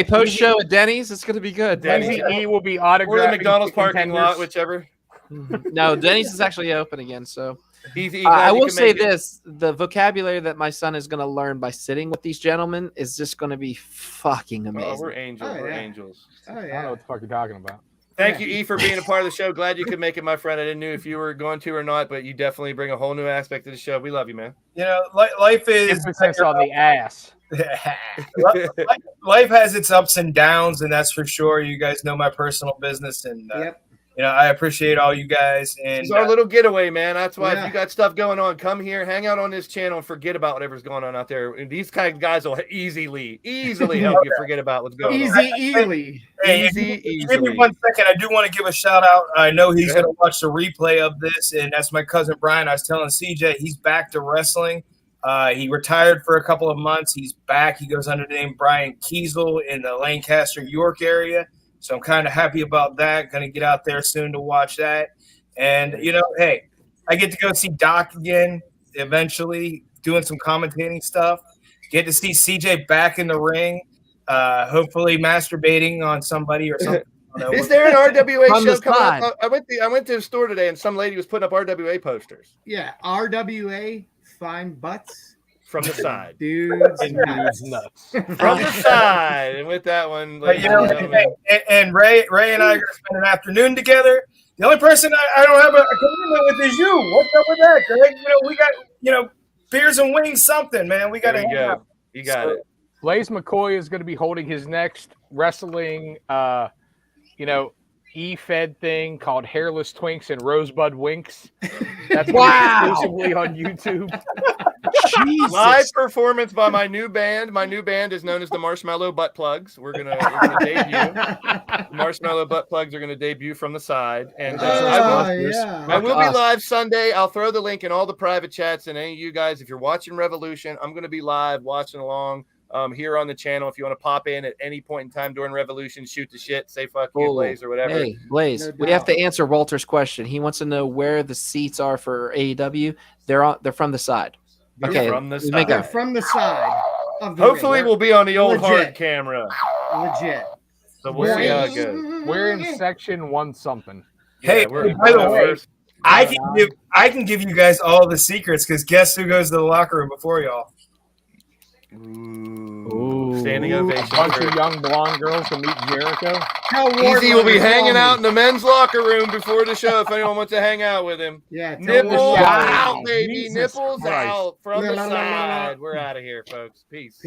Speaker 4: Post show at Denny's. It's gonna be good.
Speaker 3: Eazy-E will be autographing.
Speaker 1: Or the McDonald's parking lot, whichever.
Speaker 4: No, Denny's is actually open again, so.
Speaker 1: Easy.
Speaker 4: I will say this: the vocabulary that my son is going to learn by sitting with these gentlemen is just going to be fucking amazing.
Speaker 1: Oh, we're angels. We're angels.
Speaker 2: Oh, yeah.
Speaker 3: I don't know what the fuck you're talking about.
Speaker 1: Thank you, E, for being a part of the show. Glad you could make it, my friend. I didn't know if you were going to or not, but you definitely bring a whole new aspect to the show. We love you, man.
Speaker 8: You know, life is
Speaker 3: emphasis on the ass.
Speaker 8: Life has its ups and downs, and that's for sure. You guys know my personal business, and you know, I appreciate all you guys. And
Speaker 1: it's our little getaway, man. That's why if you got stuff going on, come here, hang out on this channel, and forget about whatever's going on out there. And these kind of guys will easily help you forget about what's going on.
Speaker 2: Easily.
Speaker 8: Give me 1 second. I do want to give a shout out. I know he's going to watch the replay of this, and that's my cousin Brian. I was telling CJ he's back to wrestling. He retired for a couple of months. He's back. He goes under the name Brian Kiesel in the Lancaster, York area. So I'm kind of happy about that. Going to get out there soon to watch that. And, you know, hey, I get to go see Doc again eventually, doing some commentating stuff. Get to see CJ back in the ring, hopefully masturbating on somebody or something.
Speaker 1: Is there an RWA show coming up? I went to the store today, and some lady was putting up RWA posters.
Speaker 2: Yeah, RWA, fine butts.
Speaker 1: From the side.
Speaker 2: Dudes
Speaker 3: nuts.
Speaker 1: From the side. And with that one,
Speaker 8: and Ray and I are going to spend an afternoon together. The only person I don't have a commitment with is you. What's up with that, Greg? You know, we got, beers and wings, something, man. We got to hang out.
Speaker 1: You got it.
Speaker 3: Blaze McCoy is going to be holding his next wrestling, E-Fed thing called Hairless Twinks and Rosebud Winks. That's exclusively on YouTube.
Speaker 1: Jesus. Live performance by my new band. My new band is known as the Marshmallow Butt Plugs. We're gonna debut. The Marshmallow Butt Plugs are gonna debut from the side, and I will be live Sunday. I'll throw the link in all the private chats, and any of you guys, if you're watching Revolution, I'm gonna be live watching along here on the channel. If you want to pop in at any point in time during Revolution, shoot the shit, say fuck you, Blaze, or whatever.
Speaker 4: Hey, Blaze, we have to answer Walter's question. He wants to know where the seats are for AEW. They're from the side. Okay,
Speaker 1: from the side.
Speaker 2: They're from the side. Of the
Speaker 1: Hopefully,
Speaker 2: ring.
Speaker 1: we'll be on the old hard camera.
Speaker 2: Legit.
Speaker 1: So we'll see how it goes.
Speaker 3: We're in section 1 something.
Speaker 8: Hey, by the way, I can give you guys all the secrets because guess who goes to the locker room before y'all?
Speaker 1: Ooh. Standing ovation.
Speaker 3: A bunch of young blonde girls to meet Jericho.
Speaker 1: Easy will be hanging out in the men's locker room before the show if anyone wants to hang out with him.
Speaker 2: Yeah,
Speaker 1: nipples out, baby. Jesus nipples Christ. Out from the side. We're out of here, folks. Peace.